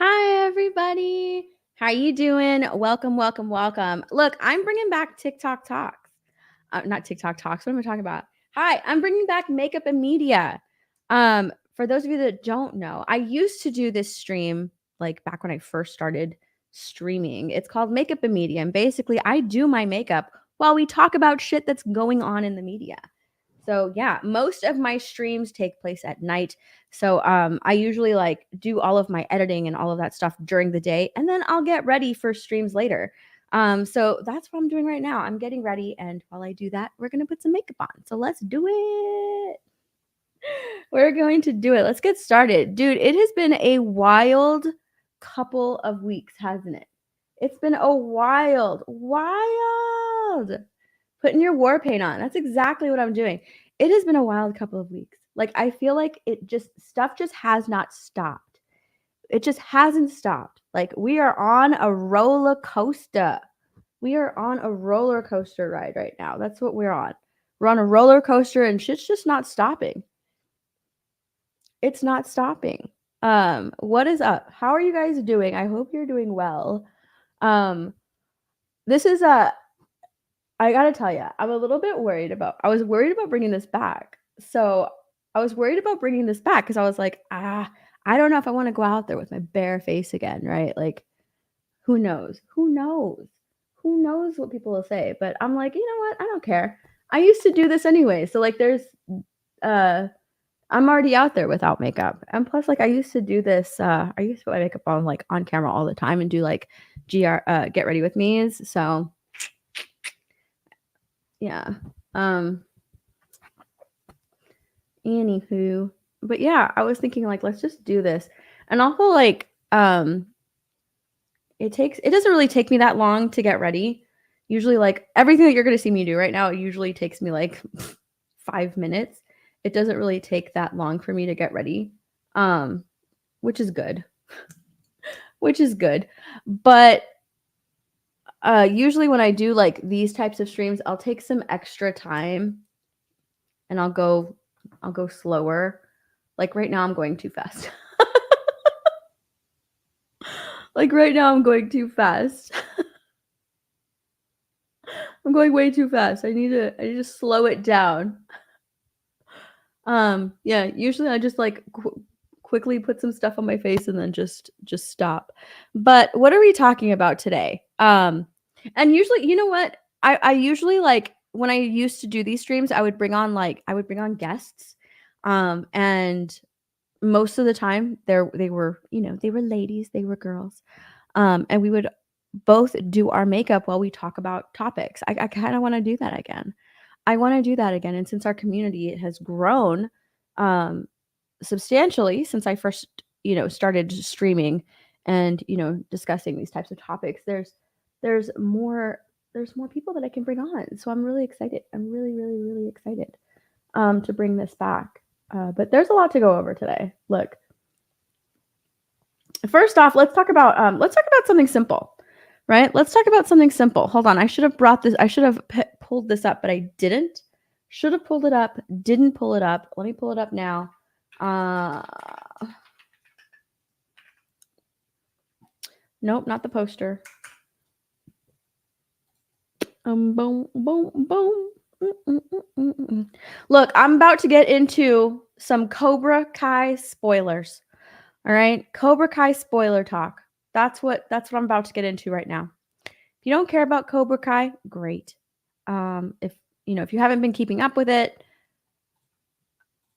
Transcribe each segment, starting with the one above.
Hi, everybody. How you doing? Welcome, welcome, welcome. Look, I'm bringing back TikTok Talks. Not TikTok Talks. What am I talking about? Hi, I'm bringing back makeup and media. For those of you that don't know, I used to do this stream like back when I first started streaming. It's called Makeup and Media, and basically, I do my makeup while we talk about shit that's going on in the media. So yeah, most of my streams take place at night. So I usually like do all of my editing and all of that stuff during the day, and then I'll get ready for streams later. So that's what I'm doing right now. I'm getting ready, and while I do that, we're gonna put some makeup on. So let's do it. We're going to do it. Let's get started. Dude, it has been a wild couple of weeks, hasn't it? It's been a wild. Putting your war paint on. That's exactly what I'm doing. It has been a wild couple of weeks. Like, I feel like stuff just has not stopped. It just hasn't stopped. Like, we are on a roller coaster. We are on a roller coaster ride right now. That's what we're on. We're on a roller coaster and shit's just not stopping. It's not stopping. What is up? How are you guys doing? I hope you're doing well. This is I gotta tell you, I was worried about bringing this back. So I was worried about bringing this back because I was like, I don't know if I want to go out there with my bare face again, right? Like, who knows? Who knows? Who knows what people will say? But I'm like, you know what? I don't care. I used to do this anyway. So like I'm already out there without makeup. And plus, like, I used to do this, I used to put my makeup on like on camera all the time and do like get ready with me's. So yeah. Anywho, but yeah, I was thinking like let's just do this. And also like it doesn't really take me that long to get ready. Usually like everything that you're going to see me do right now, it usually takes me like 5 minutes. It doesn't really take that long for me to get ready. Which is good. Which is good. But usually when I do like these types of streams, I'll take some extra time and I'll go slower. Like right now I'm going too fast. Like right now I'm going too fast. I'm going way too fast. I need to slow it down. Yeah, usually I just like quickly put some stuff on my face and then just stop. But what are we talking about today? And usually, you know what? I usually like when I used to do these streams, I would bring on guests. And most of the time they were, they were ladies, they were girls. And we would both do our makeup while we talk about topics. I kind of want to do that again. And since our community has grown substantially since I first, started streaming and, discussing these types of topics, there's more people that I can bring on. So I'm really excited. I'm really, really, really excited to bring this back. But there's a lot to go over today. Look, first off, let's talk about something simple, right? Let's talk about something simple. Hold on, I should have pulled this up, but I didn't. Should have pulled it up, didn't pull it up. Let me pull it up now. Nope, not the poster. Boom, boom, boom. Look, I'm about to get into some Cobra Kai spoilers. All right, Cobra Kai spoiler talk. That's what I'm about to get into right now. If you don't care about Cobra Kai, great. If you haven't been keeping up with it,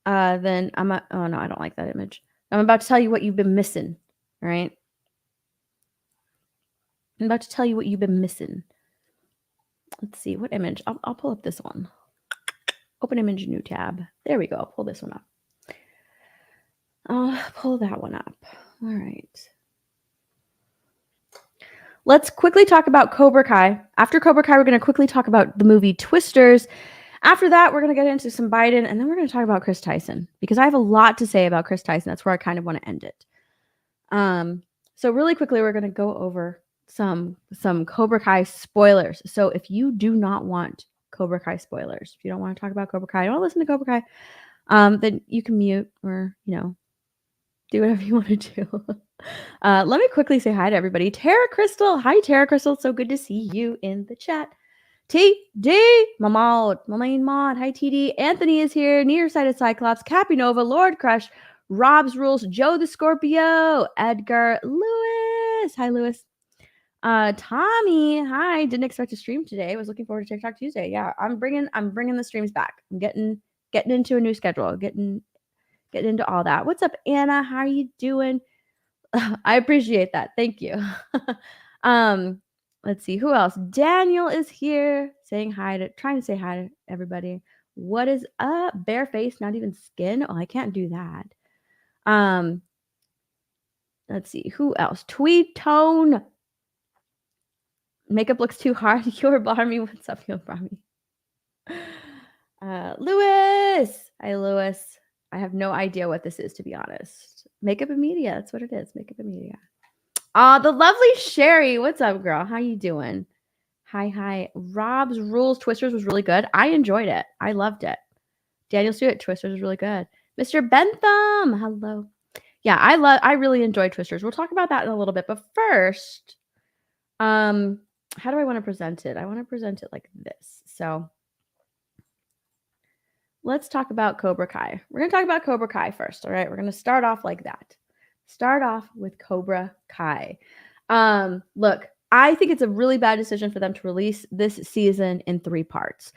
then oh no, I don't like that image. I'm about to tell you what you've been missing. All right, I'm about to tell you what you've been missing. Let's see what image. I'll pull up this one. Open image, new tab. There we go. I'll pull this one up. I'll pull that one up. All right. Let's quickly talk about Cobra Kai. After Cobra Kai, we're going to quickly talk about the movie Twisters. After that, we're going to get into some Biden, and then we're going to talk about Kris Tyson because I have a lot to say about Kris Tyson. That's where I kind of want to end it. So really quickly, we're going to go over some Cobra Kai spoilers. So if you do not want Cobra Kai spoilers, if you don't want to talk about Cobra Kai, don't listen to Cobra Kai, then you can mute or, Do whatever you want to do. Let me quickly say hi to everybody. Tara Crystal. Hi, Tara Crystal. So good to see you in the chat. TD, my main mod. Hi, TD. Anthony is here. Nearsighted Cyclops. Cappy Nova. Lord Crush. Rob's Rules. Joe the Scorpio. Edgar. Lewis. Hi, Lewis. Tommy. Hi. Didn't expect to stream today. Was looking forward to TikTok Tuesday. Yeah, I'm bringing the streams back. I'm getting into a new schedule. Getting into all that. What's up, Anna? How are you doing? I appreciate that. Thank you. Let's see who else. Daniel is here trying to say hi to everybody. What is up? Bare face, not even skin. Oh, I can't do that. Let's see who else. Tweed Tone. Makeup looks too hard. You're Barmy. What's up, you're Barmy? Lewis. Hi, Lewis. I have no idea what this is, to be honest. Makeup and media. That's what it is. Makeup and media. The lovely Sherry. What's up, girl? How you doing? Hi. Rob's Rules Twisters was really good. I enjoyed it. I loved it. Daniel Stewart Twisters was really good. Mr. Bentham. Hello. Yeah, I really enjoyed Twisters. We'll talk about that in a little bit. But first, how do I want to present it? I want to present it like this. So let's talk about Cobra Kai. We're going to talk about Cobra Kai first, all right? We're going to start off like that. Start off with Cobra Kai. Look, I think it's a really bad decision for them to release this season in 3 parts.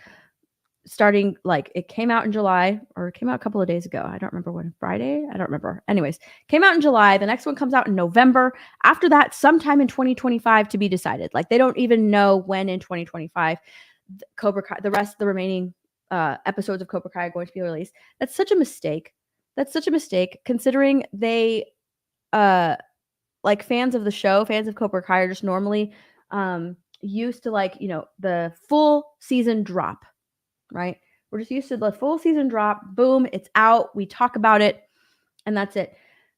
Starting, like, it came out in July, or it came out a couple of days ago. I don't remember when. Friday? I don't remember. Anyways, came out in July. The next one comes out in November. After that, sometime in 2025 to be decided. Like, they don't even know when in 2025 Cobra Kai, the remaining episodes of Cobra Kai are going to be released. That's such a mistake. Considering they like fans of the show, fans of Cobra Kai are just normally used to, like, you know, the full season drop, right? We're just used to the full season drop. Boom, it's out. We talk about it, and that's it.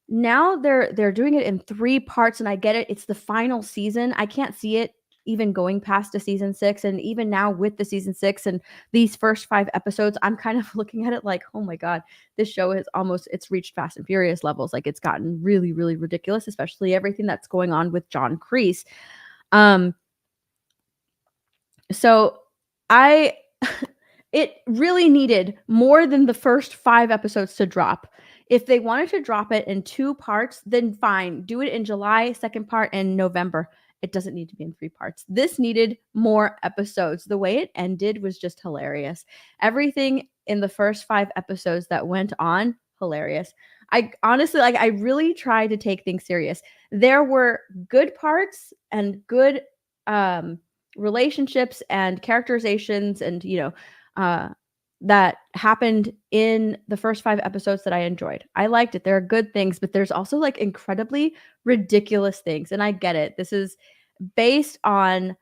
Now they're doing it in 3 parts, and I get it. It's the final season. I can't see it even going past to season 6, and even now with the season 6 and these first 5 episodes, I'm kind of looking at it like, oh my god, this show it's reached Fast and Furious levels. Like, it's gotten really, really ridiculous, especially everything that's going on with John Kreese. So it really needed more than the first 5 episodes to drop. If they wanted to drop it in 2 parts, then fine. Do it in July, second part in November. It doesn't need to be in 3 parts. This needed more episodes. The way it ended was just hilarious. Everything in the first 5 episodes that went on, hilarious. I honestly, like, I really tried to take things serious. There were good parts and good relationships and characterizations and, you know, that happened in the first 5 episodes that I enjoyed. I liked it. There are good things, but there's also, like, incredibly ridiculous things. And I get it. This is based on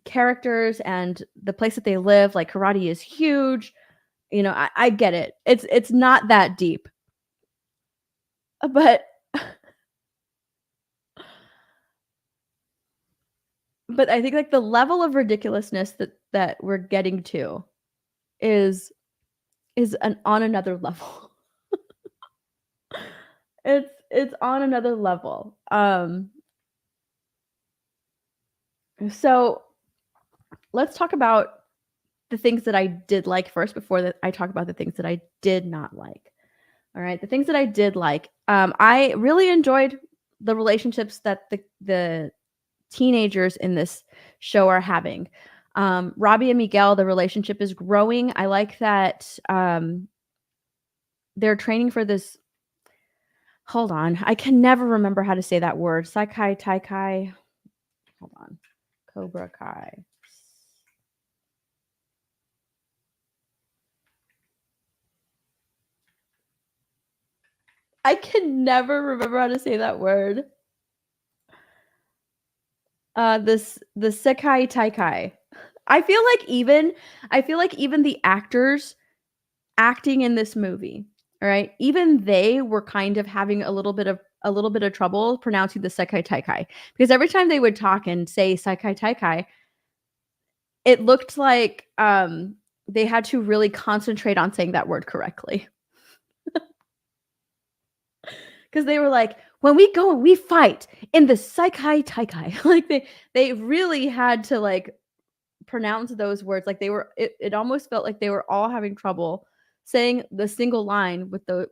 characters and the place that they live. Like, karate is huge. You know, I get it. It's not that deep. But I think, like, the level of ridiculousness that we're getting to is on another level. It's on another level. So let's talk about the things that I did like first before I talk about the things that I did not like. All right, the things that I did like. I really enjoyed the relationships that the teenagers in this show are having. Robbie and Miguel, the relationship is growing. I like that they're training for this. Hold on. I can never remember how to say that word. Saikai Taikai. Hold on. Cobra Kai. I can never remember how to say that word. The Sekai Taikai. I feel like even the actors acting in this movie, all right, even they were kind of having a little bit of trouble pronouncing the Sekai Taikai, because every time they would talk and say Sekai Taikai, it looked like they had to really concentrate on saying that word correctly. because they were like, when we go and we fight in the Saikai Taikai, like they really had to like pronounce those words. Like it almost felt like they were all having trouble saying the single line with the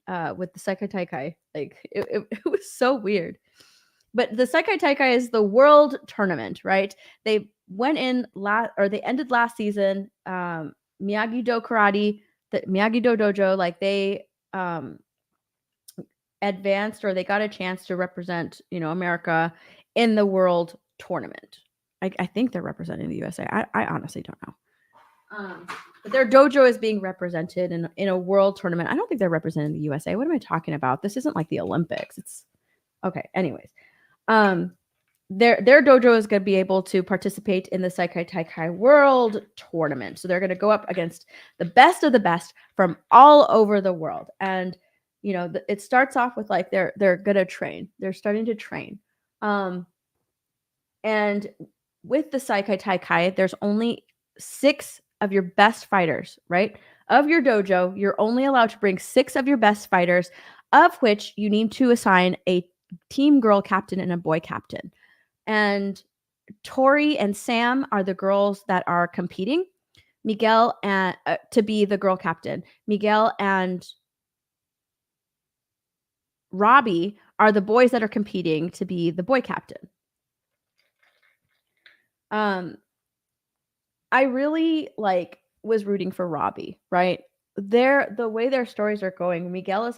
Saikai Taikai. Like it was so weird. But the Saikai Taikai is the world tournament, right? They went in they ended last season. Miyagi-Do Karate, the Miyagi-Do Dojo, like they advanced, or they got a chance to represent, America in the world tournament. I think they're representing the USA. I honestly don't know. But their dojo is being represented in a world tournament. I don't think they're representing the USA. What am I talking about? This isn't like the Olympics. It's okay. Anyways, their dojo is going to be able to participate in the Saikai Taikai World Tournament. So they're going to go up against the best of the best from all over the world. And it starts off with like they're going to train. They're starting to train. And with the Saikai Taikai, there's only 6 of your best fighters, right? Of your dojo, you're only allowed to bring 6 of your best fighters, of which you need to assign a team girl captain and a boy captain. And Tori and Sam are the girls that are competing. Miguel and to be the girl captain. Miguel and Robbie are the boys that are competing to be the boy captain. I really was rooting for Robbie, right? The way their stories are going, Miguel is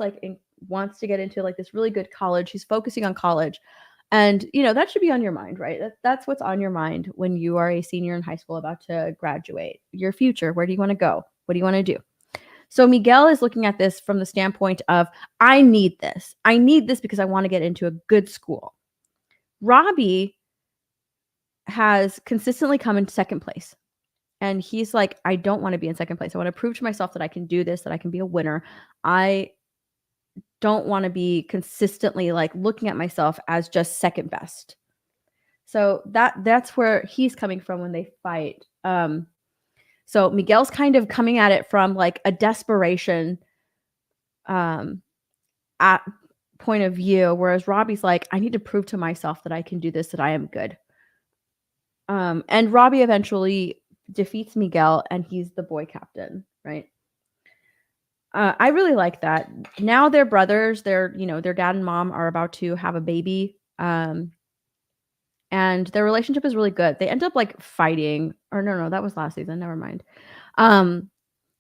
wants to get into like this really good college. He's focusing on college. And, that should be on your mind, right? That's what's on your mind when you are a senior in high school about to graduate. Your future, where do you want to go? What do you want to do? So Miguel is looking at this from the standpoint of, I need this. I need this because I want to get into a good school. Robbie has consistently come in second place. And he's like, I don't want to be in second place. I want to prove to myself that I can do this, that I can be a winner. I don't want to be consistently looking at myself as just second best. So that's where he's coming from when they fight. So Miguel's kind of coming at it from a desperation at point of view, whereas Robbie's like, I need to prove to myself that I can do this, that I am good. And Robbie eventually defeats Miguel, and he's the boy captain, right? I really like that. Now they're brothers. Their dad and mom are about to have a baby. And their relationship is really good. They end up fighting, or no, that was last season. Never mind.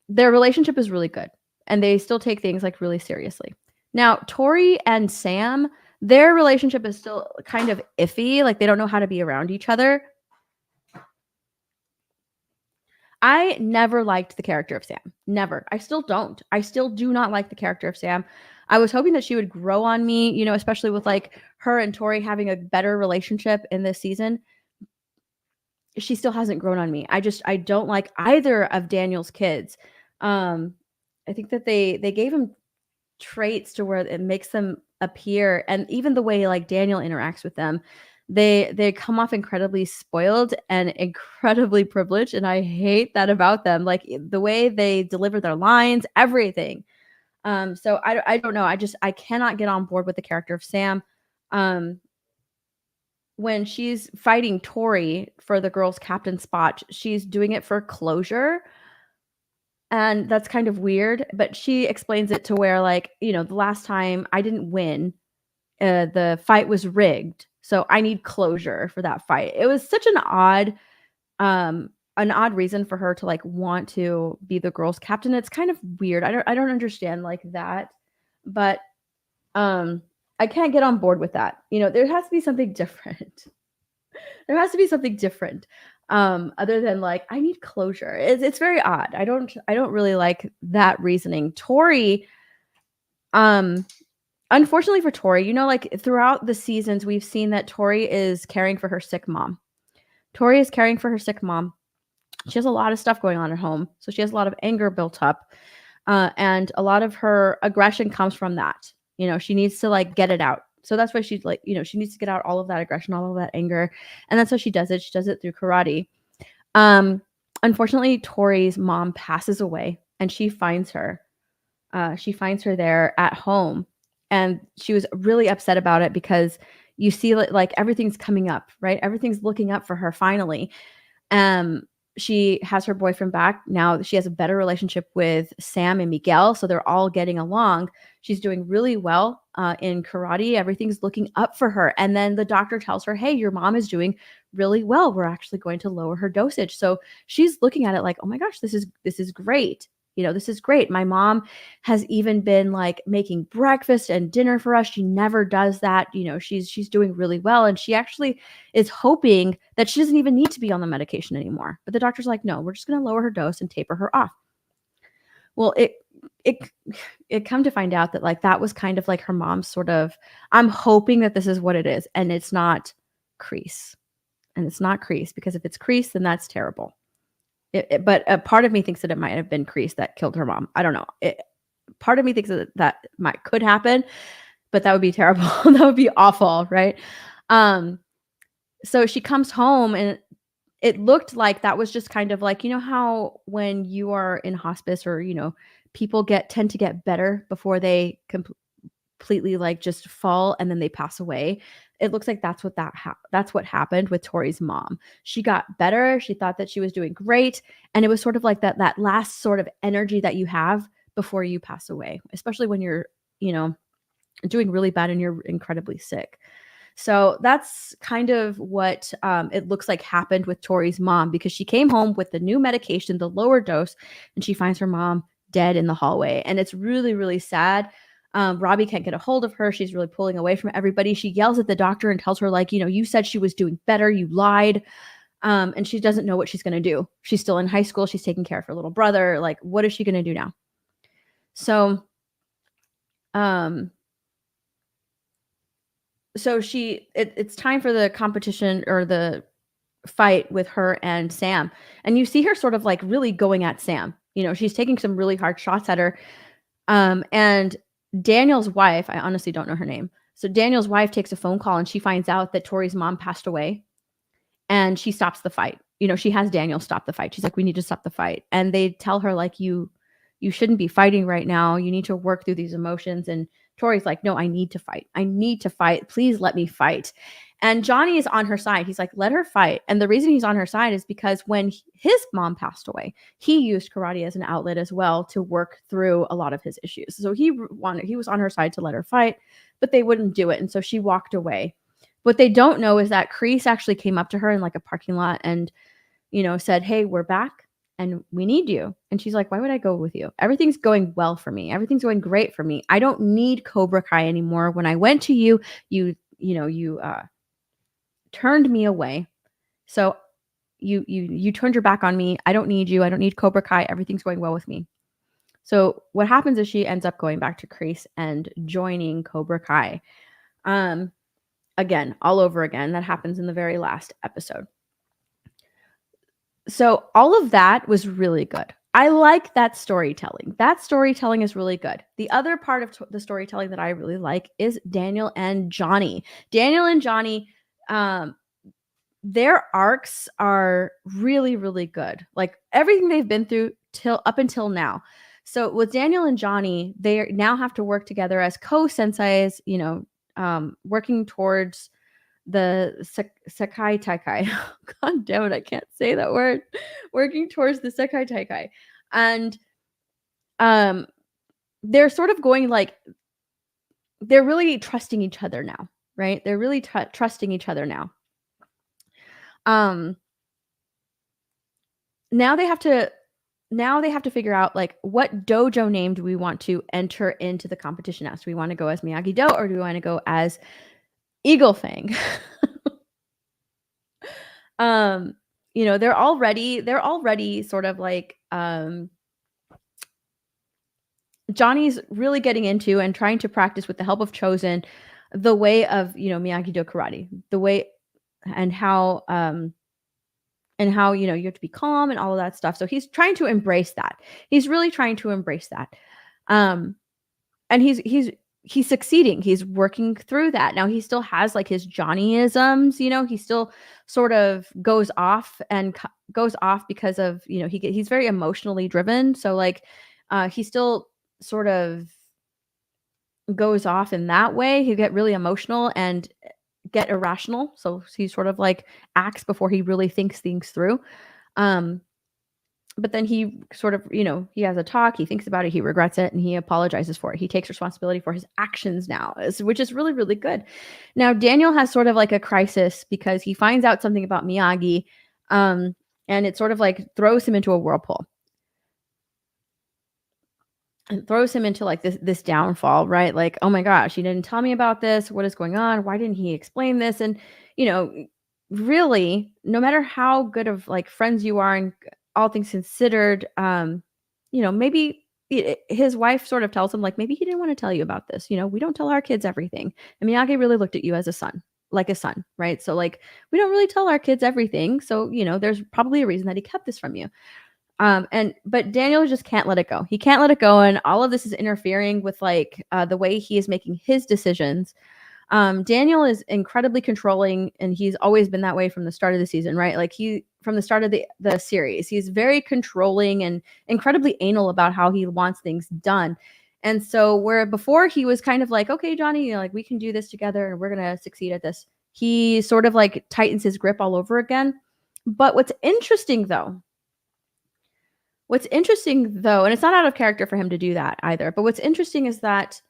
Their relationship is really good, and they still take things really seriously. Now, Tori and Sam, their relationship is still kind of iffy. They don't know how to be around each other. I never liked the character of Sam. Never. I still don't. I still do not like the character of Sam. I was hoping that she would grow on me, especially with her and Tori having a better relationship in this season. She still hasn't grown on me. I don't like either of Daniel's kids. I think that they gave him traits to where it makes them appear, and even the way Daniel interacts with them, they come off incredibly spoiled and incredibly privileged, and I hate that about them. The way they deliver their lines, everything. So I don't know. I cannot get on board with the character of Sam. When she's fighting Tori for the girls' captain spot, she's doing it for closure. And that's kind of weird, but she explains it to where the last time I didn't win, the fight was rigged. So I need closure for that fight. It was such an odd reason for her to want to be the girls' captain. It's kind of weird. I don't understand that, but I can't get on board with that. There has to be something different. There has to be something different, other than I need closure. It's very odd. I don't really like that reasoning. Tori, unfortunately for Tori, throughout the seasons, we've seen that Tori is caring for her sick mom. Tori is caring for her sick mom. She has a lot of stuff going on at home. So she has a lot of anger built up. And a lot of her aggression comes from that. She needs to get it out. So that's why she's she needs to get out all of that aggression, all of that anger. And that's how she does it. She does it through karate. Unfortunately, Tori's mom passes away, and she finds her. She finds her there at home. And she was really upset about it because you see like everything's coming up, right? Everything's looking up for her finally. She has her boyfriend back. Now she has a better relationship with Sam and Miguel, so they're all getting along. She's doing really well in karate. Everything's looking up for her. And then the doctor tells her, hey, your mom is doing really well. We're actually going to lower her dosage. So she's looking at it like, oh my gosh, this is great. This is great. My mom has even been like making breakfast and dinner for us. She never does that. She's doing really well. And she actually is hoping that she doesn't even need to be on the medication anymore. But the doctor's like, no, we're just going to lower her dose and taper her off. Well, it come to find out that like that was kind of like her mom's sort of, I'm hoping that this is what it is. And it's not Kris. And it's not Kris, because if it's Kris, then that's terrible. But a part of me thinks that it might have been Kris that killed her mom. I don't know. Part of me thinks that could happen, but that would be terrible. That would be awful, right? So she comes home, and it looked like that was just kind of like, how when you are in hospice, or people tend to get better before they completely like just fall and then they pass away. It looks like that's what happened with Tori's mom. She got better. She thought that she was doing great. And it was sort of like that last sort of energy that you have before you pass away, especially when you're, doing really bad and you're incredibly sick. So that's kind of what it looks like happened with Tori's mom, because she came home with the new medication, the lower dose, and she finds her mom dead in the hallway. And it's really, really sad. Robbie can't get a hold of her. She's really pulling away from everybody. She yells at the doctor and tells her like, you said she was doing better. You lied. And she doesn't know what she's going to do. She's still in high school. She's taking care of her little brother. Like, what is she going to do now? So, it's time for the competition, or the fight with her and Sam. And you see her sort of like really going at Sam. She's taking some really hard shots at her. And Daniel's wife, I honestly don't know her name. So Daniel's wife takes a phone call, and she finds out that Tori's mom passed away, and she stops the fight. She has Daniel stop the fight. She's like, we need to stop the fight. And they tell her like, you shouldn't be fighting right now. You need to work through these emotions. And Tori's like, no, I need to fight. I need to fight. Please let me fight. And Johnny is on her side. He's like, let her fight. And the reason he's on her side is because when his mom passed away, he used karate as an outlet as well to work through a lot of his issues. So he was on her side to let her fight, but they wouldn't do it. And so she walked away. What they don't know is that Kris actually came up to her in like a parking lot and, said, hey, we're back and we need you. And she's like, why would I go with you? Everything's going well for me. Everything's going great for me. I don't need Cobra Kai anymore. When I went to you, you turned me away. So you turned your back on me. I don't need you. I don't need Cobra Kai. Everything's going well with me. So what happens is she ends up going back to Kris and joining Cobra Kai. Again, all over again. That happens in the very last episode. So all of that was really good. I like that storytelling. That storytelling is really good. The other part of the storytelling that I really like is Daniel and Johnny. Daniel and Johnny, their arcs are really, really good. Like everything they've been through up until now. So with Daniel and Johnny, they now have to work together as co-senseis, working towards the Sekai Taikai. God damn it, I can't say that word. Working towards the Sekai Taikai. And they're sort of going like, they're really trusting each other now, right? They're really trusting each other now. Now they have to figure out like, what dojo name do we want to enter into the competition as? Do we want to go as Miyagi-Do, or do we want to go as Eagle Fang? They're already sort of like, Johnny's really getting into and trying to practice with the help of Chosen the way of, Miyagi-Do karate, the way and how you have to be calm and all of that stuff. So he's trying to embrace that. He's really trying to embrace that. And he's succeeding. He's working through that. Now he still has like his Johnnyisms, he still sort of goes off because of, he's very emotionally driven. So like, he still sort of goes off in that way. He'll get really emotional and get irrational. So he sort of like acts before he really thinks things through. But then he sort of, he has a talk, he thinks about it, he regrets it, and he apologizes for it. He takes responsibility for his actions now, which is really, really good. Now, Daniel has sort of like a crisis because he finds out something about Miyagi, and it sort of like throws him into a whirlpool. And throws him into like this downfall, right? Like, oh my gosh, he didn't tell me about this. What is going on? Why didn't he explain this? And, really, no matter how good of like friends you are and all things considered, maybe his wife sort of tells him like maybe he didn't want to tell you about this. We don't tell our kids everything. And Miyagi really looked at you as a son, right? So like we don't really tell our kids everything. So, there's probably a reason that he kept this from you. But Daniel just can't let it go. He can't let it go, and all of this is interfering with like the way he is making his decisions. Daniel is incredibly controlling, and he's always been that way from the start of the season, right? Like from the start of the series, he's very controlling and incredibly anal about how he wants things done. And so where before he was kind of like, okay, Johnny, like we can do this together and we're gonna succeed at this, he sort of like tightens his grip all over again. But what's interesting though, and it's not out of character for him to do that either, but what's interesting is that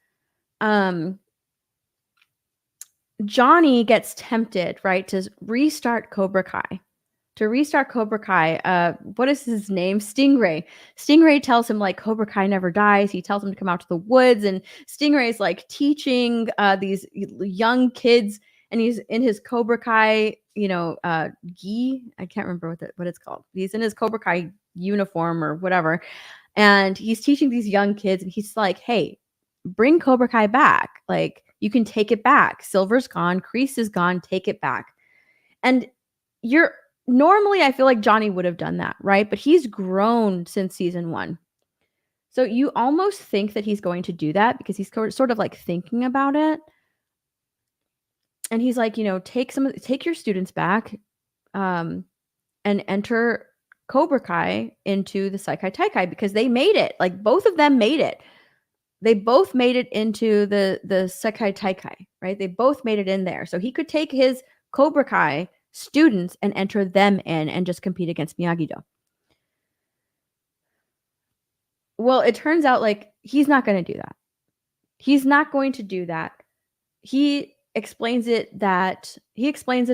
Johnny gets tempted, right, to restart Cobra Kai. What is his name? Stingray. Stingray tells him like Cobra Kai never dies. He tells him to come out to the woods, and Stingray's like teaching these young kids, and he's in his Cobra Kai, gi. I can't remember what it's called. He's in his Cobra Kai uniform or whatever, and he's teaching these young kids, and he's like, hey, bring Cobra Kai back. Like, you can take it back. Silver's gone, Kris is gone, take it back. And normally I feel like Johnny would have done that, right? But he's grown since season 1. So you almost think that he's going to do that because he's sort of like thinking about it. And he's like, take your students back and enter Cobra Kai into the Seikai Taikai because they made it. Like both of them made it. They both made it into the Seikai Taikai, right? They both made it in there. So he could take his Cobra Kai students and enter them in and just compete against Miyagi-Do. Well, it turns out like he's not going to do that. He's not going to do that. He explains it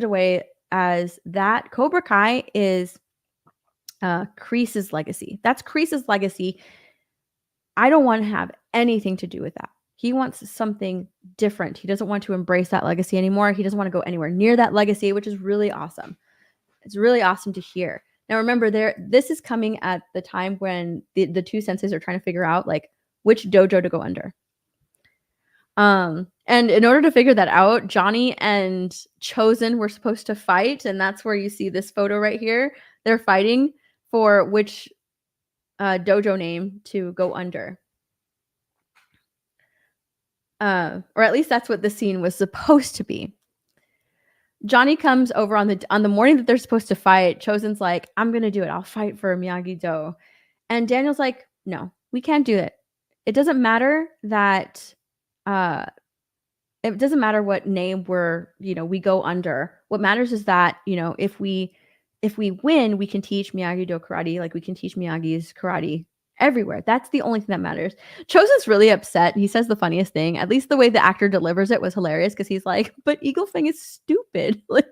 away as that Cobra Kai is Kris's legacy. That's Kris's legacy. I don't want to have anything to do with that. He wants something different. He doesn't want to embrace that legacy anymore. He doesn't want to go anywhere near that legacy, which is really awesome. It's really awesome to hear. Now, remember, this is coming at the time when the two senseis are trying to figure out like which dojo to go under. And in order to figure that out, Johnny and Chosen were supposed to fight, and that's where you see this photo right here. They're fighting for which dojo name to go under. Or at least that's what the scene was supposed to be. Johnny comes over on the morning that they're supposed to fight. Chosen's like, I'm gonna do it. I'll fight for Miyagi-Do. And Daniel's like, no, we can't do it. It doesn't matter that it doesn't matter what name we go under. What matters is that, if we win, we can teach Miyagi-Do karate, like we can teach Miyagi's karate everywhere. That's the only thing that matters. Chosen's really upset. He says the funniest thing. At least the way the actor delivers it was hilarious because he's like, but Eagle Fang is stupid. Like,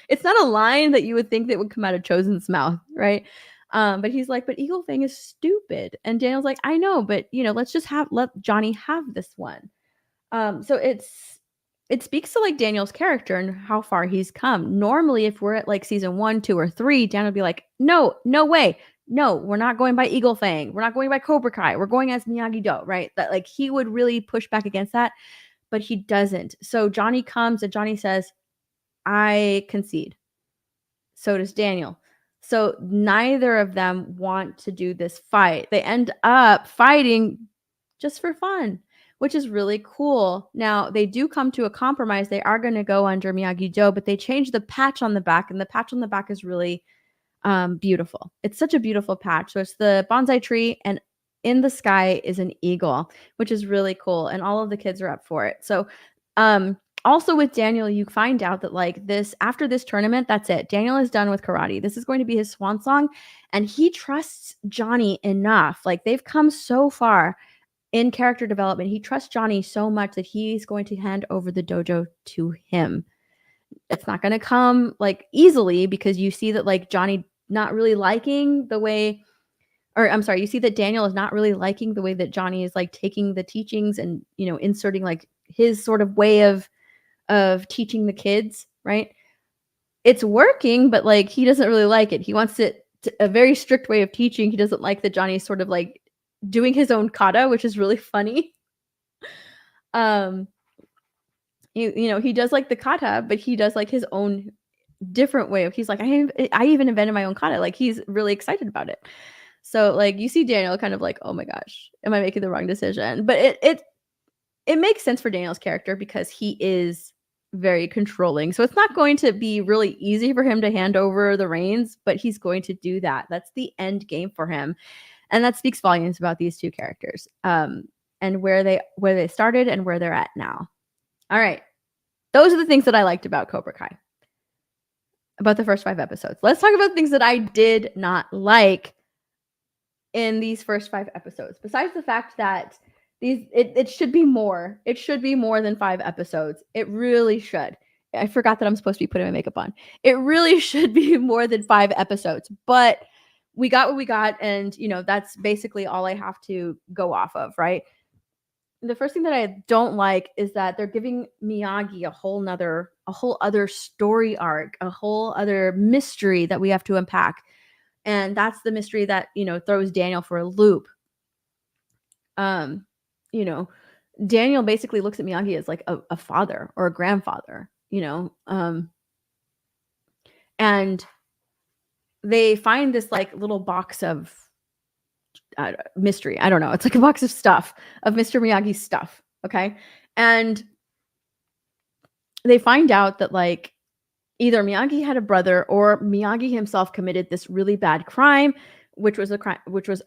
it's not a line that you would think that would come out of Chosen's mouth, right? But he's like, but Eagle Fang is stupid. And Daniel's like, I know, but let's just let Johnny have this one. So it speaks to like Daniel's character and how far he's come. Normally, if we're at like season 1, 2, or 3, Daniel would be like, no way. No, we're not going by Eagle Fang. We're not going by Cobra Kai. We're going as Miyagi-Do, right? That like he would really push back against that, but he doesn't. So Johnny comes and Johnny says, I concede. So does Daniel. So neither of them want to do this fight. They end up fighting just for fun, which is really cool. Now, they do come to a compromise. They are going to go under Miyagi-Do, but they change the patch on the back, and the patch on the back is really beautiful. It's such a beautiful patch. So it's the bonsai tree, and in the sky is an eagle, which is really cool. And all of the kids are up for it. So, also with Daniel, you find out that like this, after this tournament, that's it. Daniel is done with karate. This is going to be his swan song. And he trusts Johnny enough. Like they've come so far in character development. He trusts Johnny so much that he's going to hand over the dojo to him. It's not going to come like easily because you see that like Johnny not really liking the way, or I'm sorry, you see that Daniel is not really liking the way that Johnny is like taking the teachings and, you know, inserting like his sort of way of teaching the kids, right? It's working, but like he doesn't really like it. He wants it to, a very strict way of teaching. He doesn't like that Johnny's sort of like doing his own kata, which is really funny. You know, he does like the kata, but he does like his own different way of, he's like, I even invented my own kata. Like he's really excited about it. So like you see Daniel kind of like, oh my gosh, am I making the wrong decision? But it makes sense for Daniel's character because he is very controlling. So it's not going to be really easy for him to hand over the reins, but he's going to do that. That's the end game for him. And that speaks volumes about these two characters, and where they started and where they're at now. All right. Those are the things that I liked about Cobra Kai. About the first 5 episodes. Let's talk about things that I did not like in these first 5 episodes. Besides the fact that it should be more. It should be more than 5 episodes. It really should. I forgot that I'm supposed to be putting my makeup on. It really should be more than 5 episodes. But we got what we got, and you know, that's basically all I have to go off of, right? The first thing that I don't like is that they're giving Miyagi a whole other story arc, a whole other mystery that we have to unpack. And that's the mystery that, you know, throws Daniel for a loop. You know, Daniel basically looks at Miyagi as like a father or a grandfather, you know, and they find this like little box of mystery. I don't know. It's like a box of stuff, of Mr. Miyagi's stuff. Okay. And they find out that like either Miyagi had a brother or Miyagi himself committed this really bad crime, which was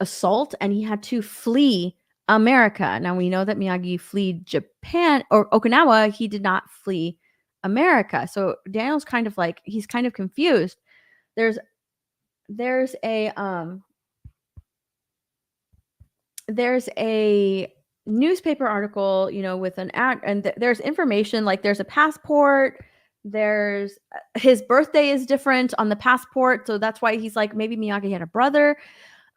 assault, and he had to flee America. Now we know that Miyagi fled Japan or Okinawa. He did not flee America. So Daniel's kind of like, he's kind of confused. There's a newspaper article, you know, with an ad, and there's information like there's a passport. There's his birthday is different on the passport, so that's why he's like, maybe Miyagi had a brother.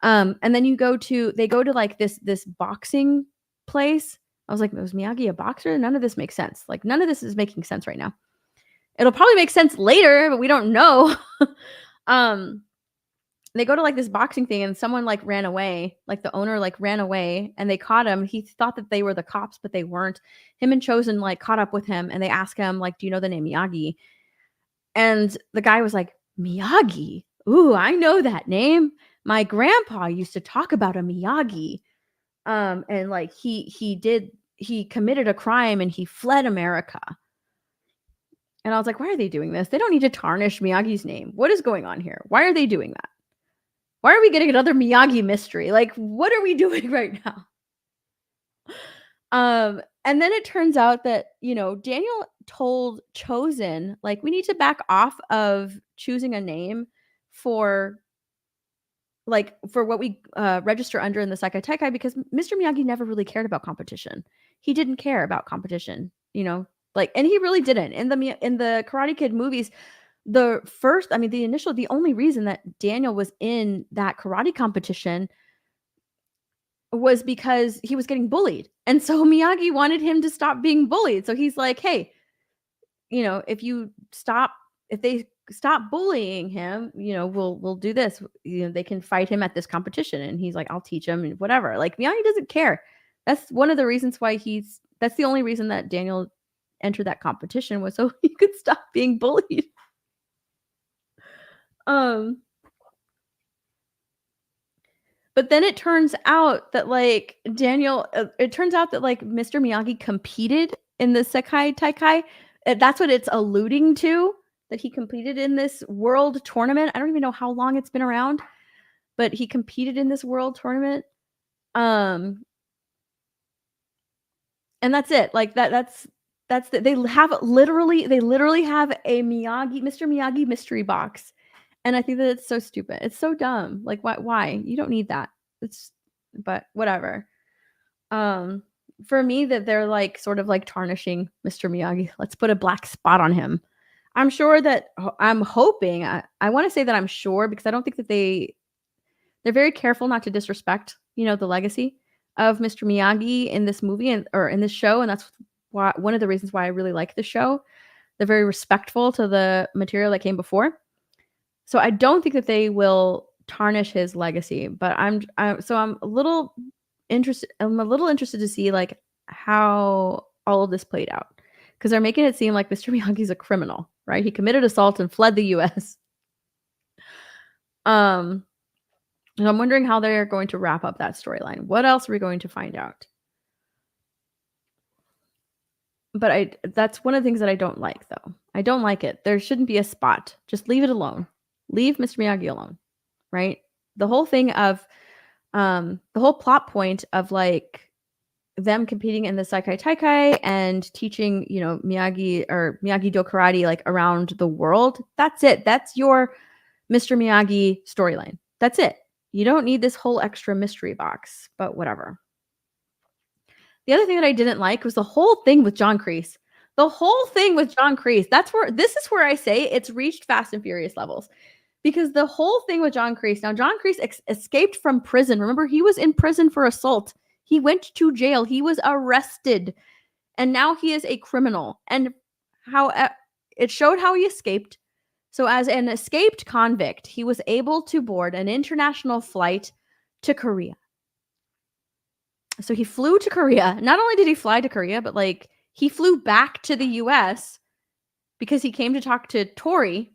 And then they go to like this boxing place. I was like, was Miyagi a boxer? None of this makes sense. Like none of this is making sense right now. It'll probably make sense later, but we don't know. They go to like this boxing thing, and someone like ran away, like the owner like ran away, and they caught him. He thought that they were the cops, but they weren't. Him and Chosen like caught up with him, and they asked him like, do you know the name Miyagi? And the guy was like, Miyagi? Ooh, I know that name. My grandpa used to talk about a Miyagi. And like he committed a crime and he fled America. And I was like, why are they doing this? They don't need to tarnish Miyagi's name. What is going on here? Why are they doing that? Why are we getting another Miyagi mystery? Like, what are we doing right now? And then it turns out that, you know, Daniel told Chosen, like, we need to back off of choosing a name for what we register under in the Sekai Taikai, because Mr. Miyagi never really cared about competition. He didn't care about competition, you know, like, and he really didn't. In the Karate Kid movies, the only reason that Daniel was in that karate competition was because he was getting bullied. And so Miyagi wanted him to stop being bullied. So he's like, hey, you know, if they stop bullying him, you know, we'll do this. You know, they can fight him at this competition. And he's like, I'll teach him and whatever. Like Miyagi doesn't care. That's one of the reasons why that's the only reason that Daniel entered that competition, was so he could stop being bullied. But then it turns out that like Mr. Miyagi competed in the Sekai Taikai. That's what it's alluding to, that he competed in this world tournament. I don't even know how long it's been around, but he competed in this world tournament. And that's it. Like that's they literally have a Mr. Miyagi mystery box. And I think that it's so stupid. It's so dumb. Like why? You don't need that. But whatever. For me, that they're like sort of like tarnishing Mr. Miyagi. Let's put a black spot on him. I'm sure that I'm hoping. I want to say that I'm sure because I don't think that they're very careful not to disrespect, the legacy of Mr. Miyagi in this movie or in this show, and that's why one of the reasons why I really like the show. They're very respectful to the material that came before. So I don't think that they will tarnish his legacy, but I'm a little interested. I'm a little interested to see like how all of this played out because they're making it seem like Mr. Miyagi's a criminal, right? He committed assault and fled the U.S. And I'm wondering how they're going to wrap up that storyline. What else are we going to find out? But that's one of the things that I don't like, though. I don't like it. There shouldn't be a spot. Just leave it alone. Leave Mr. Miyagi alone, right? The whole thing of, the whole plot point of like them competing in the Seikai Taikai and teaching, Miyagi or Miyagi-Do karate like around the world. That's it. That's your Mr. Miyagi storyline. That's it. You don't need this whole extra mystery box, but whatever. The other thing that I didn't like was the whole thing with John Kreese. The whole thing with John Kreese. This is where I say it's reached Fast and Furious levels. Because the whole thing with John Kreese. Now, John Kreese escaped from prison. Remember, he was in prison for assault. He went to jail. He was arrested. And now he is a criminal. And how it showed how he escaped. So as an escaped convict, he was able to board an international flight to Korea. So he flew to Korea. Not only did he fly to Korea, but like he flew back to the US because he came to talk to Tori.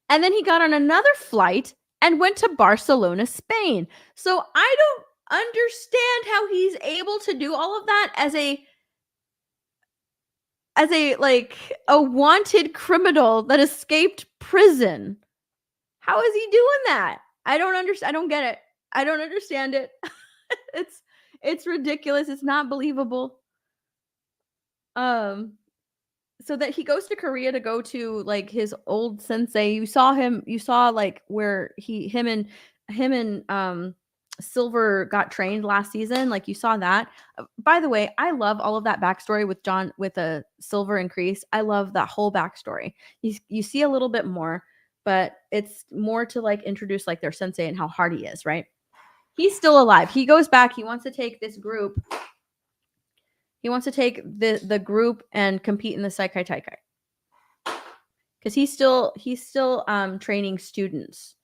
And then he got on another flight and went to Barcelona, Spain. So I don't understand how he's able to do all of that as a like a wanted criminal that escaped prison. How is he doing that? I don't understand. I don't get it. I don't understand it. It's ridiculous. It's not believable. So that he goes to Korea to go to like his old sensei. You saw like where him and Silver got trained last season. Like you saw that. By the way, I love all of that backstory with Silver and Kreese. I love that whole backstory. You see a little bit more, but it's more to like introduce like their sensei and how hard he is, right? He's still alive. He goes back. He wants to take this group. He wants to take the group and compete in the Seikai Taikai. Because he's still training students.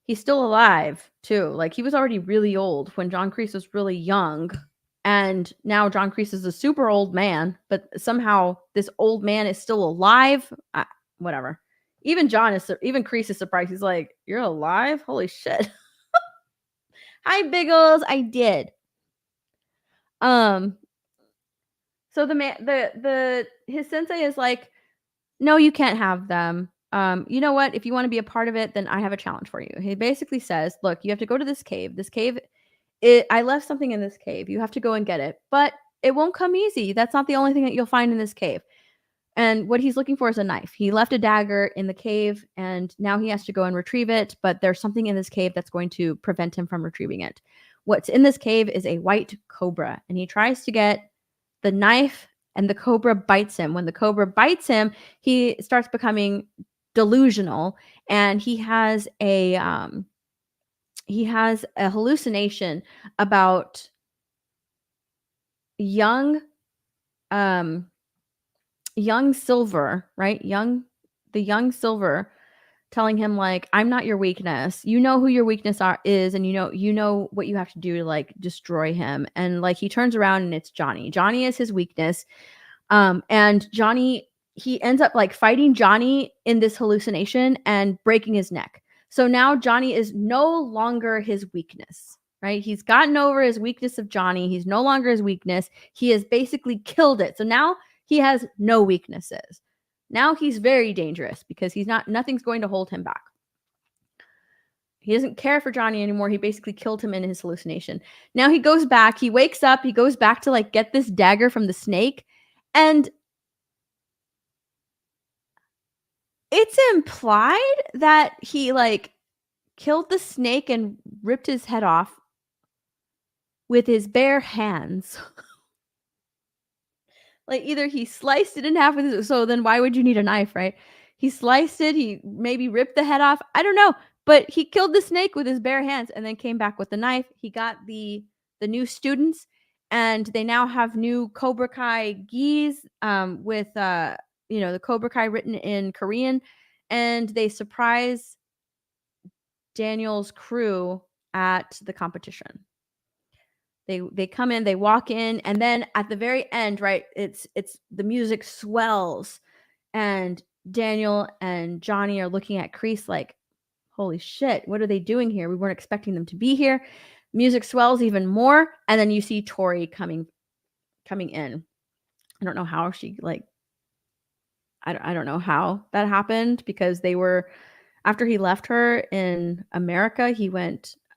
He's still alive, too. Like, he was already really old when John Kreese was really young. And now John Kreese is a super old man. But somehow this old man is still alive. Whatever. Even Kreese is surprised. He's like, you're alive? Holy shit. Hi, Biggles. I did. So his sensei is like, no, you can't have them. You know what? If you want to be a part of it, then I have a challenge for you. He basically says, look, you have to go to this cave. This cave, I left something in this cave. You have to go and get it, but it won't come easy. That's not the only thing that you'll find in this cave. And what he's looking for is a knife. He left a dagger in the cave, and now he has to go and retrieve it, but there's something in this cave that's going to prevent him from retrieving it. What's in this cave is a white cobra, and he tries to get the knife, and the cobra bites him. When the cobra bites him, he starts becoming delusional, and he has a hallucination about young Silver, right? The young Silver telling him like, I'm not your weakness. You know who your weakness is, and you know what you have to do to like destroy him. And like he turns around and it's Johnny. Johnny is his weakness. And Johnny, he ends up like fighting Johnny in this hallucination and breaking his neck. So now Johnny is no longer his weakness, right? He's gotten over his weakness of Johnny. He's no longer his weakness. He has basically killed it. So now he has no weaknesses. Now he's very dangerous because nothing's going to hold him back. He doesn't care for Johnny anymore. He basically killed him in his hallucination. Now he goes back. He wakes up. He goes back to like get this dagger from the snake. And it's implied that he like killed the snake and ripped his head off with his bare hands. Like either he sliced it in half with his, so then why would you need a knife, right? He sliced it, he maybe ripped the head off. I don't know, but he killed the snake with his bare hands and then came back with the knife. He got the new students, and they now have new Cobra Kai gis with the Cobra Kai written in Korean, and they surprise Daniel's crew at the competition. They come in, they walk in, and then at the very end, right, it's the music swells, and Daniel and Johnny are looking at Kris like, holy shit, what are they doing here? We weren't expecting them to be here. Music swells even more, and then you see Tori coming in. I don't know how she like I don't know how that happened, because they were, after he left her in America,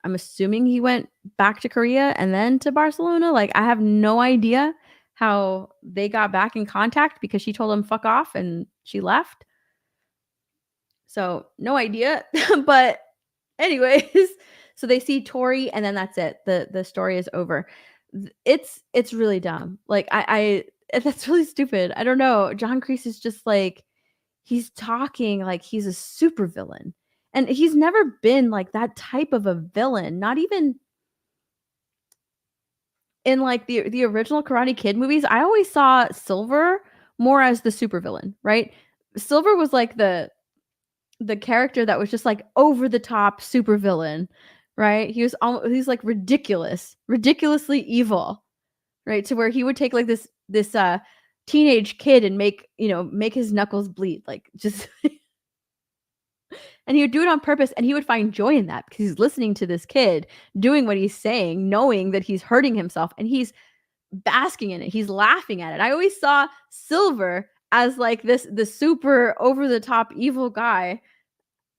I'm assuming he went back to Korea and then to Barcelona. Like, I have no idea how they got back in contact, because she told him fuck off and she left. So no idea. But anyways, so they see Tori and then that's it. The story is over. It's really dumb. Like I that's really stupid. I don't know. John Kreese is just like, he's talking like he's a super villain. And he's never been like that type of a villain, not even in like the original Karate Kid movies. I always saw Silver more as the super villain, right? Silver was like the character that was just like over the top super villain, right? He's like ridiculously evil, right? To where he would take like this teenage kid and make his knuckles bleed, like just and he would do it on purpose, and he would find joy in that because he's listening to this kid doing what he's saying, knowing that he's hurting himself, and he's basking in it. He's laughing at it. I always saw Silver as like the super over the top evil guy,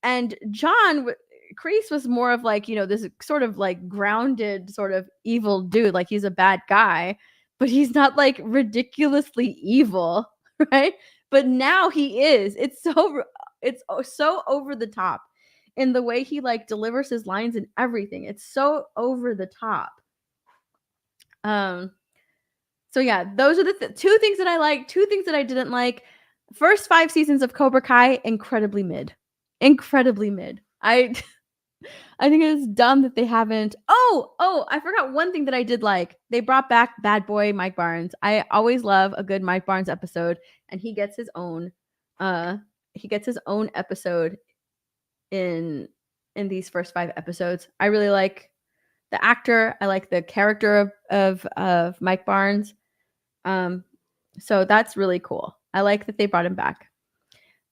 and Kreese was more of like, this sort of like grounded sort of evil dude. Like, he's a bad guy, but he's not like ridiculously evil, right? But now he is. It's so over the top in the way he like delivers his lines and everything. It's so over the top. So yeah, those are the two things that I like, two things that I didn't like. First 5 seasons of Cobra Kai, incredibly mid. I think it's dumb that they haven't. Oh, I forgot one thing that I did like. They brought back bad boy Mike Barnes. I always love a good Mike Barnes episode, and he gets his own episode in these first 5 episodes. I really like the actor. I like the character of Mike Barnes. So that's really cool. I like that they brought him back.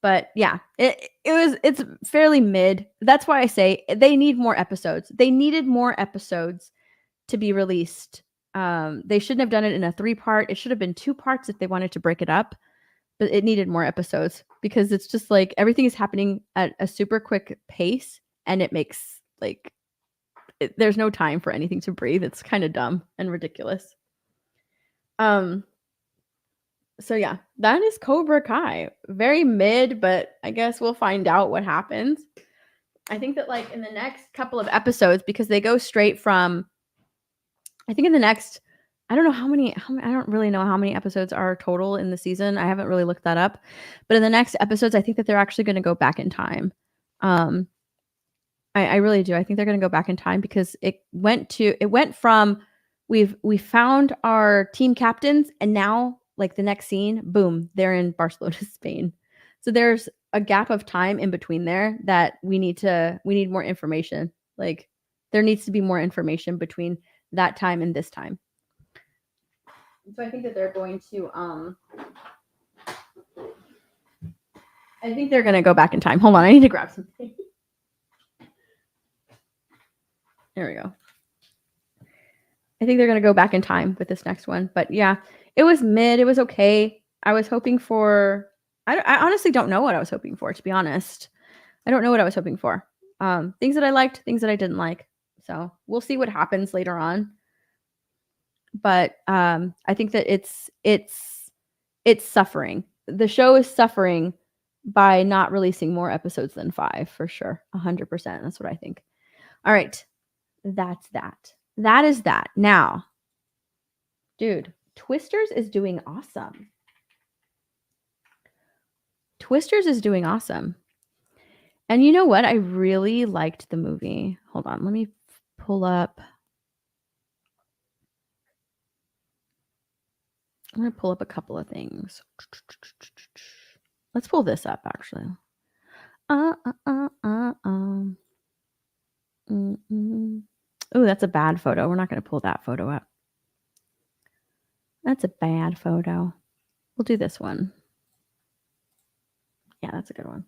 But yeah, it's fairly mid. That's why I say they need more episodes. They needed more episodes to be released. They shouldn't have done it in a 3-part. It should have been 2 parts if they wanted to break it up. But it needed more episodes, because it's just like everything is happening at a super quick pace, and it makes like there's no time for anything to breathe. It's kind of dumb and ridiculous. So yeah, that is Cobra Kai. Very mid, but I guess we'll find out what happens. I think that like in the next couple of episodes, because they go straight from, I think in the next, I don't really know how many episodes are total in the season. I haven't really looked that up. But in the next episodes, I think that they're actually going to go back in time. I really do. I think they're going to go back in time, because it went from we found our team captains, and now like the next scene, boom, they're in Barcelona, Spain. So there's a gap of time in between there that we need more information. Like, there needs to be more information between that time and this time. So I think that they're going to I think they're going to go back in time. Hold on, I need to grab something. There we go. I think they're going to go back in time with this next one. But yeah, it was mid. It was okay. I was hoping for, I honestly don't know what I was hoping for, to be honest. I don't know what I was hoping for. Things that I liked, things that I didn't like. So we'll see what happens later on. But I think that it's suffering. The show is suffering by not releasing more episodes than 5 for sure. 100%. That's what I think. All right. That's that. That is that. Now, dude, Twisters is doing awesome. Twisters is doing awesome. And you know what? I really liked the movie. Hold on. Let me pull up. I'm going to pull up a couple of things. Let's pull this up, actually. Oh, that's a bad photo. We're not going to pull that photo up. That's a bad photo. We'll do this one. Yeah, that's a good one.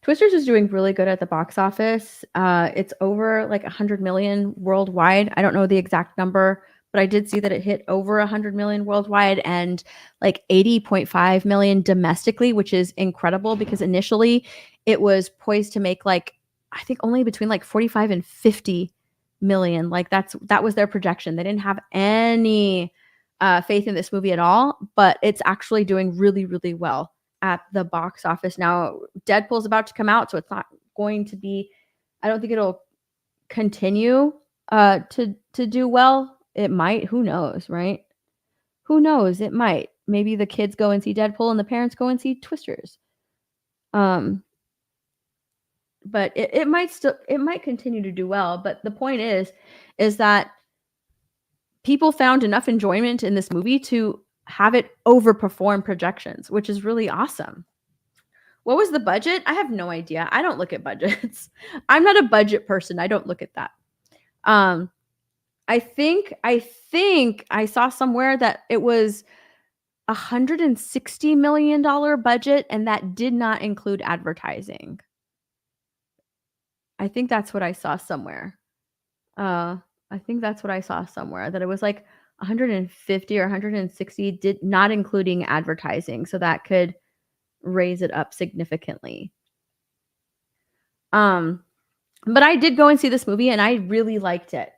Twisters is doing really good at the box office. It's over like 100 million worldwide. I don't know the exact number, but I did see that it hit over 100 million worldwide and like 80.5 million domestically, which is incredible because initially it was poised to make like, I think only between like 45 and 50 million. Like that was their projection. They didn't have any faith in this movie at all, but it's actually doing really, really well at the box office. Now, Deadpool's about to come out, so it's not going to be, I don't think it'll continue to do well. It might, who knows, right? Who knows? It might. Maybe the kids go and see Deadpool and the parents go and see Twisters. But it might continue to do well. But the point is that people found enough enjoyment in this movie to have it overperform projections, which is really awesome. What was the budget? I have no idea. I don't look at budgets. I'm not a budget person. I don't look at that. I think I saw somewhere that it was $160 million budget, and that did not include advertising. I think that's what I saw somewhere. That it was like 150 or 160, did not including advertising, so that could raise it up significantly. But I did go and see this movie and I really liked it.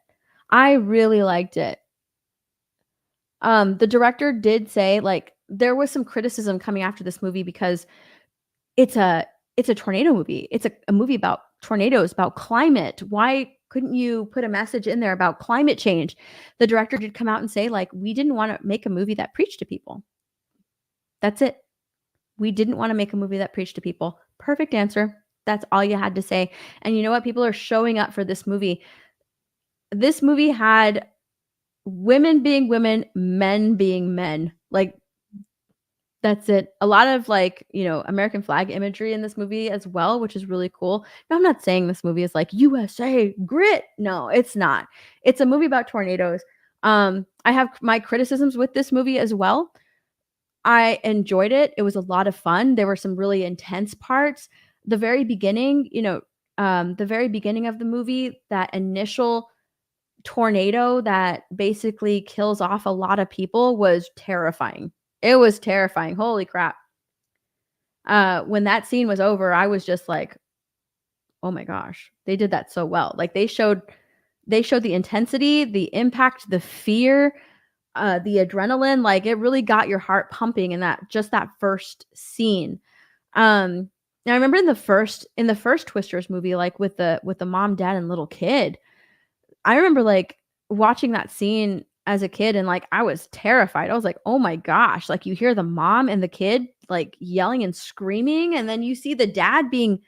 The director did say like there was some criticism coming after this movie because it's a tornado movie. It's a movie about tornadoes, about climate. Why couldn't you put a message in there about climate change? The director did come out and say like, we didn't want to make a movie that preached to people. That's it. We didn't want to make a movie that preached to people. Perfect answer. That's all you had to say. And you know what? People are showing up for this movie. This movie had women being women, men being men. Like, that's it. A lot of like, American flag imagery in this movie as well, which is really cool. Now, I'm not saying this movie is like USA grit. No, it's not. It's a movie about tornadoes. I have my criticisms with this movie as well. I enjoyed it. It was a lot of fun. There were some really intense parts. The very beginning, the very beginning of the movie, that initial tornado that basically kills off a lot of people was terrifying. It was terrifying. Holy crap. When that scene was over, I was just like, oh my gosh, they did that so well. Like they showed the intensity, the impact, the fear, the adrenaline. Like it really got your heart pumping in that first scene. Now I remember in the first Twisters movie, like with the mom, dad, and little kid, I remember like watching that scene as a kid and like I was terrified. I was like, oh my gosh, like you hear the mom and the kid like yelling and screaming, and then you see the dad being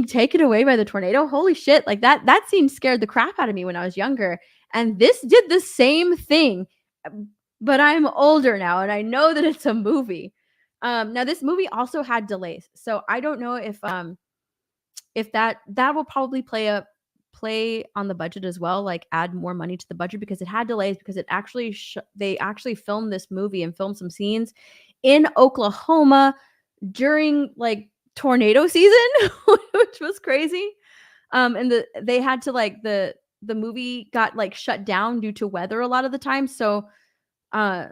taken away by the tornado. Holy shit, like that scene scared the crap out of me when I was younger. And this did the same thing, but I'm older now and I know that it's a movie. Now this movie also had delays, so I don't know if that will probably play on the budget as well, like add more money to the budget, because it had delays, because it actually they actually filmed this movie and filmed some scenes in Oklahoma during like tornado season, which was crazy. And they had to like the movie got like shut down due to weather a lot of the time. So yeah,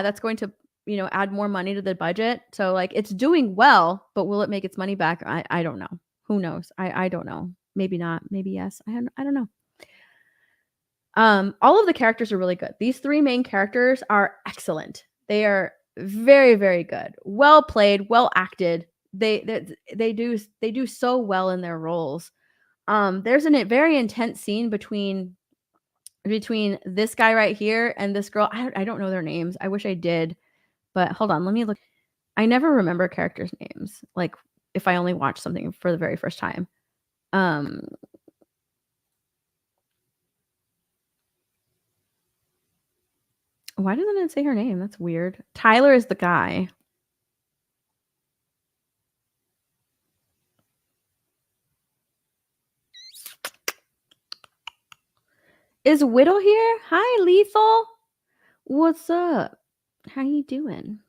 that's going to add more money to the budget. So like it's doing well, but will it make its money back? I don't know. Who knows? I don't know. Maybe not. Maybe yes. I don't know. All of the characters are really good. These 3 main characters are excellent. They are very, very good. Well played, well acted. They do so well in their roles. There's a very intense scene between this guy right here and this girl. I don't know their names. I wish I did, but hold on, let me look. I never remember characters' names, like if I only watch something for the very first time. Why doesn't it say her name? That's weird. Tyler is the guy. Is Whittle here? Hi, Lethal. What's up? How you doing?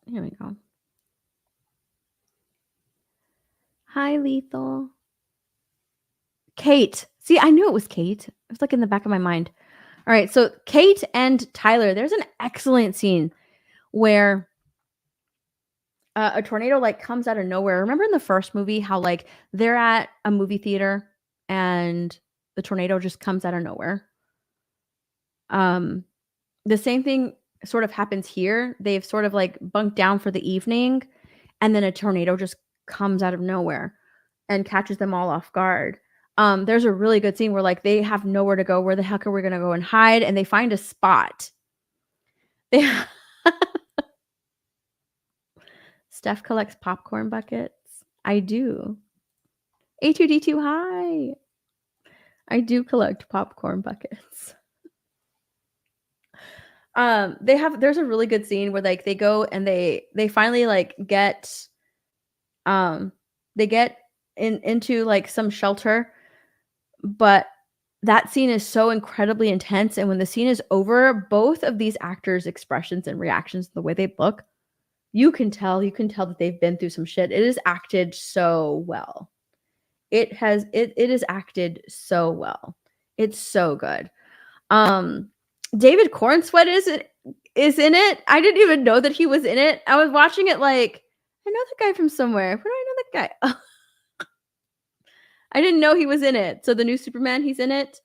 Here we go. Hi, Lethal. Kate. See, I knew it was Kate. It was like in the back of my mind. All right, so Kate and Tyler, there's an excellent scene where a tornado like comes out of nowhere. Remember in the first movie how like they're at a movie theater and the tornado just comes out of nowhere? The same thing sort of happens here. They've sort of like bunked down for the evening, and then a tornado just comes out of nowhere and catches them all off guard. There's a really good scene where like they have nowhere to go. Where the heck are we gonna go and hide? And they find a spot. Steph collects popcorn buckets. I do. A2D2, hi. I do collect popcorn buckets. There's a really good scene where like they go and they finally like get they get into like some shelter, but that scene is so incredibly intense, and when the scene is over, both of these actors' expressions and reactions, the way they look, you can tell that they've been through some shit. It is acted so well. It is acted so well. It's so good. David Cornsweet is in it. I didn't even know that he was in it. I was watching it like, I know the guy from somewhere. Where do I know that guy? I didn't know he was in it. So the new Superman, he's in it.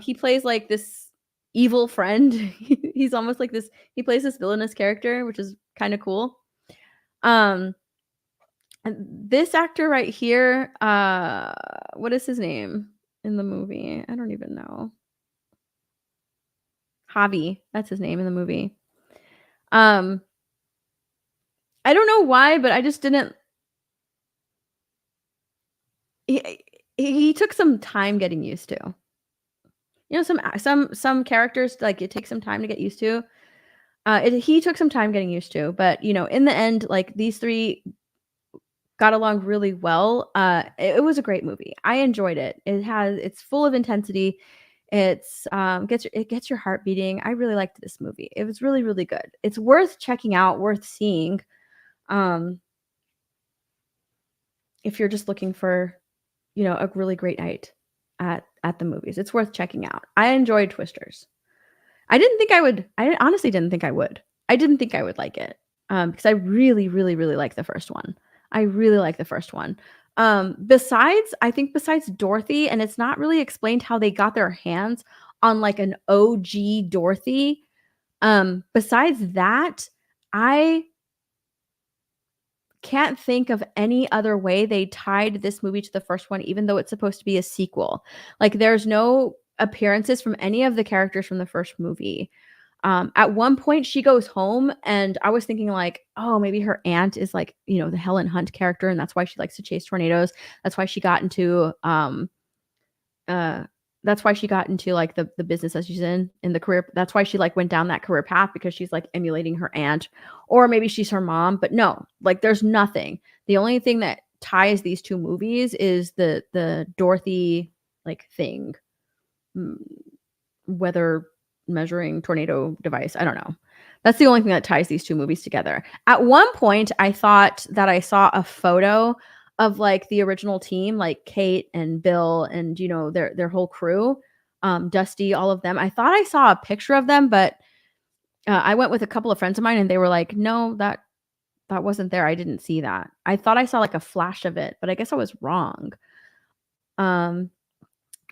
He plays like this evil friend. He's almost like this. He plays this villainous character, which is kind of cool. And this actor right here, what is his name in the movie? I don't even know. Javi, that's his name in the movie. I don't know why, but I just didn't. He took some time getting used to. Some characters like it takes some time to get used to. He took some time getting used to, but in the end, like these 3 got along really well. It was a great movie. I enjoyed it. It's full of intensity. It gets your heart beating. I really liked this movie. It was really, really good. It's worth checking out, worth seeing. If you're just looking for, a really great night at the movies, it's worth checking out. I enjoyed Twisters. I didn't think I would. I honestly didn't think I would. I didn't think I would like it because I really, really, really like the first one. I really like the first one. Besides Dorothy, and it's not really explained how they got their hands on like an OG Dorothy. Besides that, I can't think of any other way they tied this movie to the first one, even though it's supposed to be a sequel. Like there's no appearances from any of the characters from the first movie. At one point she goes home and I was thinking like, oh, maybe her aunt is like, the Helen Hunt character. And that's why she likes to chase tornadoes. That's why she got into, like the business that she's in the career. That's why she like went down that career path, because she's like emulating her aunt, or maybe she's her mom, but no, like there's nothing. The only thing that ties these 2 movies is the Dorothy like thing, weather measuring tornado device. I don't know. That's the only thing that ties these 2 movies together. At one point, I thought that I saw a photo of like the original team, like Kate and Bill and their whole crew, Dusty, all of them. I thought I saw a picture of them, but I went with a couple of friends of mine, and they were like, "No, that wasn't there. I didn't see that. I thought I saw like a flash of it, but I guess I was wrong." Um,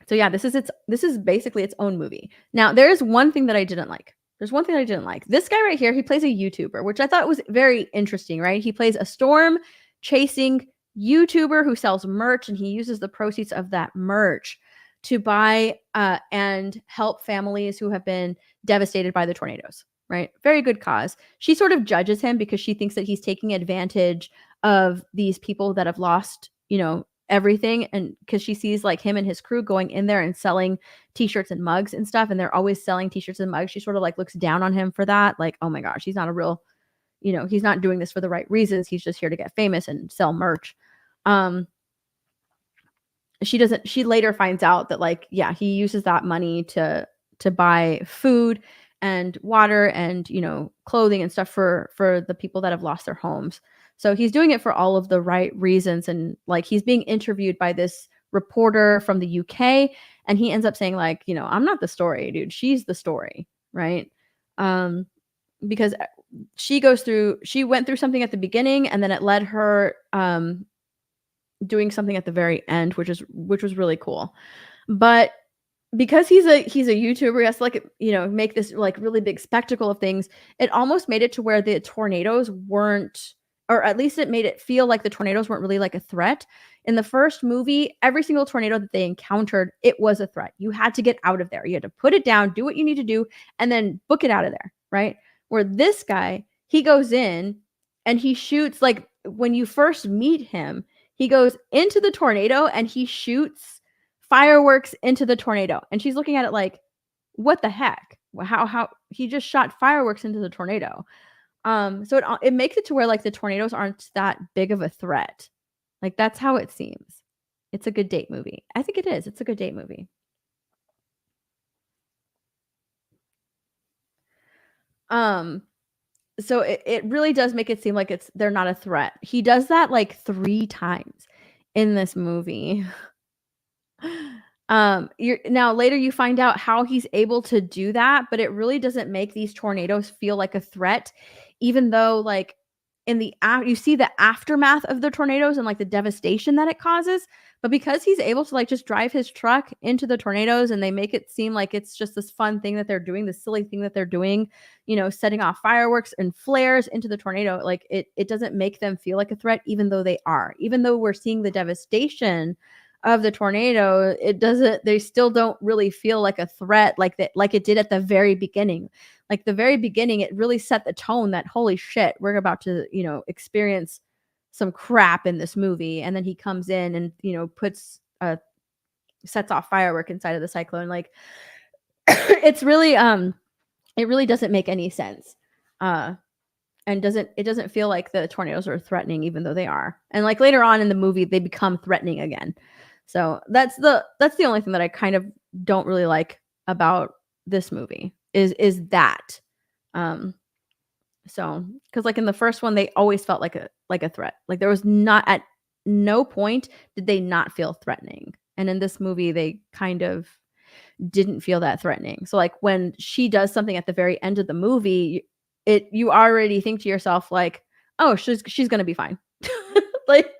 so yeah, this is basically its own movie. Now, there's one thing that I didn't like. There's one thing I didn't like. This guy right here, he plays a YouTuber, which I thought was very interesting, right? He plays a storm chasing YouTuber who sells merch, and he uses the proceeds of that merch to buy and help families who have been devastated by the tornadoes, right? Very good cause. She sort of judges him because she thinks that he's taking advantage of these people that have lost, everything, and because she sees like him and his crew going in there and selling t-shirts and mugs and stuff, and they're always selling t-shirts and mugs. She sort of like looks down on him for that, like, oh my gosh, he's not a real, he's not doing this for the right reasons. He's just here to get famous and sell merch. She later finds out that, like, yeah, he uses that money to buy food and water and clothing and stuff for the people that have lost their homes. So he's doing it for all of the right reasons. And like, he's being interviewed by this reporter from the UK, and he ends up saying like, I'm not the story, dude. She's the story, right? Because she went through something at the beginning, and then it led her doing something at the very end, which was really cool. But because he's a YouTuber, he has to like, make this like really big spectacle of things. It almost made it to where the tornadoes weren't, or at least it made it feel like the tornadoes weren't really like a threat. In the first movie, every single tornado that they encountered, it was a threat. You had to get out of there. You had to put it down, do what you need to do, and then book it out of there, right? Where this guy, he goes in and he shoots, like, when you first meet him, he goes into the tornado and he shoots fireworks into the tornado. And she's looking at it like, what the heck? How he just shot fireworks into the tornado. So it makes it to where like the tornadoes aren't that big of a threat. Like, that's how it seems. It's a good date movie. I think it is. It's a good date movie. So it really does make it seem like they're not a threat. He does that like 3 times in this movie. Now later you find out how he's able to do that, but it really doesn't make these tornadoes feel like a threat, even though like you see the aftermath of the tornadoes and like the devastation that it causes. But because he's able to like just drive his truck into the tornadoes, and they make it seem like it's just this fun thing that they're doing, this silly thing that they're doing, setting off fireworks and flares into the tornado, like it doesn't make them feel like a threat, even though they are. Even though we're seeing the devastation of the tornado, they still don't really feel like a threat like that, like it did at the very beginning. Like the very beginning, it really set the tone that, holy shit, we're about to, experience some crap in this movie. And then he comes in and, sets off firework inside of the cyclone. Like, it's really, it really doesn't make any sense. And it doesn't feel like the tornadoes are threatening, even though they are. And like later on in the movie, they become threatening again. So that's the only thing that I kind of don't really like about this movie is that. So because like in the first one, they always felt like a threat. Like there was at no point did they not feel threatening. And in this movie, they kind of didn't feel that threatening. So like when she does something at the very end of the movie, you already think to yourself like, oh, she's gonna be fine. Like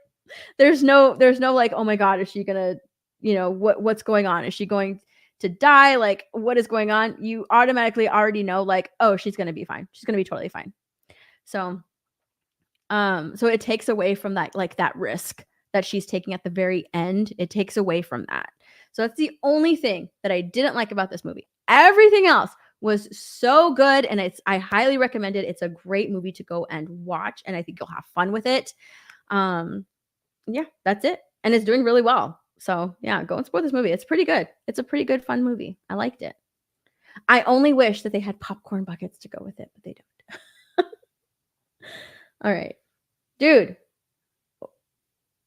there's no like, oh my God, is she gonna, what's going on? Is she going to die? Like, what is going on? You automatically already know like, oh, she's gonna be fine. She's gonna be totally fine. So it takes away from that, like that risk that she's taking at the very end. It takes away from that. So that's the only thing that I didn't like about this movie. Everything else was so good, and I highly recommend it. It's a great movie to go and watch, and I think you'll have fun with it. Yeah, that's it. And it's doing really well. So yeah, go and support this movie. It's pretty good. It's a pretty good, fun movie. I liked it. I only wish that they had popcorn buckets to go with it, but they don't. All right. Dude,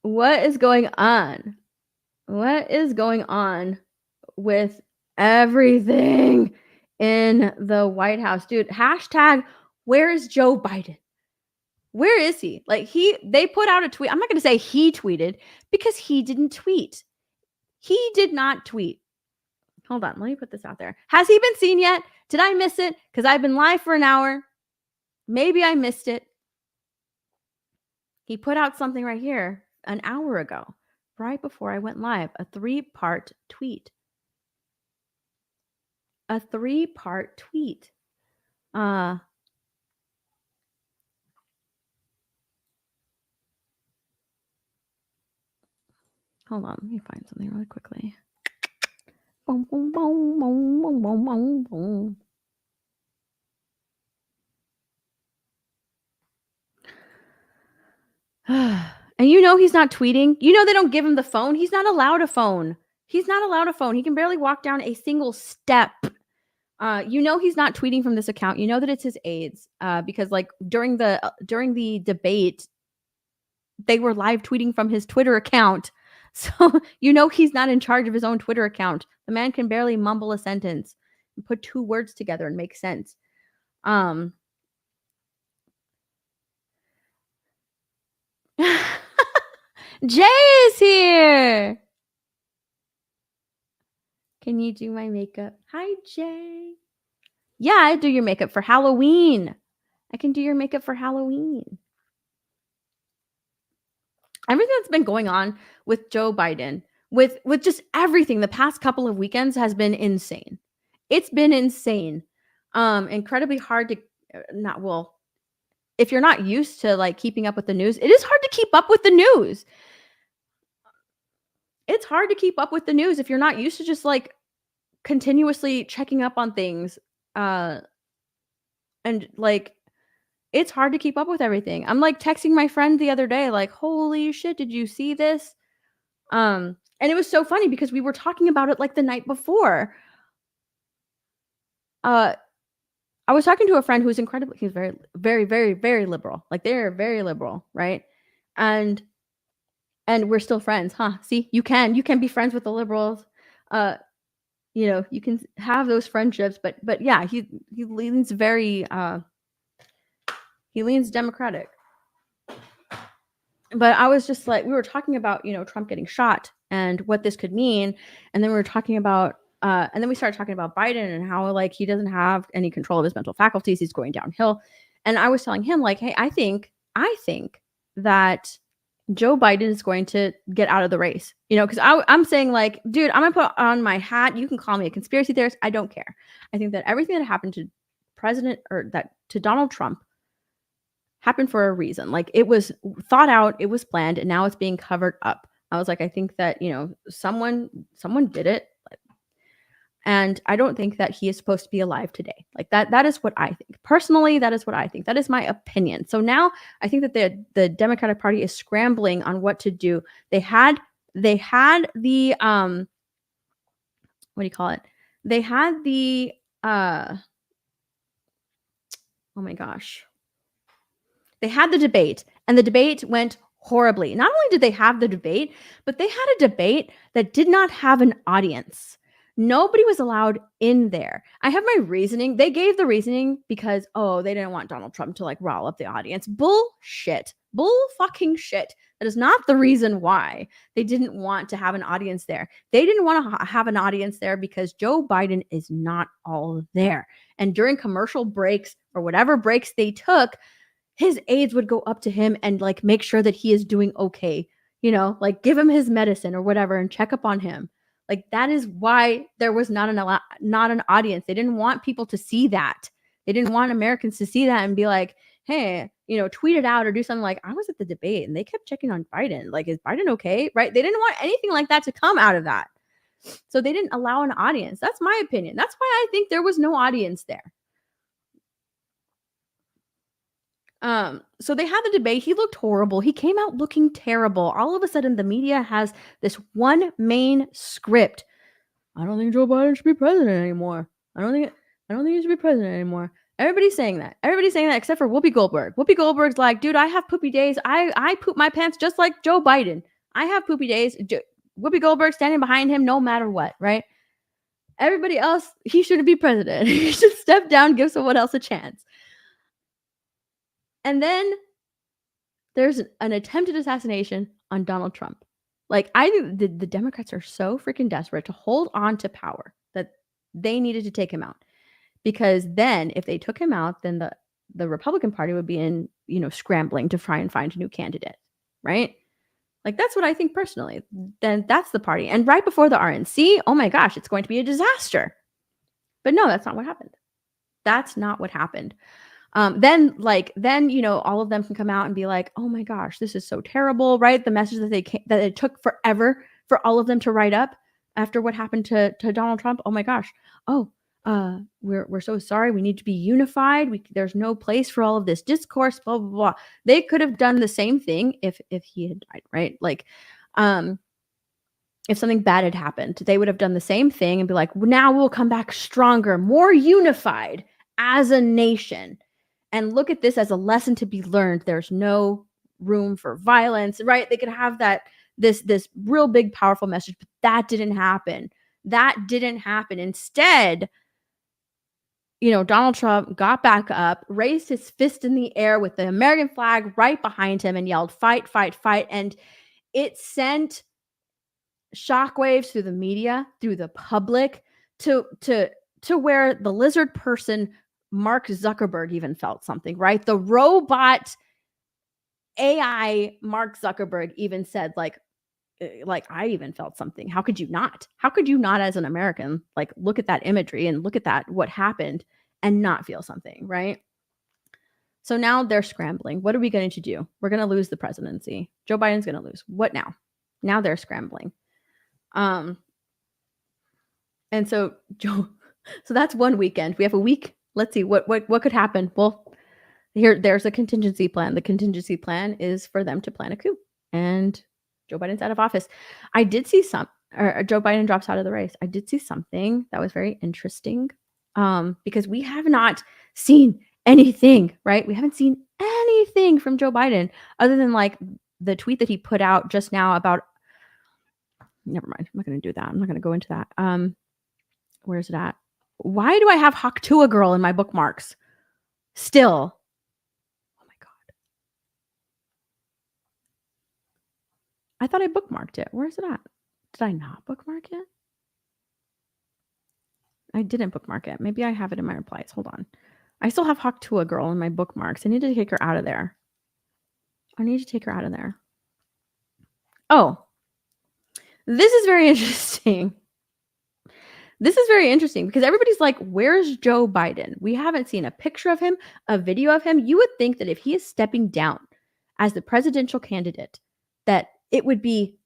what is going on? What is going on with everything in the White House? Dude, hashtag, where is Joe Biden? Where is he? Like they put out a tweet. I'm not going to say he tweeted because he didn't tweet. He did not tweet. Hold on. Let me put this out there. Has he been seen yet? Did I miss it? Because I've been live for an hour. Maybe I missed it. He put out something right here an hour ago, right before I went live, a 3-part tweet. A 3-part tweet. Hold on, let me find something really quickly. Boom, boom, boom, boom, boom, boom, boom, boom. And you know he's not tweeting. You know they don't give him the phone. He's not allowed a phone. He's not allowed a phone. He can barely walk down a single step. You know he's not tweeting from this account. You know that it's his aides because like during the debate, they were live tweeting from his Twitter account. So you know he's not in charge of his own Twitter account. The man can barely mumble a sentence and put 2 words together and make sense. Jay is here. Can you do my makeup? Hi, Jay. Yeah, I do your makeup for Halloween. I can do your makeup for Halloween. Everything that's been going on with Joe Biden, with just everything the past couple of weekends has been insane. It's been insane. Incredibly hard to if you're not used to like keeping up with the news, it is hard to keep up with the news. It's hard to keep up with the news if you're not used to just like continuously checking up on things. And like it's hard to keep up with everything. I'm like texting my friend the other day, like, holy shit, did you see this? And it was so funny because we were talking about it like the night before. I was talking to a friend who's incredibly, he's very, very, very, very liberal. Like they're very liberal, right? And we're still friends, huh? See, you can be friends with the liberals. You know, you can have those friendships, but yeah, he leans very he leans Democratic. But I was just like, we were talking about, you know, Trump getting shot and what this could mean. And then we were talking about, and then we started talking about Biden and how like he doesn't have any control of his mental faculties. He's going downhill. And I was telling him like, hey, I think that Joe Biden is going to get out of the race, you know, because I'm saying like, dude, I'm going to put on my hat. You can call me a conspiracy theorist. I don't care. I think that everything that happened to Donald Trump happened for a reason. Like it was thought out, it was planned, and now it's being covered up. I was like, I think that, you know, someone did it. And I don't think that he is supposed to be alive today. Like that is what I think. Personally, that is what I think. That is my opinion. So now I think that the Democratic Party is scrambling on what to do. They had the what do you call it? They had the oh my gosh. They had the debate, and the debate went horribly. Not only did they have the debate, but they had a debate that did not have an audience. Nobody was allowed in there. I have my reasoning. They gave the reasoning because, oh, they didn't want Donald Trump to like rile up the audience. Bullshit. Bull fucking shit. That is not the reason why they didn't want to have an audience there. They didn't want to have an audience there because Joe Biden is not all there. And during commercial breaks or whatever breaks they took, his aides would go up to him and like make sure that he is doing okay, you know, like give him his medicine or whatever and check up on him. Like that is why there was not an audience. They didn't want people to see that. They didn't want Americans to see that and be like, hey, you know, tweet it out or do something like, I was at the debate and they kept checking on Biden. Like, is Biden okay? Right? They didn't want anything like that to come out of that. So they didn't allow an audience. That's my opinion. That's why I think there was no audience there. So they had the debate. He looked horrible. He came out looking terrible. All of a sudden, the media has this one main script. I don't think Joe Biden should be president anymore. I don't think he should be president anymore. Everybody's saying that. Everybody's saying that except for Whoopi Goldberg. Whoopi Goldberg's like, dude, I have poopy days. I poop my pants just like Joe Biden. I have poopy days. Whoopi Goldberg standing behind him no matter what, right? Everybody else, he shouldn't be president. He should step down, give someone else a chance. And then there's an attempted assassination on Donald Trump. Like, I think the Democrats are so freaking desperate to hold on to power that they needed to take him out. because then if they took him out, then the Republican Party would be in, scrambling to try and find a new candidate, right? Like, that's what I think personally. Then that's the party. And right before the RNC, oh my gosh, it's going to be a disaster. But no, that's not what happened. That's not what happened. Then all of them can come out and be like, oh my gosh, this is so terrible, right? The message that it took forever for all of them to write up after what happened to Donald Trump. Oh my gosh. We're so sorry. We need to be unified. There's no place for all of this discourse, blah, blah, blah. They could have done the same thing if he had died, right? Like, if something bad had happened, they would have done the same thing and be like, well, now we'll come back stronger, more unified as a nation. And look at this as a lesson to be learned. There's no room for violence, right? They could have this real big, powerful message, but that didn't happen. That didn't happen. Instead, Donald Trump got back up, raised his fist in the air with the American flag right behind him and yelled, fight, fight, fight. And it sent shockwaves through the media, through the public, to where the lizard person Mark Zuckerberg even felt something, right? The robot AI Mark Zuckerberg even said, like I even felt something. How could you not? How could you not, as an American, like, look at that imagery and look at what happened and not feel something, right? So now they're scrambling. What are we going to do? We're going to lose the presidency. Joe Biden's going to lose. What now? Now they're scrambling. And so that's one weekend. We have a week. Let's see what could happen. Well, there's a contingency plan. The contingency plan is for them to plan a coup, and Joe Biden's out of office. I did see Joe Biden drops out of the race. I did see something that was very interesting, because we have not seen anything, right? We haven't seen anything from Joe Biden other than like the tweet that he put out just now about. Never mind. I'm not going to do that. I'm not going to go into that. Where's it at? Why do I have Haktua Girl in my bookmarks still? Oh my God. I thought I bookmarked it. Where's it at? Did I not bookmark it? I didn't bookmark it. Maybe I have it in my replies. Hold on. I still have Haktua Girl in my bookmarks. I need to take her out of there. Oh, this is very interesting. This is very interesting because everybody's like, where's Joe Biden? We haven't seen a picture of him, a video of him. You would think that if he is stepping down as the presidential candidate, that it would be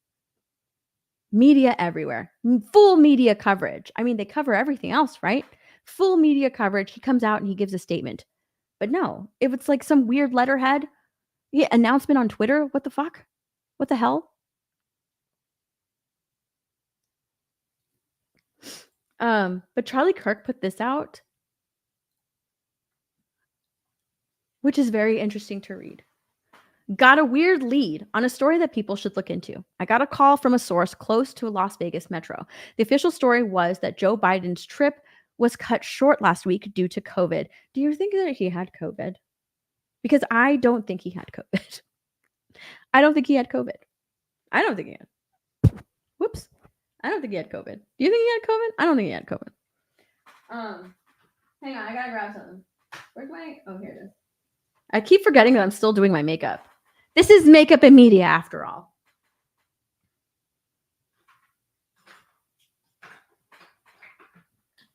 media everywhere, full media coverage. I mean, they cover everything else, right? Full media coverage. He comes out and he gives a statement. But no, if it's like some weird letterhead, announcement on Twitter, what the fuck? What the hell? But Charlie Kirk put this out, which is very interesting to read. Got a weird lead on a story that people should look into. I got a call from a source close to Las Vegas Metro. The official story was that Joe Biden's trip was cut short last week due to COVID. Do you think that he had COVID? Because I don't think he had COVID. I don't think he had COVID. I don't think he had. Whoops. I don't think he had COVID. Do you think he had COVID? I don't think he had COVID. Hang on, I gotta grab something. Where's my? Oh, here it is. I keep forgetting that I'm still doing my makeup. This is makeup and media after all.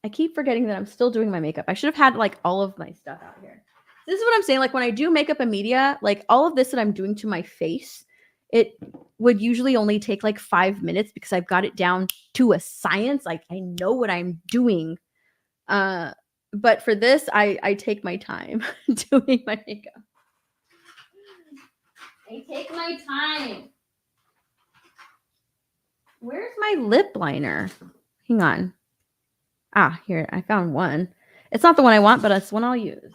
I keep forgetting that I'm still doing my makeup. I should have had like all of my stuff out here. This is what I'm saying. Like when I do makeup and media, like all of this that I'm doing to my face, it would usually only take like 5 minutes because I've got it down to a science. Like I know what I'm doing. But for this, I take my time doing my makeup. I take my time. Where's my lip liner? Hang on. Ah, here, I found one. It's not the one I want, but it's the one I'll use.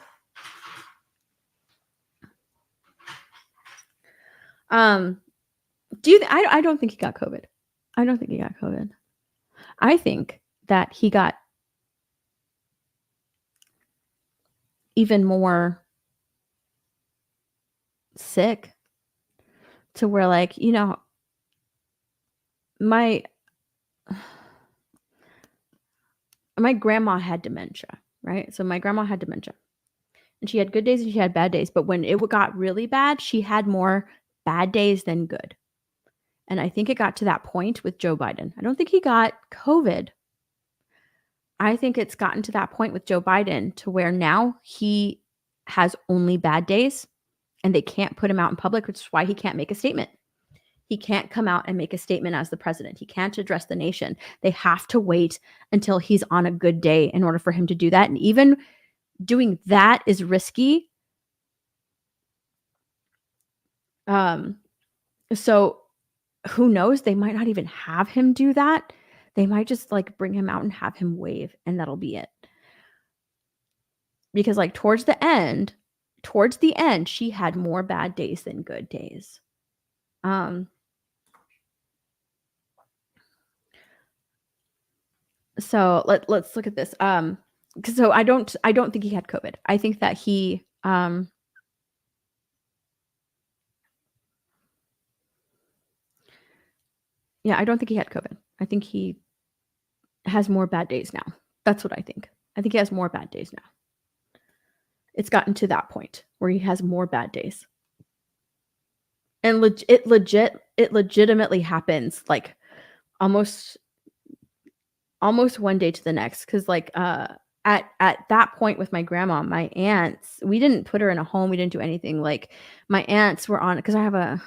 I don't think he got COVID. I don't think he got COVID. I think that he got even more sick to where, like, you know, my grandma had dementia, right? So my grandma had dementia. And she had good days and she had bad days. But when it got really bad, she had more bad days than good. And I think it got to that point with Joe Biden. I don't think he got COVID. I think it's gotten to that point with Joe Biden to where now he has only bad days and they can't put him out in public, which is why he can't make a statement. He can't come out and make a statement as the president. He can't address the nation. They have to wait until he's on a good day in order for him to do that. And even doing that is risky. So who knows? They might not even have him do that. They might just like bring him out and have him wave, and that'll be it. Because like towards the end, she had more bad days than good days. So let's look at this. So I don't think he had COVID. I think that he yeah, I don't think he had COVID. I think he has more bad days now. That's what I think. I think he has more bad days now. It's gotten to that point where he has more bad days. And it legitimately happens like almost one day to the next. Cause like at that point with my grandma, my aunts, we didn't put her in a home. We didn't do anything. Like my aunts were on, cause I have a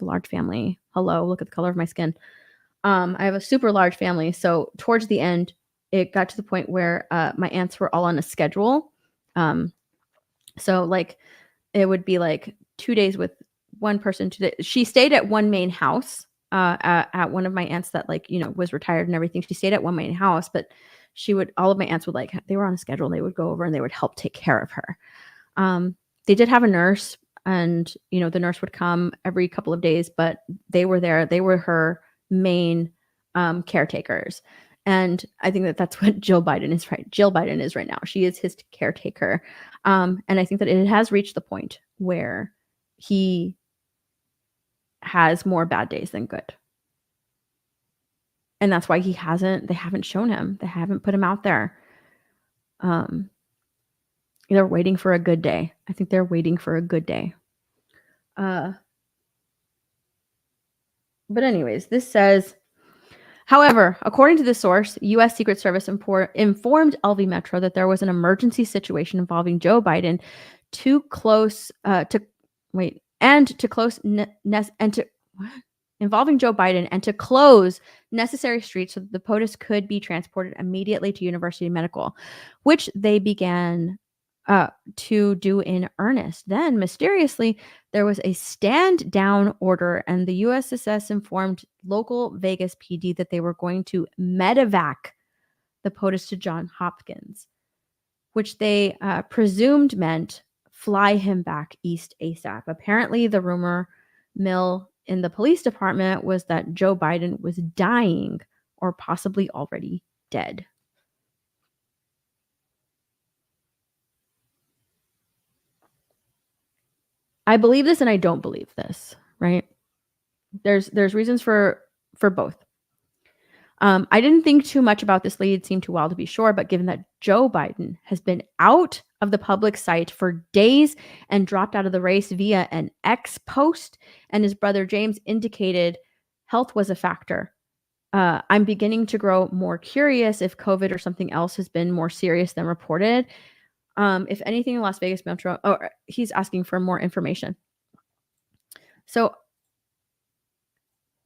large family. Hello, look at the color of my skin. I have a super large family. So towards the end, it got to the point where my aunts were all on a schedule. So like it would be like 2 days with one person. She stayed at one main house at one of my aunts that like, was retired and everything. She stayed at one main house, but all of my aunts would like, they were on a schedule and they would go over and they would help take care of her. They did have a nurse and, the nurse would come every couple of days, but they were there. They were her main caretakers. And I think that that's what Jill Biden is right now. She is his caretaker. And I think that it has reached the point where he has more bad days than good. And that's why they haven't shown him. They haven't put him out there. They're waiting for a good day. I think they're waiting for a good day. But anyways, this says, however, according to the source, U.S. Secret Service informed LV Metro that there was an emergency situation involving Joe Biden involving Joe Biden and to close necessary streets so that the POTUS could be transported immediately to University Medical, which they began to do in earnest. Then, mysteriously, there was a stand-down order, and the USSS informed local Vegas PD that they were going to medevac the POTUS to Johns Hopkins, which they presumed meant fly him back east ASAP. Apparently, the rumor mill in the police department was that Joe Biden was dying or possibly already dead. I believe this and I don't believe this, right? There's reasons for both. I didn't think too much about this lead, seemed too wild to be sure, but given that Joe Biden has been out of the public sight for days and dropped out of the race via an X post, and his brother James indicated health was a factor, I'm beginning to grow more curious if COVID or something else has been more serious than reported. If anything in Las Vegas Metro, he's asking for more information. So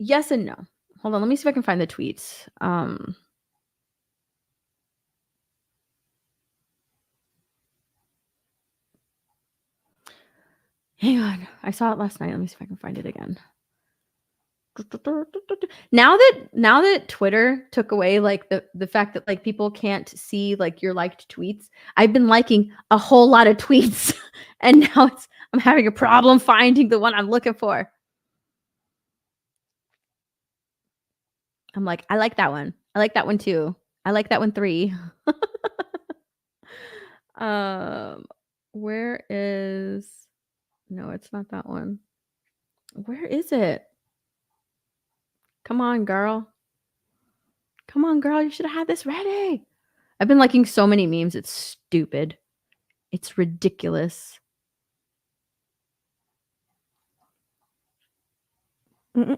yes and no. Hold on, let me see if I can find the tweets. Hang on. I saw it last night. Let me see if I can find it again. Now that Twitter took away like the fact that like people can't see like your liked tweets, I've been liking a whole lot of tweets and now I'm having a problem finding the one I'm looking for. I'm like, I like that one. I like that one too. I like that one 3. Where is... No, it's not that one. Where is it? Come on, girl. Come on, girl. You should have had this ready. I've been liking so many memes. It's stupid. It's ridiculous. I'm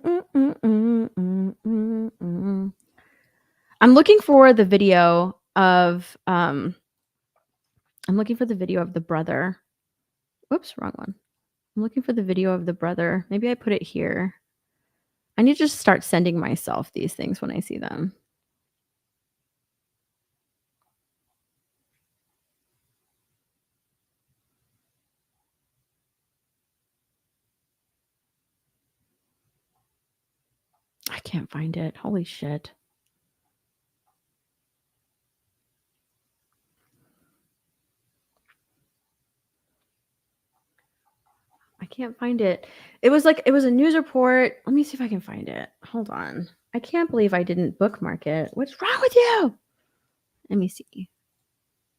looking for the video of the brother. Whoops, wrong one. I'm looking for the video of the brother. Maybe I put it here. I need to just start sending myself these things when I see them. I can't find it. Holy shit. I can't find it. It was a news report. Let me see if I can find it. Hold on. I can't believe I didn't bookmark it. What's wrong with you? Let me see.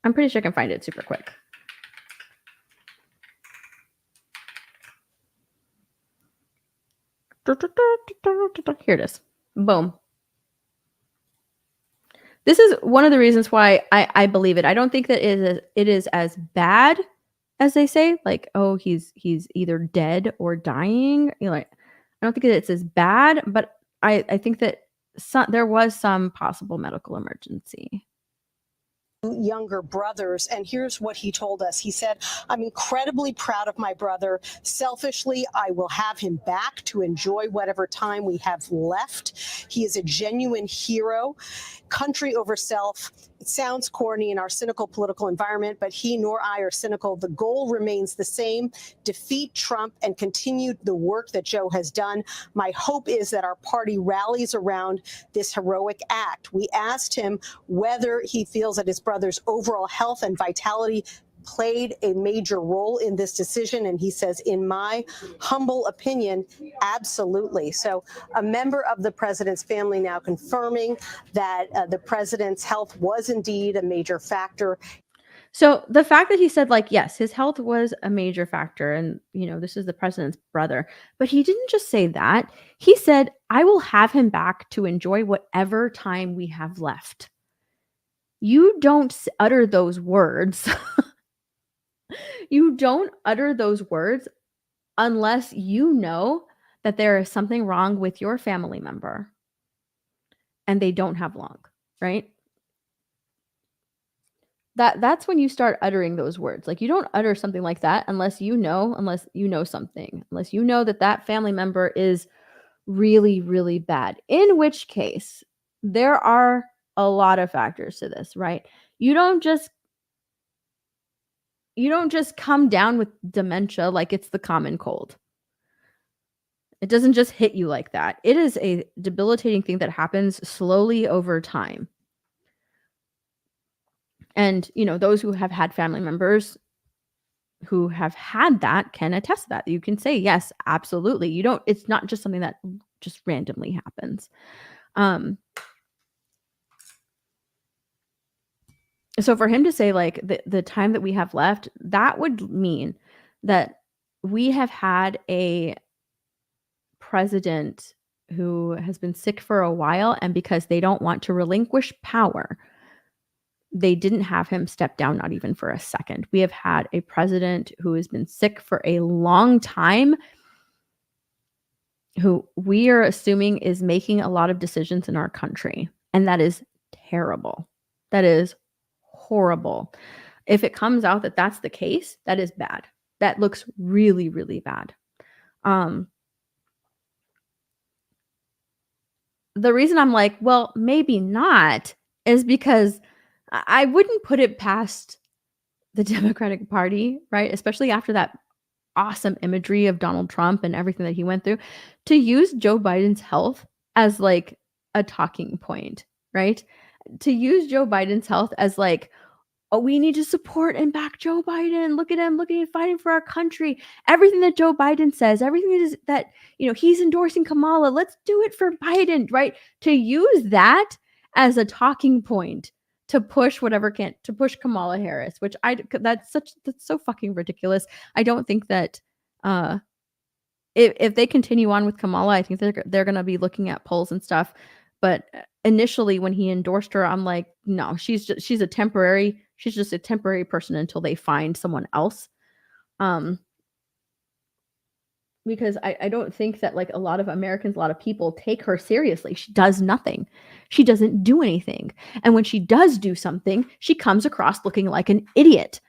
I'm pretty sure I can find it super quick. Here it is. Boom. This is one of the reasons why I believe it. I don't think that it is as bad as they say. Like, oh, he's either dead or dying. You know, like, I don't think that it's as bad, but I think that there was some possible medical emergency. Younger brothers, and here's what he told us. He said, I'm incredibly proud of my brother. Selfishly, I will have him back to enjoy whatever time we have left. He is a genuine hero. Country over self. It sounds corny in our cynical political environment, but he nor I are cynical. The goal remains the same: defeat Trump and continue the work that Joe has done. My hope is that our party rallies around this heroic act. We asked him whether he feels that his brother's overall health and vitality played a major role in this decision, and he says, in my humble opinion, absolutely. So a member of the president's family now confirming that the president's health was indeed a major factor. So the fact that he said, like, yes, his health was a major factor, and this is the president's brother, but he didn't just say that. He said, I will have him back to enjoy whatever time we have left. You don't utter those words. You don't utter those words unless you know that there is something wrong with your family member and they don't have long, right? That's when you start uttering those words. Like, you don't utter something like that unless you know something, unless you know that family member is really, really bad. In which case, there are a lot of factors to this, right? You don't just come down with dementia like it's the common cold. It doesn't just hit you like that. It is a debilitating thing that happens slowly over time. And, those who have had family members who have had that can attest to that. You can say, yes, absolutely. It's not just something that just randomly happens. So for him to say, like, the time that we have left, that would mean that we have had a president who has been sick for a while, and because they don't want to relinquish power, they didn't have him step down, not even for a second. We have had a president who has been sick for a long time, who we are assuming is making a lot of decisions in our country. And that is terrible. That is horrible. If it comes out that that's the case, that is bad. That looks really, really bad. The reason I'm like, well, maybe not, is because I wouldn't put it past the Democratic Party, right? Especially after that awesome imagery of Donald Trump and everything that he went through, to use Joe Biden's health as like a talking point, right? To use Joe Biden's health as like, oh, we need to support and back Joe Biden. Look at him fighting for our country. Everything that Joe Biden says, everything that he's endorsing Kamala. Let's do it for Biden, right? To use that as a talking point to push to push Kamala Harris, which that's so fucking ridiculous. I don't think that if they continue on with Kamala, I think they're going to be looking at polls and stuff. But initially when he endorsed her, I'm like, no, she's just a temporary person until they find someone else. Because I don't think that like a lot of Americans, a lot of people take her seriously. She does nothing. She doesn't do anything. And when she does do something, she comes across looking like an idiot,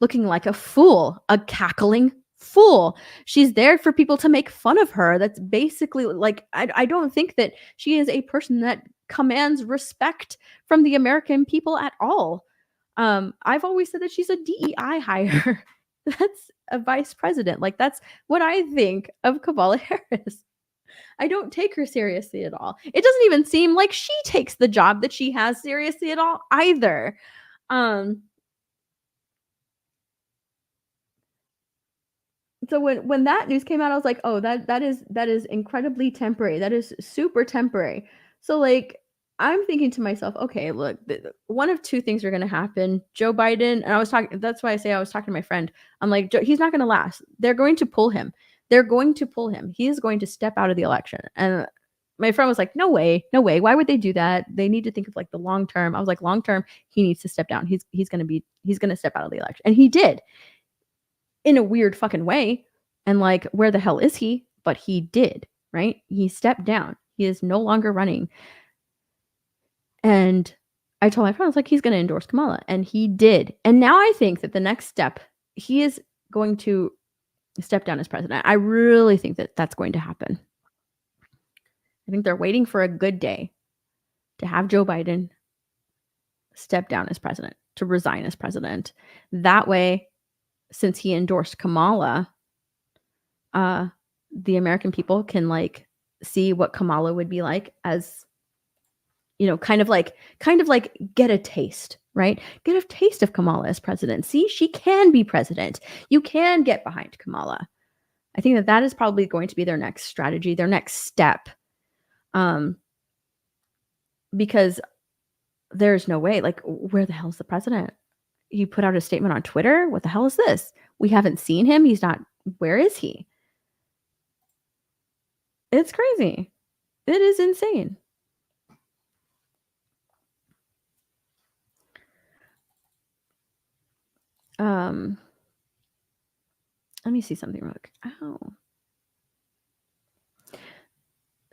looking like a fool, a cackling fool. She's there for people to make fun of her. That's basically like, I don't think that she is a person that commands respect from the American people at all. I've always said that she's a DEI hire. That's a vice president. Like, that's what I think of Kamala Harris. I don't take her seriously at all. It doesn't even seem like she takes the job that she has seriously at all either. So when that news came out, I was like, oh, that is incredibly temporary. That is super temporary. So like, I'm thinking to myself, okay, look, one of two things are going to happen. Joe Biden, and that's why I say I was talking to my friend. I'm like, he's not going to last. They're going to pull him. He is going to step out of the election. And my friend was like, no way. Why would they do that? They need to think of like the long term. I was like, long term, he needs to step down. He's going to step out of the election. And he did. In a weird fucking way. And like, where the hell is he? But he did, right? He stepped down. He is no longer running. And I told my friend, I was like, he's going to endorse Kamala. And he did. And now I think that the next step, he is going to step down as president. I really think that that's going to happen. I think they're waiting for a good day to have Joe Biden step down as president, to resign as president. That way, since he endorsed Kamala, the American people can like see what Kamala would be like as, you know, kind of like get a taste, right? Get a taste of Kamala as president. See, she can be president. You can get behind Kamala. I think that is probably going to be their next strategy, their next step. Because there's no way, like, where the hell is the president? He put out a statement on Twitter. What the hell is this? We haven't seen him. He's not. Where is he? It's crazy. It is insane. Let me see something real quick. Ow.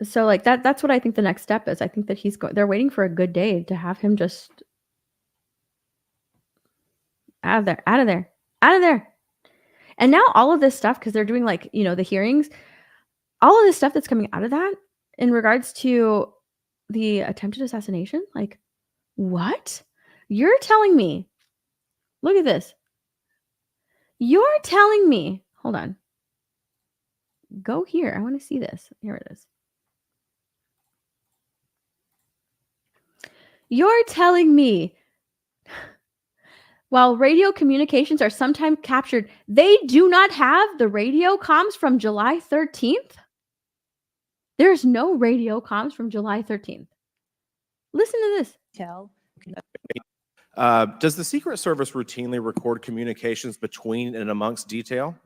So like that's what I think the next step is. I think that they're waiting for a good day to have him just out of there. And now all of this stuff, because they're doing like, you know, the hearings, all of this stuff that's coming out of that in regards to the attempted assassination, like, what? You're telling me, look at this. You're telling me, hold on. Go here. I want to see this. Here it is. You're telling me while radio communications are sometimes captured, they do not have the radio comms from July 13th? There's no radio comms from July 13th. Listen to this. Does the Secret Service routinely record communications between and amongst detail?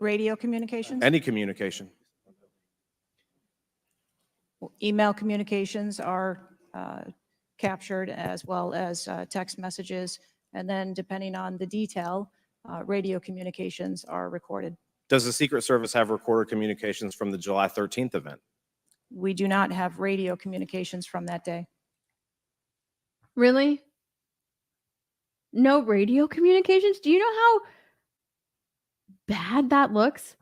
Radio communications? Any communication? Email communications are captured, as well as text messages. And then depending on the detail, radio communications are recorded. Does the Secret Service have recorded communications from the July 13th event? We do not have radio communications from that day. Really? No radio communications? Do you know how bad that looks?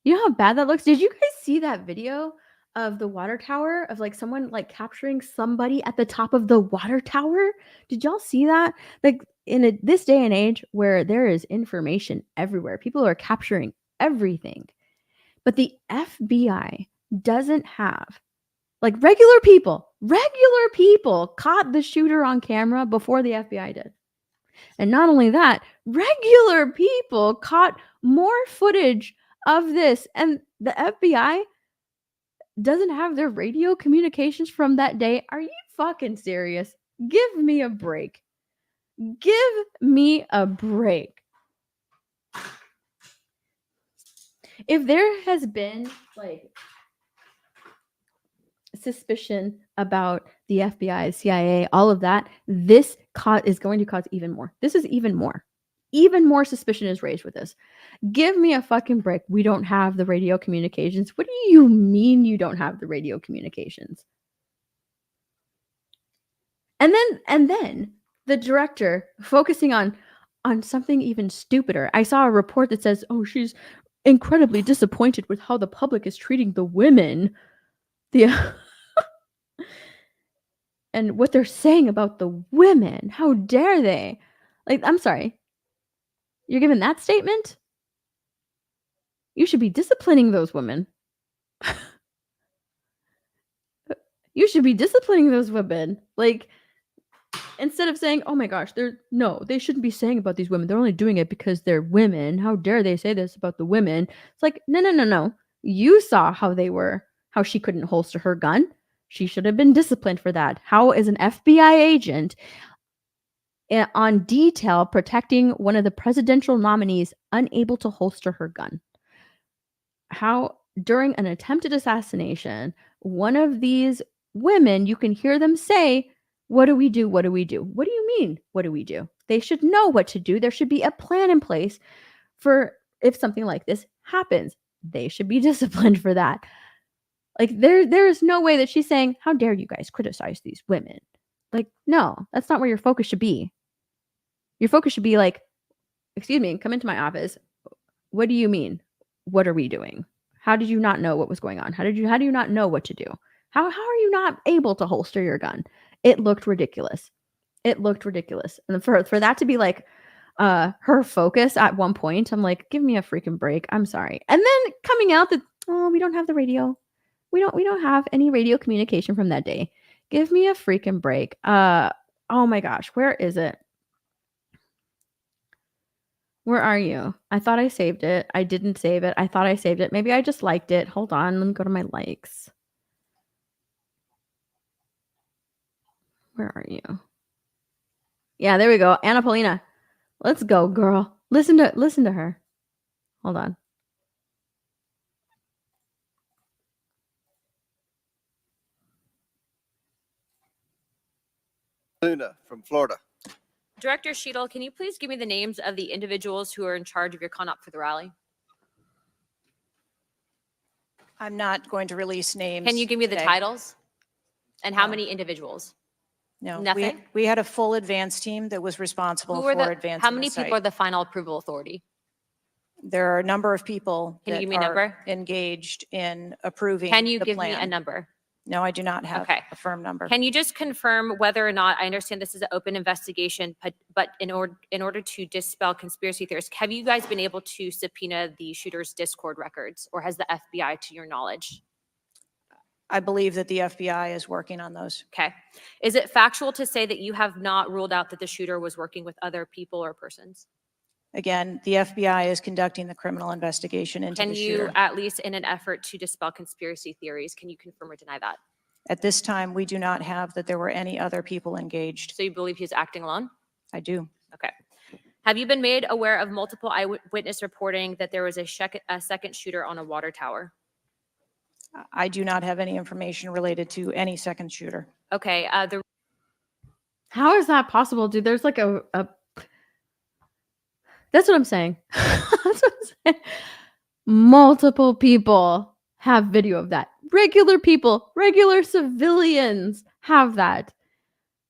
You know how bad that looks? Did you guys see that video of the water tower, of like someone like capturing somebody at the top of the water tower? Did y'all see that? Like in this day and age where there is information everywhere, people are capturing everything. But the FBI doesn't have, like, regular people caught the shooter on camera before the FBI did. And not only that, regular people caught more footage of this, and the FBI doesn't have their radio communications from that day. Are you fucking serious? Give me a break. Give me a break. If there has been like suspicion about the FBI, CIA, all of that, this is going to cause even more. This is even more. Even more suspicion is raised with this. Give me a fucking break. We don't have the radio communications. What do you mean you don't have the radio communications? And then the director focusing on something even stupider. I saw a report that says, "Oh, she's incredibly disappointed with how the public is treating the women." And what they're saying about the women. How dare they? Like, I'm sorry. You're giving that statement? You should be disciplining those women. You should be disciplining those women. Like, instead of saying, "Oh my gosh, they shouldn't be saying about these women. They're only doing it because they're women. How dare they say this about the women?" It's like, no. You saw how she couldn't holster her gun. She should have been disciplined for that. How is an FBI agent on detail protecting one of the presidential nominees unable to holster her gun? How, during an attempted assassination, one of these women, you can hear them say, "What do we do? What do we do?" What do you mean, what do we do? They should know what to do. There should be a plan in place for if something like this happens. They should be disciplined for that. Like, there is no way that she's saying, "How dare you guys criticize these women?" Like, no, that's not where your focus should be. Your focus should be like, "Excuse me, come into my office. What do you mean? What are we doing? How did you not know what was going on? How do you not know what to do? How are you not able to holster your gun?" It looked ridiculous. It looked ridiculous. And for that to be like her focus at one point, I'm like, give me a freaking break. I'm sorry. And then coming out that, "Oh, we don't have the radio. We don't have any radio communication from that day." Give me a freaking break. Oh my gosh, where is it? Where are you? I thought I saved it. I didn't save it. I thought I saved it. Maybe I just liked it. Hold on. Let me go to my likes. Where are you? Yeah, there we go. Anna Paulina. Let's go, girl. Listen to her. Hold on. Luna from Florida. Director Sheetal, can you please give me the names of the individuals who are in charge of your con-op for the rally? I'm not going to release names. Can you give me the today. titles? And how No. many individuals? No, Nothing? we had a full advance team that was responsible Who for are advancing how many the people site. are the final approval authority? There are a number of people Can you that give me a are number? engaged in approving Can you the give me plan. a number? No, I do not have Okay. a firm number. Can you just confirm whether or not, I understand this is an open investigation, but in order to dispel conspiracy theories, have you guys been able to subpoena the shooter's Discord records, or has the FBI, to your knowledge? I believe that the FBI is working on those. Okay. Is it factual to say that you have not ruled out that the shooter was working with other people or persons? Again, the FBI is conducting the criminal investigation into Can the you, shooter. at least in an effort to dispel conspiracy theories, can you confirm or deny that? At this time, we do not have that there were any other people engaged. So you believe he's acting alone? I do. Okay. Have you been made aware of multiple eyewitness reporting that there was a second shooter on a water tower? I do not have any information related to any second shooter. Okay. How is that possible, dude? There's like a That's what I'm saying. That's what I'm saying. Multiple people have video of that. Regular people, regular civilians have that.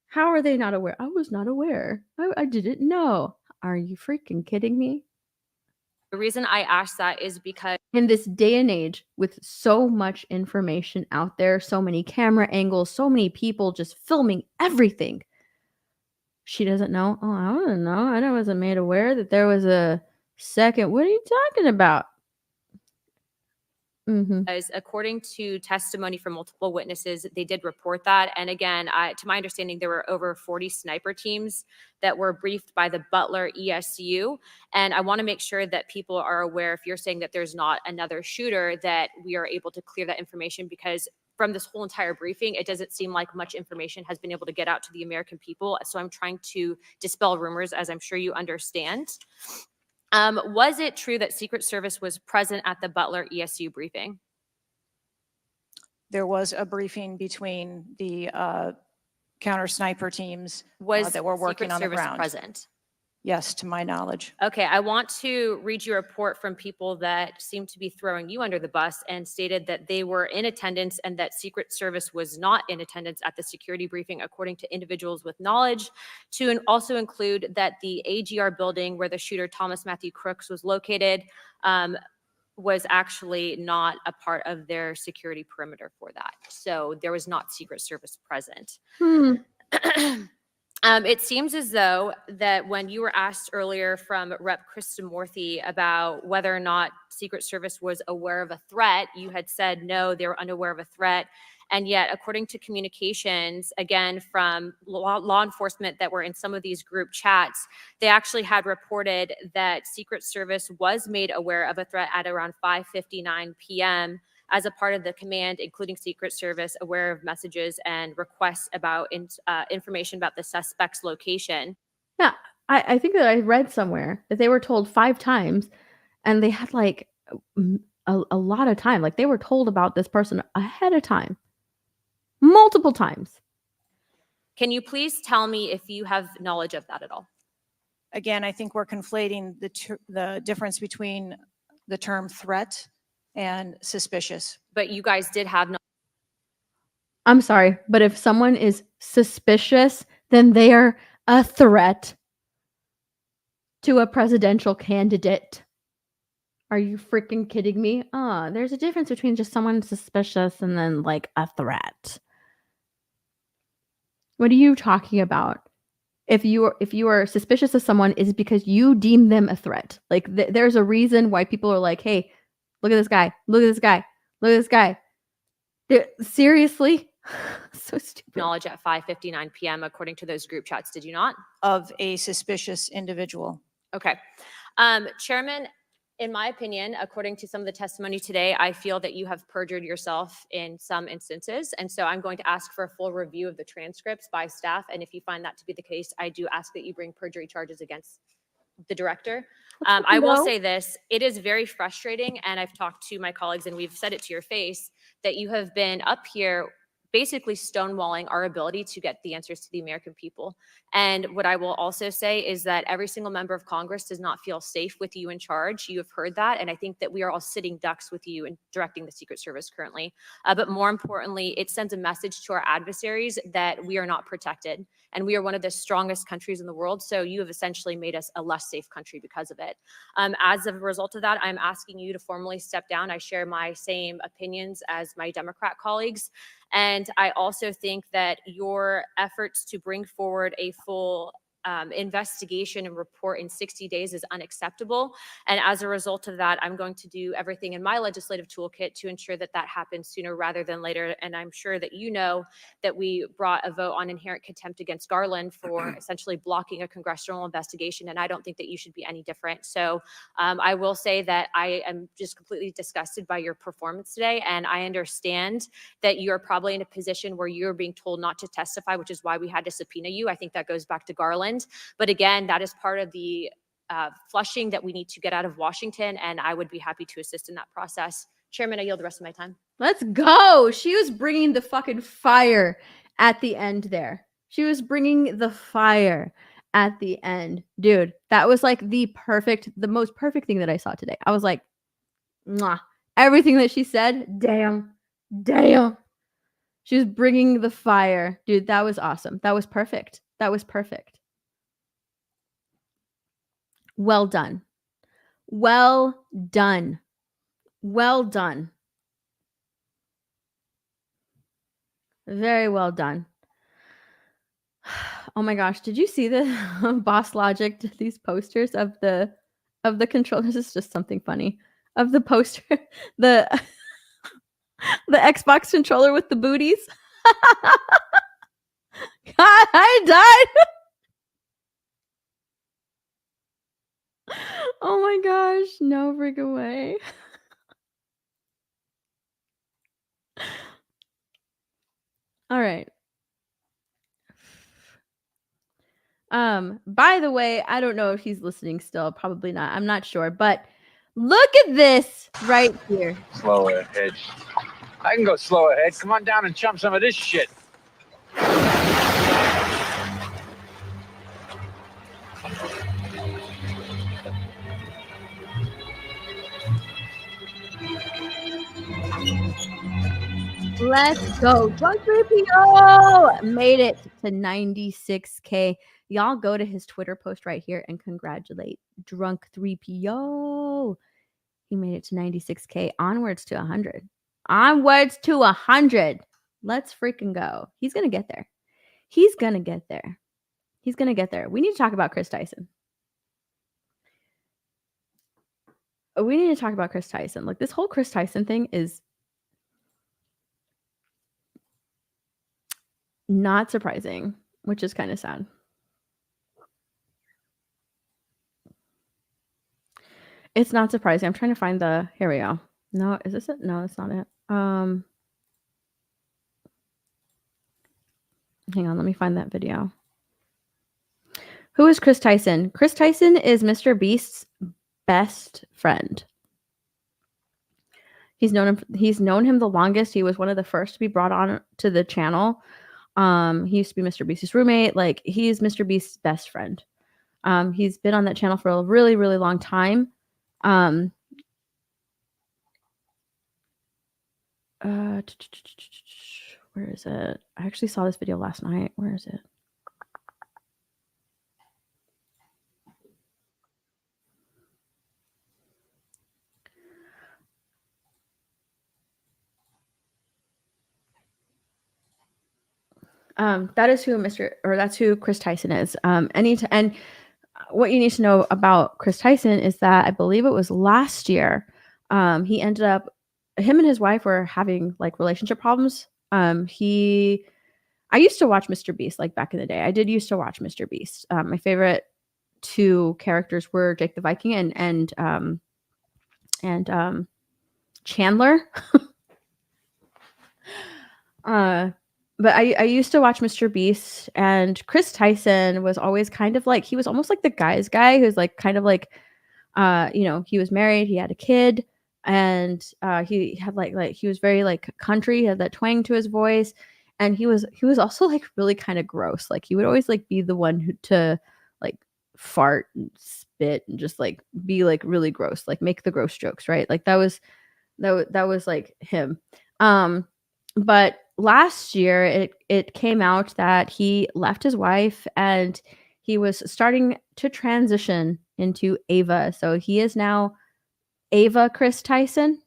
How are they not aware? I was not aware. I didn't know. Are you freaking kidding me? The reason I asked that is because In this day and age, with so much information out there, so many camera angles, so many people just filming everything, she doesn't know. Oh, I don't know. I wasn't made aware that there was a second. What are you talking about? as according to testimony from multiple witnesses, they did report that. And again, to my understanding, there were over 40 sniper teams that were briefed by the Butler ESU. And I want to make sure that people are aware, if you're saying that there's not another shooter, that we are able to clear that information, because from this whole entire briefing, it doesn't seem like much information has been able to get out to the American people. So I'm trying to dispel rumors, as I'm sure you understand. Was it true that Secret Service was present at the Butler ESU briefing? There was a briefing between the counter sniper teams Was that were working Secret on the Service ground. present? Yes, to my knowledge. Okay, I want to read you a report from people that seem to be throwing you under the bus and stated that they were in attendance and that Secret Service was not in attendance at the security briefing, according to individuals with knowledge, to also include that the AGR building where the shooter Thomas Matthew Crooks was located was actually not a part of their security perimeter for that. So there was not Secret Service present. It seems as though that when you were asked earlier from Rep. Kristamorthy about whether or not Secret Service was aware of a threat, you had said no, they were unaware of a threat. And yet, according to communications, again, from law enforcement that were in some of these group chats, they actually had reported that Secret Service was made aware of a threat at around 5:59 p.m. as a part of the command, including Secret Service, aware of messages and requests about information about the suspect's location. Yeah, I think that I read somewhere that they were told 5 times, and they had like a lot of time. Like they were told about this person ahead of time, multiple times. Can you please tell me if you have knowledge of that at all? Again, I think we're conflating the difference between the term threat and suspicious. But you guys did have no. I'm sorry, but if someone is suspicious, then they are a threat to a presidential candidate. Are you freaking kidding me? There's a difference between just someone suspicious and then like a threat. What are you talking about? If you are suspicious of someone, is because you deem them a threat. Like there's a reason why people are like, hey, look at this guy, look at this guy, look at this guy. Seriously? So stupid. Knowledge at 5:59 p.m. according to those group chats, did you not? Of a suspicious individual. Okay. Chairman, in my opinion, according to some of the testimony today, I feel that you have perjured yourself in some instances. And so I'm going to ask for a full review of the transcripts by staff. And if you find that to be the case, I do ask that you bring perjury charges against the director. I will say this, it is very frustrating, and I've talked to my colleagues and we've said it to your face, that you have been up here basically stonewalling our ability to get the answers to the American people. And what I will also say is that every single member of Congress does not feel safe with you in charge. You have heard that. And I think that we are all sitting ducks with you in directing the Secret Service currently. But more importantly, it sends a message to our adversaries that we are not protected. And we are one of the strongest countries in the world. So you have essentially made us a less safe country because of it. As a result of that, I'm asking you to formally step down. I share my same opinions as my Democrat colleagues. And I also think that your efforts to bring forward a full investigation and report in 60 days is unacceptable. And as a result of that, I'm going to do everything in my legislative toolkit to ensure that that happens sooner rather than later. And I'm sure that you know that we brought a vote on inherent contempt against Garland for essentially blocking a congressional investigation. And I don't think that you should be any different. So I will say that I am just completely disgusted by your performance today. And I understand that you're probably in a position where you're being told not to testify, which is why we had to subpoena you. I think that goes back to Garland. But again, that is part of the flushing that we need to get out of Washington, and I would be happy to assist in that process. Chairman, I yield the rest of my time. Let's go. She was bringing the fucking fire at the end there. She was bringing the fire at the end. Dude, that was like the most perfect thing that I saw today. I was like, mwah. Everything that she said, damn. She was bringing the fire. Dude, that was awesome. That was perfect. Well done. Very well done. Oh my gosh, did you see the Boss Logic, these posters of the control? This is just something funny. Of the poster, the Xbox controller with the booties. God, I died. Oh my gosh, no freaking way. All right. By the way, I don't know if he's listening still, probably not. I'm not sure, but look at this right here. Slower, hedge. I can go slow ahead. Come on down and chump some of this shit. Let's go. Drunk 3PO made it to 96K. Y'all go to his Twitter post right here and congratulate Drunk 3PO. He made it to 96K. Onwards to 100. Onwards to 100. Let's freaking go. He's going to get there. He's going to get there. He's going to get there. We need to talk about Kris Tyson. We need to talk about Kris Tyson. Like, this whole Kris Tyson thing is not surprising, which is kind of sad. It's not surprising. I'm trying to find the, here we go. No, is this it? No, that's not it. Hang on, let me find that video. Who is Kris Tyson? Kris Tyson is Mr. Beast's best friend. He's known him the longest. He was one of the first to be brought on to the channel. He used to be Mr. Beast's roommate. Like, he's Mr. Beast's best friend. He's been on that channel for a really, really long time. Where is it? I actually saw this video last night. Where is it? That's who Kris Tyson is. And what you need to know about Kris Tyson is that I believe it was last year, he ended up, him and his wife were having like relationship problems. I used to watch Mr. Beast like back in the day. I did used to watch Mr. Beast. My favorite two characters were Jake the Viking and Chandler. But I used to watch Mr. Beast, and Kris Tyson was always kind of like, he was almost like the guy's guy who's like kind of like, he was married, he had a kid, and he had like he was very like country, he had that twang to his voice, and he was also like really kind of gross. Like, he would always like be the one to like fart and spit and just like be like really gross, like make the gross jokes, right? Like that was like him. But last year it came out that he left his wife and he was starting to transition into Ava. So he is now Ava Kris Tyson.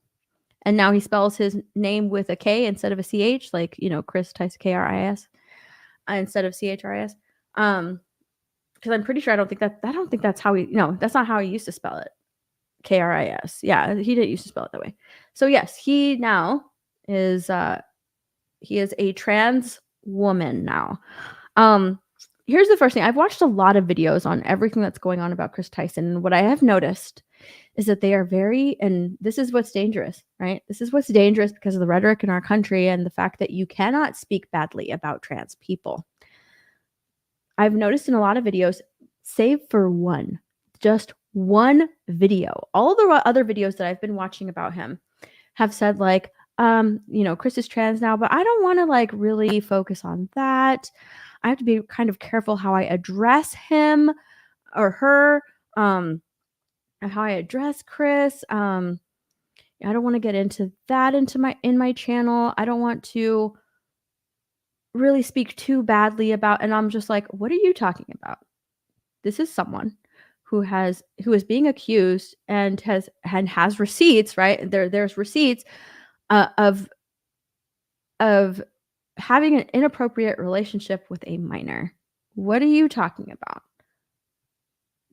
And now he spells his name with a K instead of a CH, like, Kris Tyson, Kris, instead of CHRIS. Because I'm pretty sure I don't think that's how that's not how he used to spell it. Kris. Yeah, he didn't used to spell it that way. So yes, he now is he is a trans woman now. Here's the first thing. I've watched a lot of videos on everything that's going on about Kris Tyson. And what I have noticed is that they are and this is what's dangerous, right? This is what's dangerous because of the rhetoric in our country and the fact that you cannot speak badly about trans people. I've noticed in a lot of videos, save for just one video. All the other videos that I've been watching about him have said like, Kris is trans now, but I don't want to like really focus on that. I have to be kind of careful how I address him or her, how I address Kris. I don't want to get into that in my channel. I don't want to really speak too badly about, and I'm just like, what are you talking about? This is someone who is being accused and has receipts, right? There's receipts of having an inappropriate relationship with a minor. What are you talking about?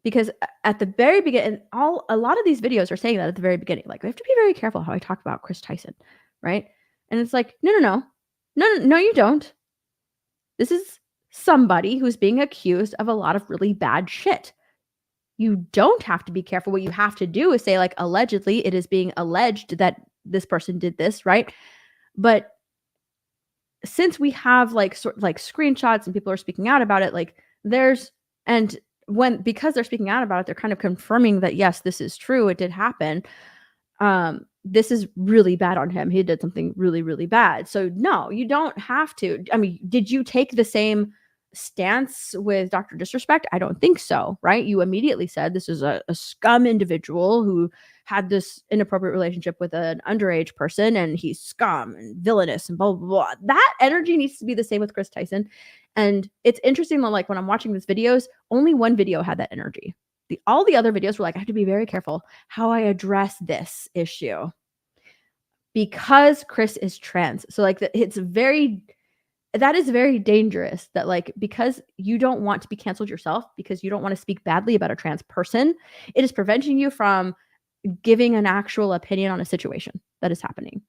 Because at the very beginning, a lot of these videos are saying that at the very beginning, like, we have to be very careful how I talk about Kris Tyson, right? And it's like, no, you don't. This is somebody who's being accused of a lot of really bad shit. You don't have to be careful. What you have to do is say, like, allegedly, it is being alleged that this person did this, right? But since we have like screenshots and people are speaking out about it, like because they're speaking out about it, they're kind of confirming that yes, this is true, it did happen. this is really bad on him. He did something really, really bad. So no, you don't have to. I mean, did you take the same stance with Dr. Disrespect? I don't think so, right? You immediately said this is a scum individual who had this inappropriate relationship with an underage person, and he's scum and villainous and blah, blah, blah. That energy needs to be the same with Kris Tyson. And it's interesting that, like, when I'm watching these videos, only one video had that energy. All the other videos were like, I have to be very careful how I address this issue because Kris is trans. So like that is very dangerous, that like, because you don't want to be canceled yourself, because you don't want to speak badly about a trans person, it is preventing you from giving an actual opinion on a situation that is happening.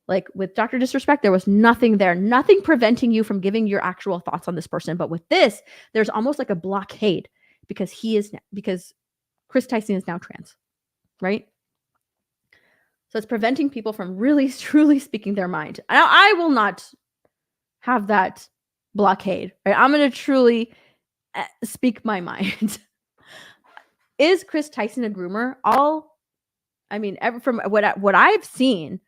Like with Dr. Disrespect, there was nothing there, nothing preventing you from giving your actual thoughts on this person. But with this, there's almost like a blockade because Kris Tyson is now trans, right? So it's preventing people from really, truly speaking their mind. I will not have that blockade, right? I'm going to truly speak my mind. Is Kris Tyson a groomer? From what I've seen,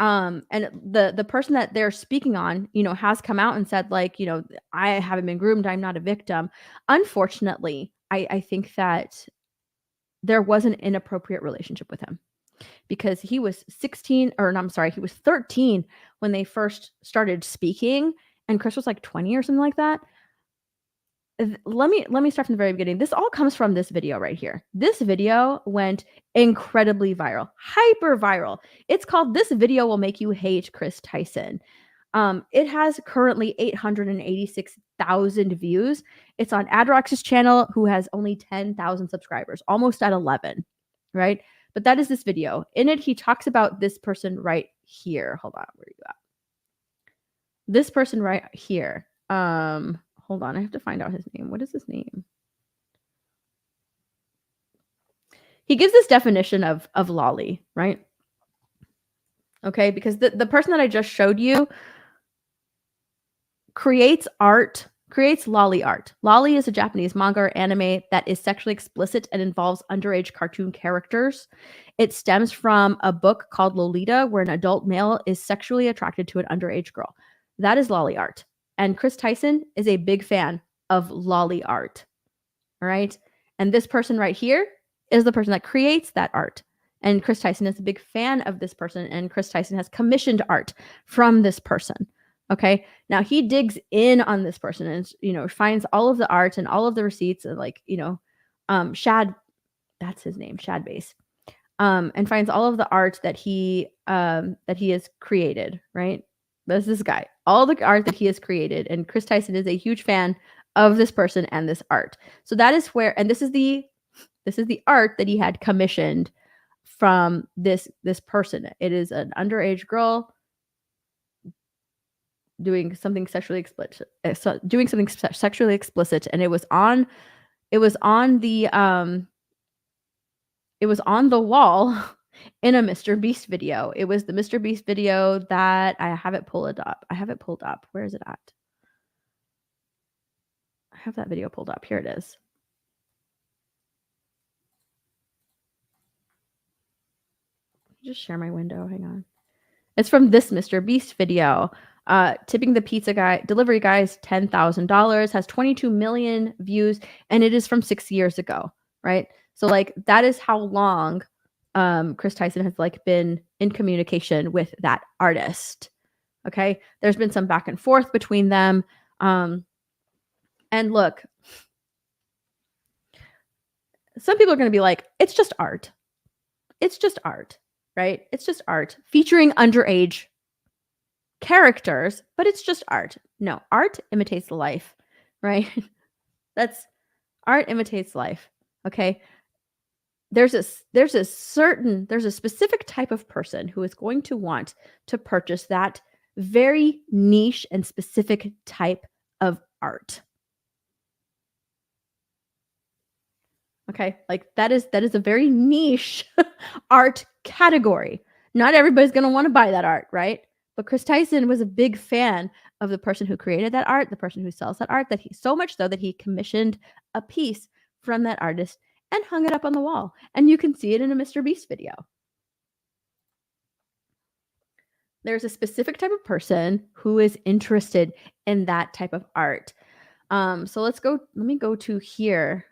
and the person that they're speaking on, has come out and said, like, I haven't been groomed. I'm not a victim. Unfortunately, I think that there was an inappropriate relationship with him because he was 13 when they first started speaking, and Kris was like 20 or something like that. Let me start from the very beginning. This all comes from this video right here. This video went incredibly viral, hyper viral. It's called "This Video Will Make You Hate Kris Tyson." It has currently 886,000 views. It's on Adrox's channel, who has only 10,000 subscribers, almost at 11, right? But that is this video. In it, he talks about this person right here. Hold on, where are you at? This person right here. Hold on, I have to find out his name. What is his name? He gives this definition of lolly, right? Okay, because the person that I just showed you creates lolly art. Lolly is a Japanese manga or anime that is sexually explicit and involves underage cartoon characters. It stems from a book called Lolita, where an adult male is sexually attracted to an underage girl. That is lolly art. And Kris Tyson is a big fan of lolly art. All right. And this person right here is the person that creates that art. And Kris Tyson is a big fan of this person. And Kris Tyson has commissioned art from this person. Okay. Now he digs in on this person and, finds all of the art and all of the receipts and Shad, that's his name, Shad Base. And finds all of the art that he has created, right? That's this guy, all the art that he has created. And Kris Tyson is a huge fan of this person and this art. So that is where, and this is the art that he had commissioned from this person. It is an underage girl doing something sexually explicit, and it was on the wall in a Mr. Beast video. It was the Mr. Beast video that I have it pulled up. Where is it at? I have that video pulled up. Here it is. Just share my window. Hang on. It's from this Mr. Beast video. Tipping the pizza guy, delivery guy is $10,000, has 22 million views, and it is from 6 years ago, right? So like that is how long Kris Tyson has been in communication with that artist. Okay. There's been some back and forth between them. And look, some people are going to be like, it's just art. It's just art, right? It's just art featuring underage characters, but it's just art. No, art imitates life, right? Art imitates life. Okay. There's a specific type of person who is going to want to purchase that very niche and specific type of art. Okay. Like that is a very niche art category. Not everybody's going to want to buy that art, right? But Kris Tyson was a big fan of the person who created that art, the person who sells that art, so much so that he commissioned a piece from that artist and hung it up on the wall. And you can see it in a Mr. Beast video. There's a specific type of person who is interested in that type of art. So let me go to here.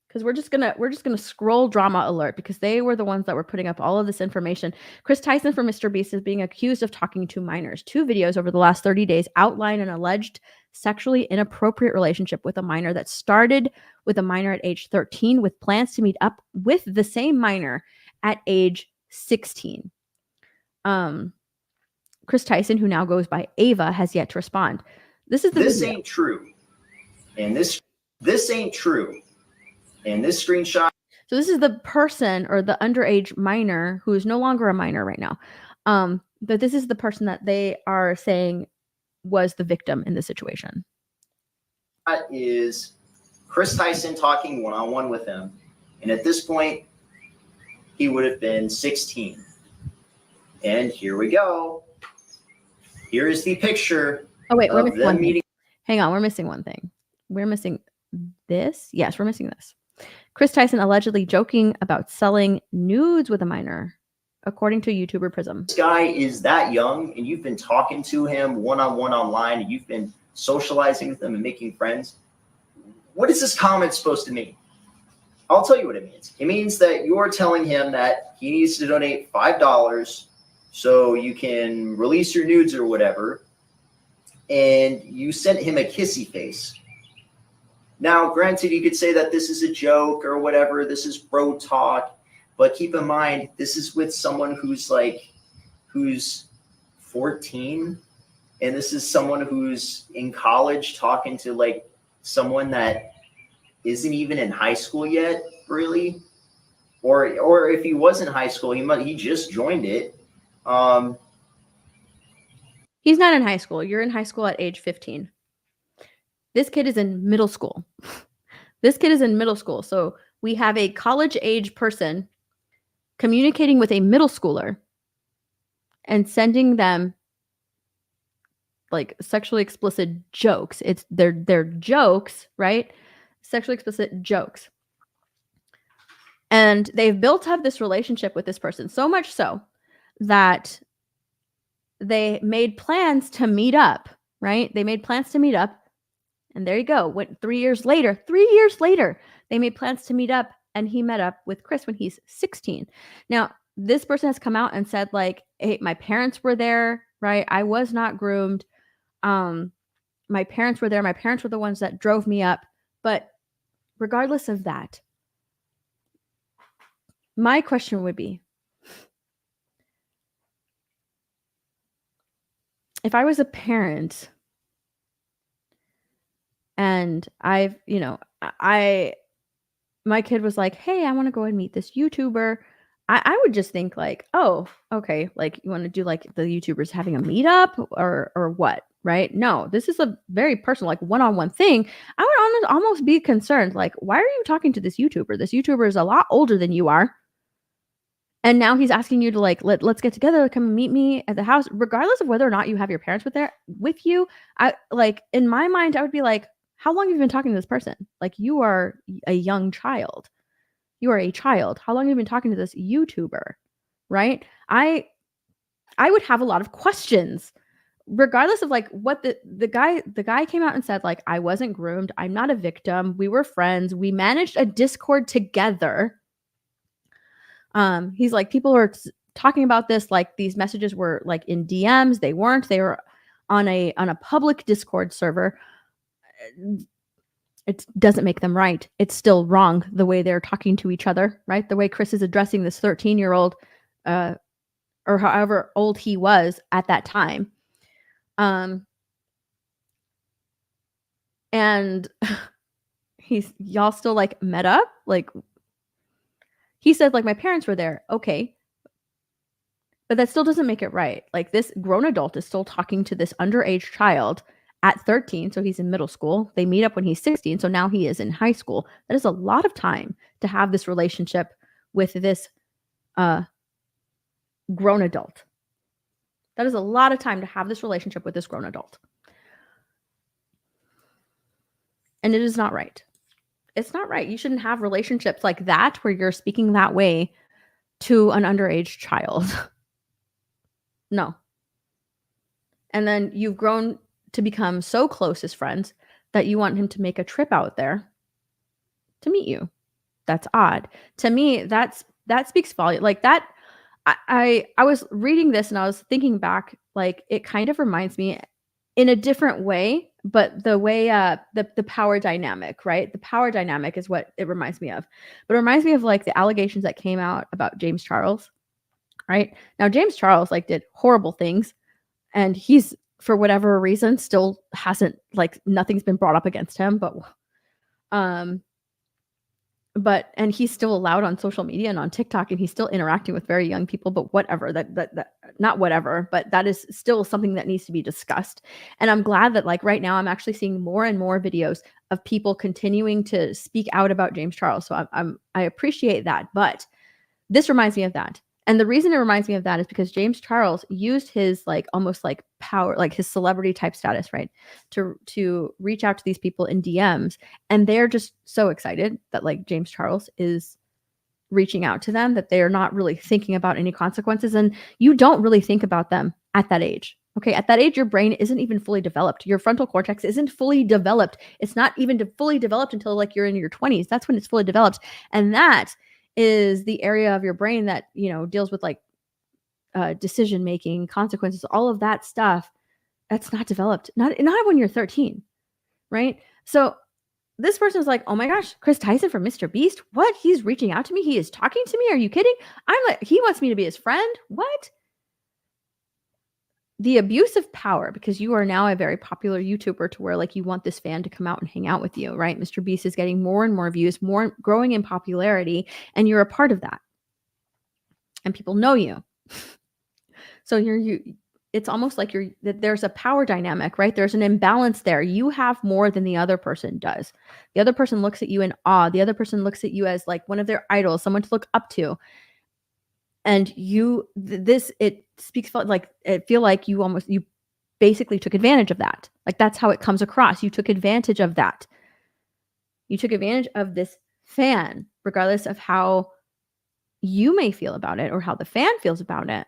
Because we're just gonna scroll drama alert because they were the ones that were putting up all of this information. Kris Tyson from Mr. Beast is being accused of talking to minors. 2 videos over the last 30 days outline an alleged sexually inappropriate relationship with a minor that started with a minor at age 13 with plans to meet up with the same minor at age 16. Kris Tyson, who now goes by Ava, has yet to respond. This ain't true. And this ain't true. And this screenshot. So this is the person or the underage minor who is no longer a minor right now. But this is the person that they are saying was the victim in the situation. That is Kris Tyson talking one-on-one with him. And at this point, he would have been 16. And here we go. Here is the picture. Oh, wait, we're of missing them one thing. meeting. Hang on, we're missing one thing. We're missing this. Yes, we're missing this. Kris Tyson allegedly joking about selling nudes with a minor, according to YouTuber Prism. This guy is that young, and you've been talking to him one-on-one online, and you've been socializing with him and making friends. What is this comment supposed to mean? I'll tell you what it means. It means that you're telling him that he needs to donate $5 so you can release your nudes or whatever, and you sent him a kissy face. Now, granted, you could say that this is a joke or whatever. This is bro talk. But keep in mind, this is with someone who's 14. And this is someone who's in college talking to someone that isn't even in high school yet, really. Or if he was in high school, he just joined it. He's not in high school. You're in high school at age 15. This kid is in middle school. So we have a college age person communicating with a middle schooler and sending them sexually explicit jokes. They're jokes, right? Sexually explicit jokes. And they've built up this relationship with this person, so much so that they made plans to meet up, right? They made plans to meet up. And there you go. 3 years later, they made plans to meet up, and he met up with Kris when he's 16. Now, this person has come out and said, hey, my parents were there, right? I was not groomed. My parents were there. My parents were the ones that drove me up. But regardless of that, my question would be, if I was a parent and my kid was like, hey, I want to go and meet this YouTuber, I would just think oh, okay, you want to do the YouTubers having a meetup or what, right? No, this is a very personal, one-on-one thing. I would almost be concerned, why are you talking to this YouTuber? This YouTuber is a lot older than you are. And now he's asking you to let's get together, come and meet me at the house, regardless of whether or not you have your parents with you. In my mind, I would be how long have you been talking to this person? You are a young child. You are a child. How long have you been talking to this YouTuber? Right? I would have a lot of questions, regardless of what the guy came out and said, I wasn't groomed. I'm not a victim. We were friends. We managed a Discord together. He's people are talking about this, these messages were in DMs. They weren't. They were on a public Discord server. It doesn't make them right. It's still wrong the way they're talking to each other, right? The way Kris is addressing this 13-year-old, or however old he was at that time. And y'all still met up? He said, my parents were there. Okay. But that still doesn't make it right. This grown adult is still talking to this underage child at 13. So he's in middle school. They meet up when he's 16. So now he is in high school. That is a lot of time to have this relationship with this grown adult. That is a lot of time to have this relationship with this grown adult. And it is not right. It's not right. You shouldn't have relationships like that where you're speaking that way to an underage child. No. And then you've grown to become so close as friends that you want him to make a trip out there to meet you. That's odd. To me, that speaks volume. Like that, I was reading this and I was thinking back, like it kind of reminds me in a different way, but the way the power dynamic, right? The power dynamic is what it reminds me of. But it reminds me of like the allegations that came out about James Charles, right? Now James Charles like did horrible things, and he's for whatever reason still hasn't, like, nothing's been brought up against him, but and he's still allowed on social media and on TikTok, and he's still interacting with very young people, but whatever, that not whatever, but that is still something that needs to be discussed. And I'm glad that like right now I'm actually seeing more and more videos of people continuing to speak out about James Charles. So I appreciate that, but this reminds me of that. And the reason it reminds me of that is because James Charles used his like almost like power, like his celebrity type status, right, to reach out to these people in DMs, and they're just so excited that like James Charles is reaching out to them that they are not really thinking about any consequences, and you don't really think about them at that age. Okay, at that age, your brain isn't even fully developed. Your frontal cortex isn't fully developed. It's not even fully developed until like you're in your 20s. That's when it's fully developed, and that is the area of your brain that, you know, deals with like decision making, consequences, all of that stuff. That's not developed. Not when you're 13, right? So this person is like, oh my gosh, Kris Tyson from Mr. Beast. What? He's reaching out to me. He is talking to me. Are you kidding? I'm like, he wants me to be his friend. What? The abuse of power, because you are now a very popular YouTuber to where like you want this fan to come out and hang out with you, right? Mr. Beast is getting more and more views, more growing in popularity, and you're a part of that. And people know you. So it's almost like there's a power dynamic, right? There's an imbalance there. You have more than the other person does. The other person looks at you in awe. The other person looks at you as like one of their idols, someone to look up to. And it speaks like, I feel like you basically took advantage of that. Like that's how it comes across. You took advantage of that. You took advantage of this fan, regardless of how you may feel about it or how the fan feels about it.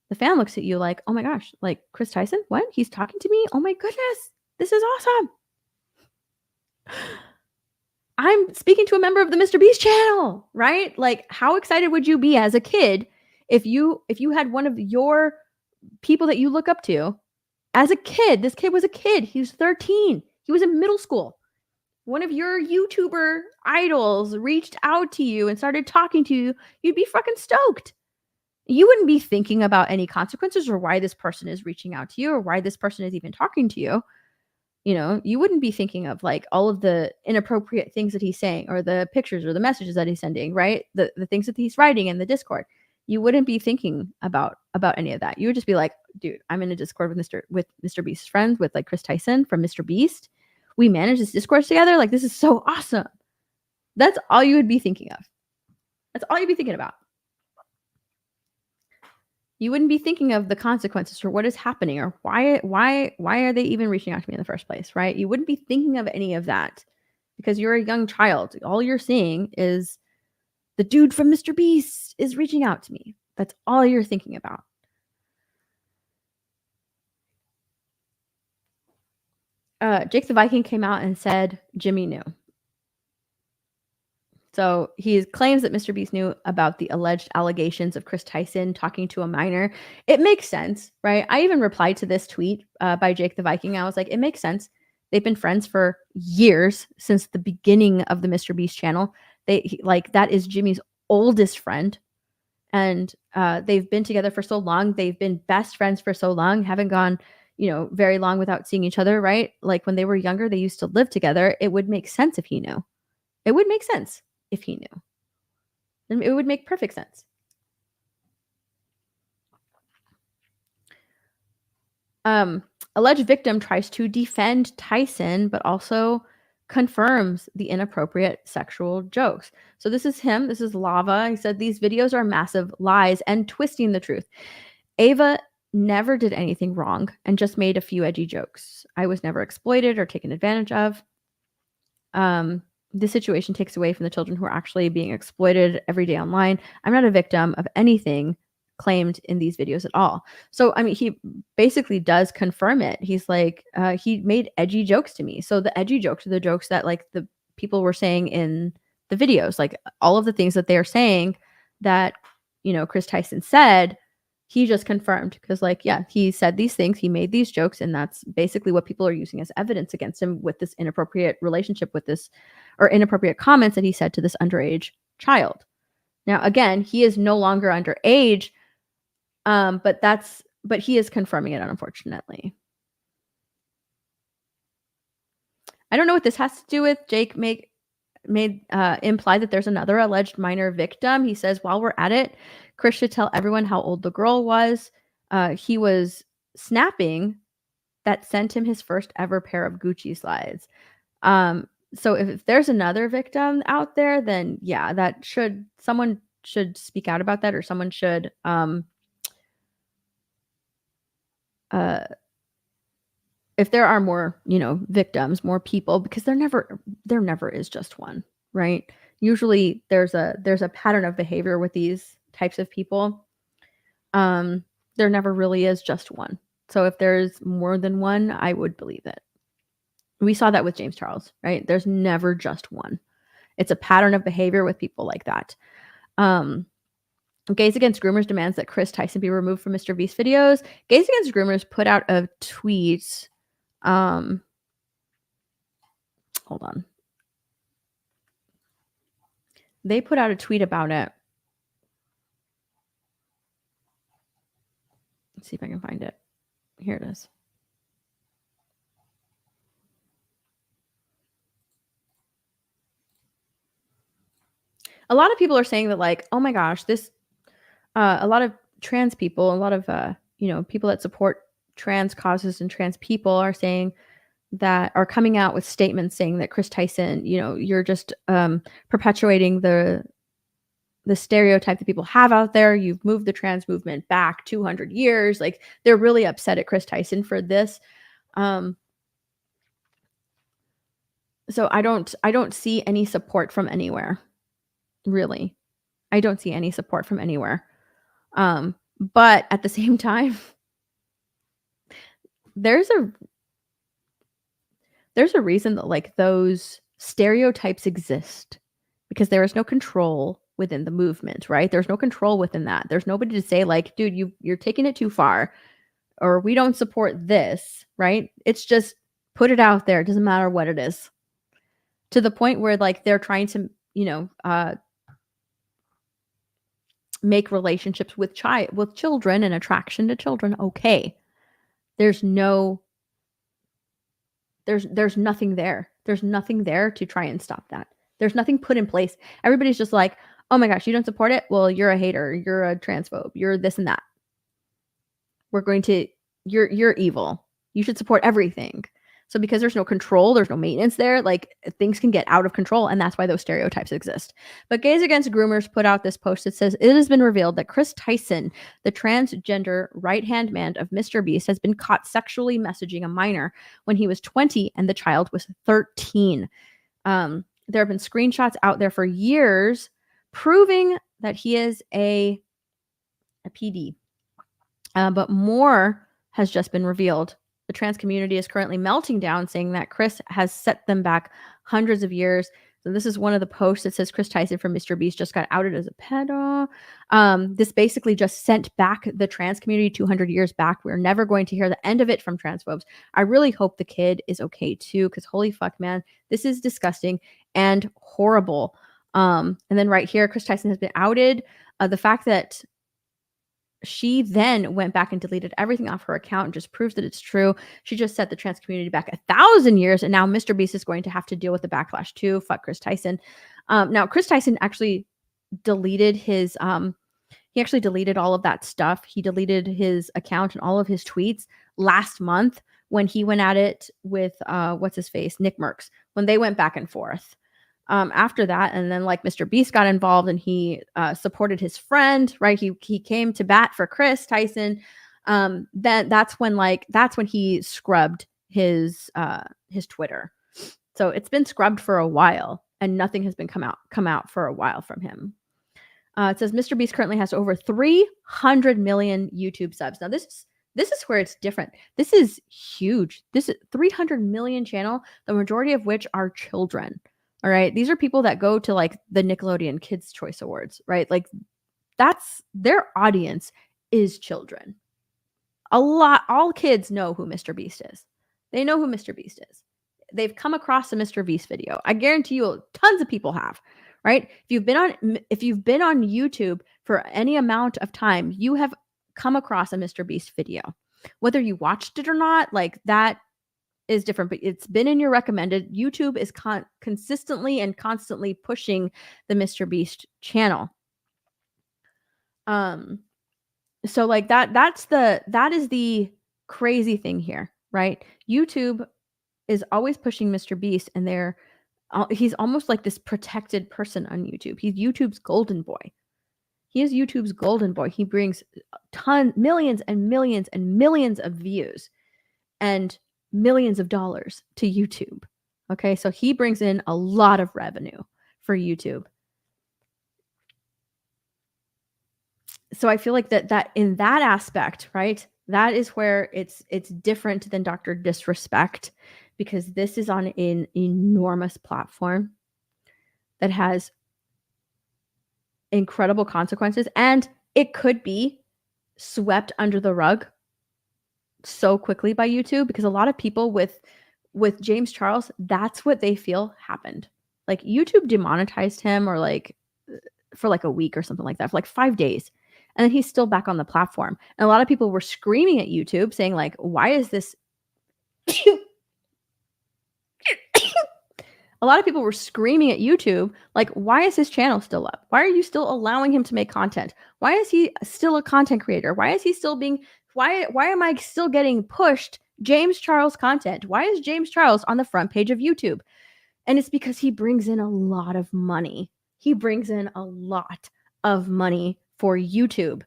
The fan looks at you like, oh my gosh, like Kris Tyson, what? He's talking to me? Oh my goodness, this is awesome. I'm speaking to a member of the Mr. Beast channel, right? Like how excited would you be as a kid if you had one of your people that you look up to as a kid? This kid was a kid. He was 13. He was in middle school. One of your YouTuber idols reached out to you and started talking to you. You'd be fucking stoked. You wouldn't be thinking about any consequences or why this person is reaching out to you or why this person is even talking to you. You know, you wouldn't be thinking of like all of the inappropriate things that he's saying or the pictures or the messages that he's sending, right? The things that he's writing in the Discord. You wouldn't be thinking about any of that. You would just be like, dude, I'm in a Discord with Mr. Beast's friends, with like Kris Tyson from Mr. Beast. We manage this Discord together. Like, this is so awesome. That's all you would be thinking of. That's all you'd be thinking about. You wouldn't be thinking of the consequences or what is happening or why are they even reaching out to me in the first place, right? You wouldn't be thinking of any of that because you're a young child. All you're seeing is the dude from Mr. Beast is reaching out to me. That's all you're thinking about. Jake the Viking came out and said Jimmy knew. So he claims that Mr. Beast knew about the alleged allegations of Kris Tyson talking to a minor. It makes sense, right? I even replied to this tweet by Jake the Viking. I was like, it makes sense. They've been friends for years, since the beginning of the Mr. Beast channel. That is Jimmy's oldest friend. And they've been together for so long. They've been best friends for so long, haven't gone, very long without seeing each other, right? Like when they were younger, they used to live together. It would make sense if he knew. It would make sense if he knew. Then it would make perfect sense. Alleged victim tries to defend Tyson, but also confirms the inappropriate sexual jokes. So this is him. This is Lava. He said these videos are massive lies and twisting the truth. Ava never did anything wrong and just made a few edgy jokes. I was never exploited or taken advantage of. This situation takes away from the children who are actually being exploited every day online. I'm not a victim of anything claimed in these videos at all. So, I mean, he basically does confirm it. He's like, he made edgy jokes to me. So the edgy jokes are the jokes that like the people were saying in the videos, like all of the things that they are saying that, you know, Kris Tyson said, he just confirmed because like, yeah, he said these things, he made these jokes, and that's basically what people are using as evidence against him with this inappropriate relationship with this, or inappropriate comments that he said to this underage child. Now, again, he is no longer underage, but he is confirming it, unfortunately. I don't know what this has to do with. Jake made imply that there's another alleged minor victim. He says, while we're at it, Kris should tell everyone how old the girl was. He was snapping that sent him his first ever pair of Gucci slides. So if there's another victim out there, then yeah, someone should speak out about that, or someone should if there are more, you know, victims, more people, because there never is just one, right? Usually there's a pattern of behavior with these types of people. There never really is just one. So if there's more than one, I would believe it. We saw that with James Charles, right? There's never just one. It's a pattern of behavior with people like that. Gays Against Groomers demands that Kris Tyson be removed from Mr. Beast videos. Gays Against Groomers put out a tweet. Hold on. They put out a tweet about it. Let's see if I can find it. Here it is. A lot of people are saying that, like, oh my gosh, this, a lot of trans people, a lot of, you know, people that support trans causes and trans people are saying that, are coming out with statements saying that Kris Tyson, you know, you're just perpetuating the stereotype that people have out there. You've moved the trans movement back 200 years. Like, they're really upset at Kris Tyson for this. So I don't see any support from anywhere. Really. I don't see any support from anywhere. But at the same time, there's a reason that like those stereotypes exist, because there is no control within the movement, right? There's no control within that. There's nobody to say like, dude, you're taking it too far, or we don't support this, right? It's just put it out there. It doesn't matter what it is. To the point where like they're trying to, you know, make relationships with children and attraction to children okay. There's nothing there. There's nothing there to try and stop that. There's nothing put in place. Everybody's just like, oh my gosh, you don't support it? Well, you're a hater. You're a transphobe. You're this and that. You're evil. You should support everything. So because there's no control, there's no maintenance there, like things can get out of control, and that's why those stereotypes exist. But Gays Against Groomers put out this post that says, it has been revealed that Kris Tyson, the transgender right-hand man of Mr. Beast, has been caught sexually messaging a minor when he was 20 and the child was 13. There have been screenshots out there for years proving that he is a PD. But more has just been revealed. The trans community is currently melting down, saying that Kris has set them back hundreds of years. So this is one of the posts that says Kris Tyson from Mr. Beast just got outed as a pedo. This basically just sent back the trans community 200 years back. We're never going to hear the end of it from transphobes. I really hope the kid is okay too, because holy fuck, man, this is disgusting and horrible. And then right here, Kris Tyson has been outed. The fact that she then went back and deleted everything off her account and just proves that it's true. She just set the trans community back 1,000 years, and now Mr. Beast is going to have to deal with the backlash too. Fuck Kris Tyson. Now Kris Tyson actually deleted his he actually deleted all of that stuff. He deleted his account and all of his tweets last month when he went at it with what's his face, Nick Merckx, when they went back and forth. After that, and then like Mr. Beast got involved and he supported his friend, right? He came to bat for Kris Tyson. That's when he scrubbed his Twitter. So it's been scrubbed for a while, and nothing has been come out for a while from him. It says Mr. Beast currently has over 300 million YouTube subs. Now, this is where it's different. This is huge. This is 300 million channel, the majority of which are children. All right. These are people that go to like the Nickelodeon Kids Choice Awards, right? Like that's their audience is children. All kids know who Mr. Beast is. They know who Mr. Beast is. They've come across a Mr. Beast video. I guarantee you tons of people have, right? If you've been on YouTube for any amount of time, you have come across a Mr. Beast video. Whether you watched it or not, like that is different, but it's been in your recommended. YouTube is consistently and constantly pushing the Mr. Beast channel. So like that is the crazy thing here, right? YouTube is always pushing Mr. Beast, and he's almost like this protected person on YouTube. He's YouTube's golden boy. He is YouTube's golden boy. He brings millions and millions and millions of views and millions of dollars to YouTube. Okay, so he brings in a lot of revenue for YouTube. So I feel like that in that aspect, right? That is where it's different than Dr. Disrespect, because this is on an enormous platform that has incredible consequences, and it could be swept under the rug so quickly by YouTube, because a lot of people with James Charles, that's what they feel happened. Like YouTube demonetized him or like for like a week or something like that, for like 5 days. And then he's still back on the platform. And a lot of people were screaming at YouTube saying like, why is this? A lot of people were screaming at YouTube, like, why is his channel still up? Why are you still allowing him to make content? Why is he still a content creator? Why is he still why am I still getting pushed James Charles content? Why is James Charles on the front page of YouTube? And it's because he brings in a lot of money. He brings in a lot of money for YouTube.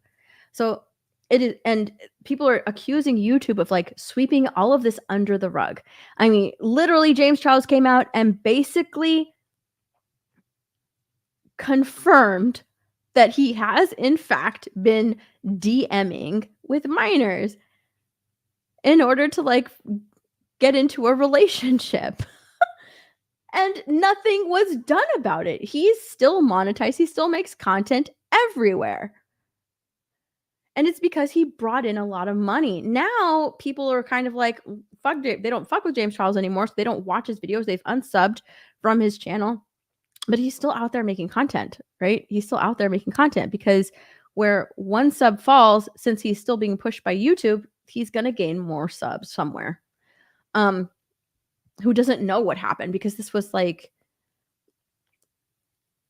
So it is, and people are accusing YouTube of like sweeping all of this under the rug. I mean, literally James Charles came out and basically confirmed that he has in fact been DMing with minors in order to like get into a relationship. And nothing was done about it. He's still monetized. He still makes content everywhere. And it's because he brought in a lot of money. Now people are kind of like, fuck, they don't fuck with James Charles anymore. So they don't watch his videos. They've unsubbed from his channel. But he's still out there making content, right? He's still out there making content, because where one sub falls, since he's still being pushed by YouTube, he's going to gain more subs somewhere. Who doesn't know what happened, because this was like,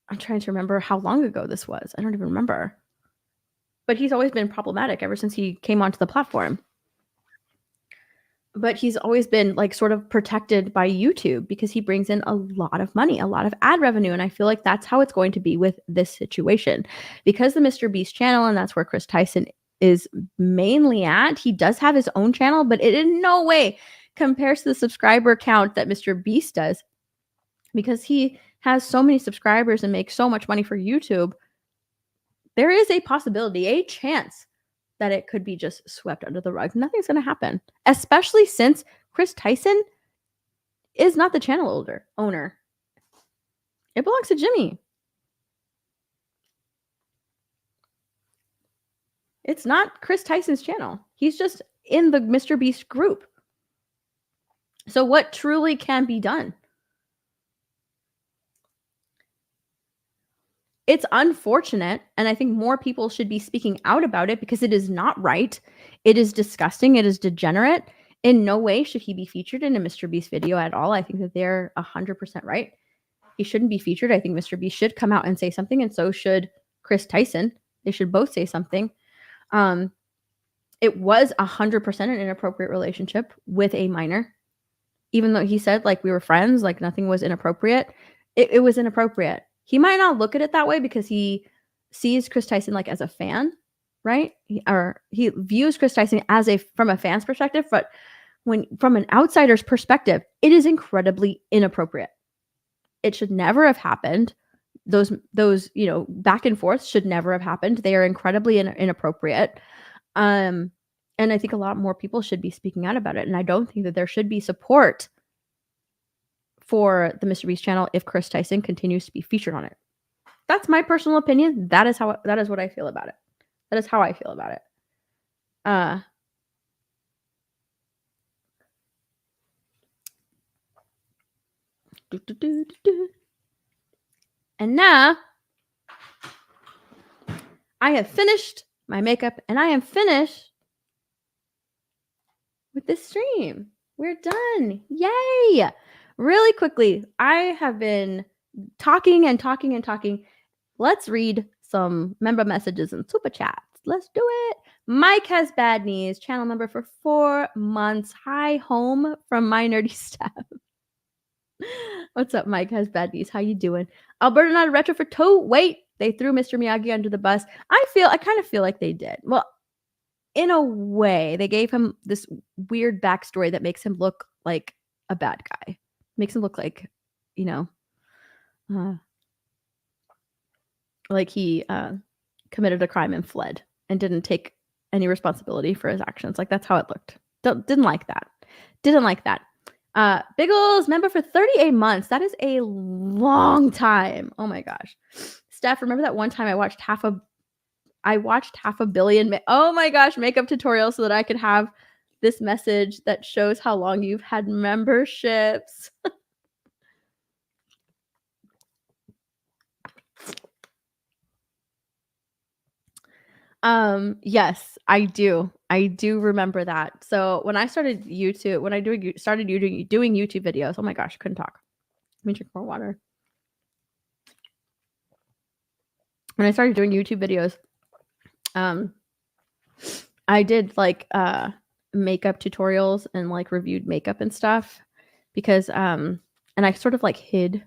I'm trying to remember how long ago this was. I don't even remember. But he's always been problematic ever since he came onto the platform. But he's always been like sort of protected by YouTube because he brings in a lot of money, a lot of ad revenue. And I feel like that's how it's going to be with this situation, because the Mr. Beast channel, and that's where Kris Tyson is mainly at. He does have his own channel, but it in no way compares to the subscriber count that Mr. Beast does, because he has so many subscribers and makes so much money for YouTube. There is a possibility, a chance that it could be just swept under the rug. Nothing's going to happen, especially since Kris Tyson is not the channel owner. It belongs to Jimmy. It's not Kris Tyson's channel. He's just in the Mr. Beast group. So what truly can be done? It's unfortunate, and I think more people should be speaking out about it, because it is not right. It is disgusting. It is degenerate. In no way should he be featured in a Mr. Beast video at all. I think that they're 100% right. He shouldn't be featured. I think Mr. Beast should come out and say something, and so should Kris Tyson. They should both say something. It was 100% an inappropriate relationship with a minor. Even though he said like we were friends, like nothing was inappropriate. It was inappropriate. He might not look at it that way because he sees Kris Tyson like as a fan, right? He views Kris Tyson as from a fan's perspective, but from an outsider's perspective, it is incredibly inappropriate. It should never have happened. those back and forth should never have happened. They are incredibly inappropriate. And I think a lot more people should be speaking out about it. And I don't think that there should be support for the Mr. Beast channel if Kris Tyson continues to be featured on it. That's my personal opinion. That is what I feel about it. That is how I feel about it. And now I have finished my makeup and I am finished with this stream. We're done. Yay! Really quickly, I have been talking and talking and talking. Let's read some member messages and super chats. Let's do it. Mike has bad knees. Channel member for 4 months. Hi, home from my nerdy Steph. What's up, Mike has bad knees? How you doing? Alberta not a retro for toe. Wait, they threw Mr. Miyagi under the bus. I kind of feel like they did. Well, in a way, they gave him this weird backstory that makes him look like a bad guy. Makes him look like, like he committed a crime and fled and didn't take any responsibility for his actions. Like, that's how it looked. Didn't like that. Didn't like that. Biggles member for 38 months. That is a long time. Oh my gosh. Steph, remember that one time I watched half a billion oh my gosh, makeup tutorials so that I could have this message that shows how long you've had memberships. Yes, I do. I do remember that. So when I started YouTube, started doing YouTube videos, oh my gosh, I couldn't talk. Let me drink more water. When I started doing YouTube videos, I did like makeup tutorials and like reviewed makeup and stuff because and I sort of like hid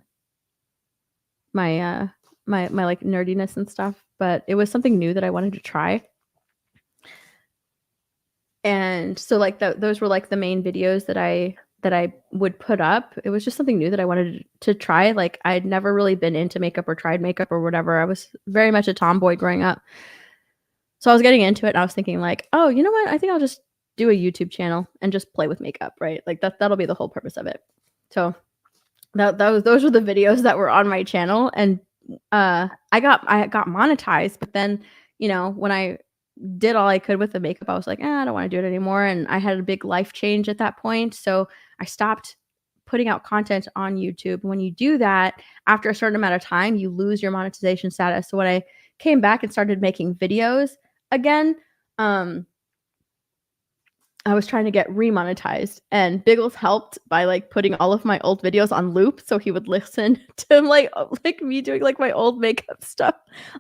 my my like nerdiness and stuff, but it was something new that I wanted to try. And so like those were like the main videos that I would put up. It was just something new that I wanted to try. Like I'd never really been into makeup or tried makeup or whatever. I was very much a tomboy growing up. So I was getting into it and I was thinking like, oh, you know what? I think I'll just do a YouTube channel and just play with makeup, right? Like that'll be the whole purpose of it. So those were the videos that were on my channel, and I got monetized, but then, when I did all I could with the makeup, I was like, I don't want to do it anymore. And I had a big life change at that point. So I stopped putting out content on YouTube. When you do that, after a certain amount of time, you lose your monetization status. So when I came back and started making videos again, I was trying to get remonetized, and Biggles helped by like putting all of my old videos on loop. So he would listen to like me doing like my old makeup stuff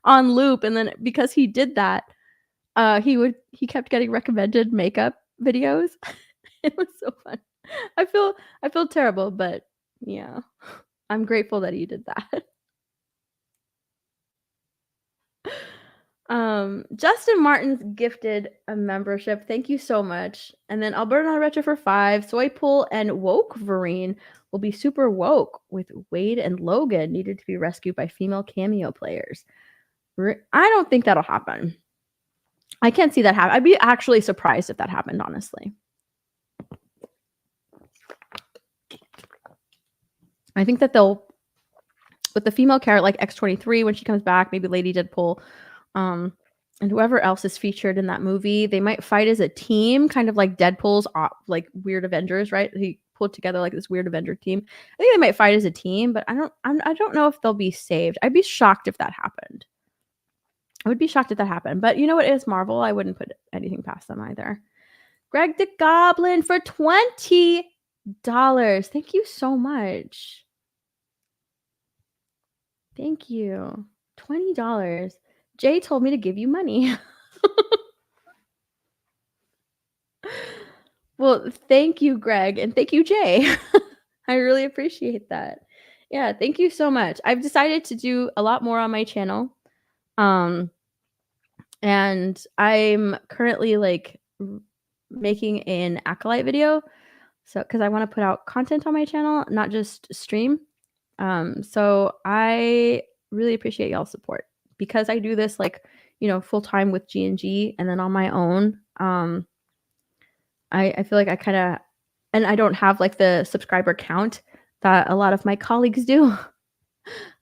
on loop. And then because he did that, he kept getting recommended makeup videos. It was so fun. I feel terrible, but yeah, I'm grateful that he did that. Justin Martin's gifted a membership. Thank you so much. And then Alberta Not Retro for 5. Soypool and Woke Vereen will be super woke with Wade and Logan needed to be rescued by female cameo players. I don't think that'll happen. I can't see that happen. I'd be actually surprised if that happened, honestly. I think that they'll, with the female character like X-23 when she comes back, maybe Lady Deadpool, and whoever else is featured in that movie, they might fight as a team, kind of like Deadpool's like Weird Avengers, right? He pulled together like this Weird Avenger team. I think they might fight as a team, but I don't know if they'll be saved. I'd be shocked if that happened. I would be shocked if that happened. But you know what? It's Marvel. I wouldn't put anything past them either. Greg the Goblin for $20. Thank you so much. Thank you. $20. Jay told me to give you money. Well, thank you, Greg, and thank you, Jay. I really appreciate that. Yeah, thank you so much. I've decided to do a lot more on my channel. And I'm currently like making an Acolyte video. So, because I want to put out content on my channel, not just stream. So I really appreciate y'all's support because I do this like, you know, full time with G&G and then on my own. I feel like I kind of, and I don't have like the subscriber count that a lot of my colleagues do.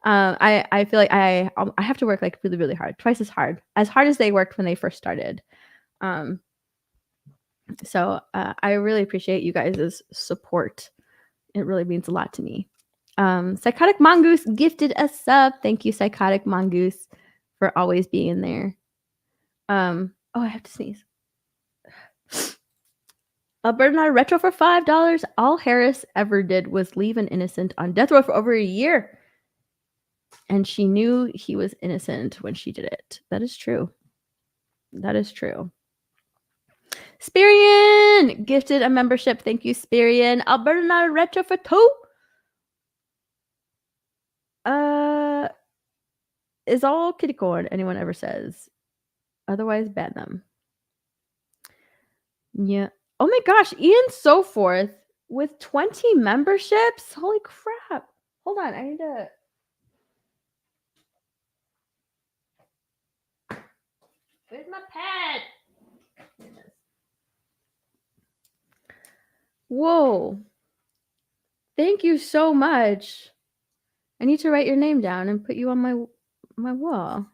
I feel like I have to work like really, really hard, twice as hard as they worked when they first started. So I really appreciate you guys' support. It really means a lot to me. Psychotic Mongoose gifted a sub. Thank you, Psychotic Mongoose, for always being there. Oh, I have to sneeze. Alberta Not a Retro for $5. All Harris ever did was leave an innocent on death row for over a year. And she knew he was innocent when she did it. That is true. That is true. Spirian gifted a membership. Thank you, Spirian. Alberta Not a Retro for 2. Is all kitty corn anyone ever says. Otherwise, ban them. Yeah. Oh my gosh, Ian Soforth with 20 memberships. Holy crap. Hold on, I need to. Where's my pen? Whoa. Thank you so much. I need to write your name down and put you on my wall.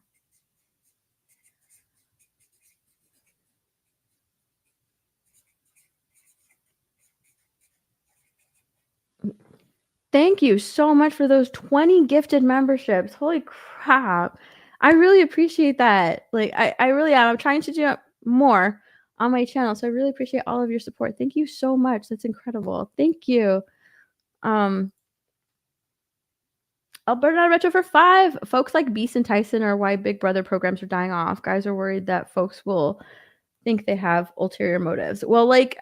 Thank you so much for those 20 gifted memberships. Holy crap. I really appreciate that. Like, I really am. I'm trying to do more on my channel. So I really appreciate all of your support. Thank you so much. That's incredible. Thank you. Alberta Retro for 5. Folks like Beast and Tyson are why Big Brother programs are dying off. Guys are worried that folks will think they have ulterior motives. Well, like,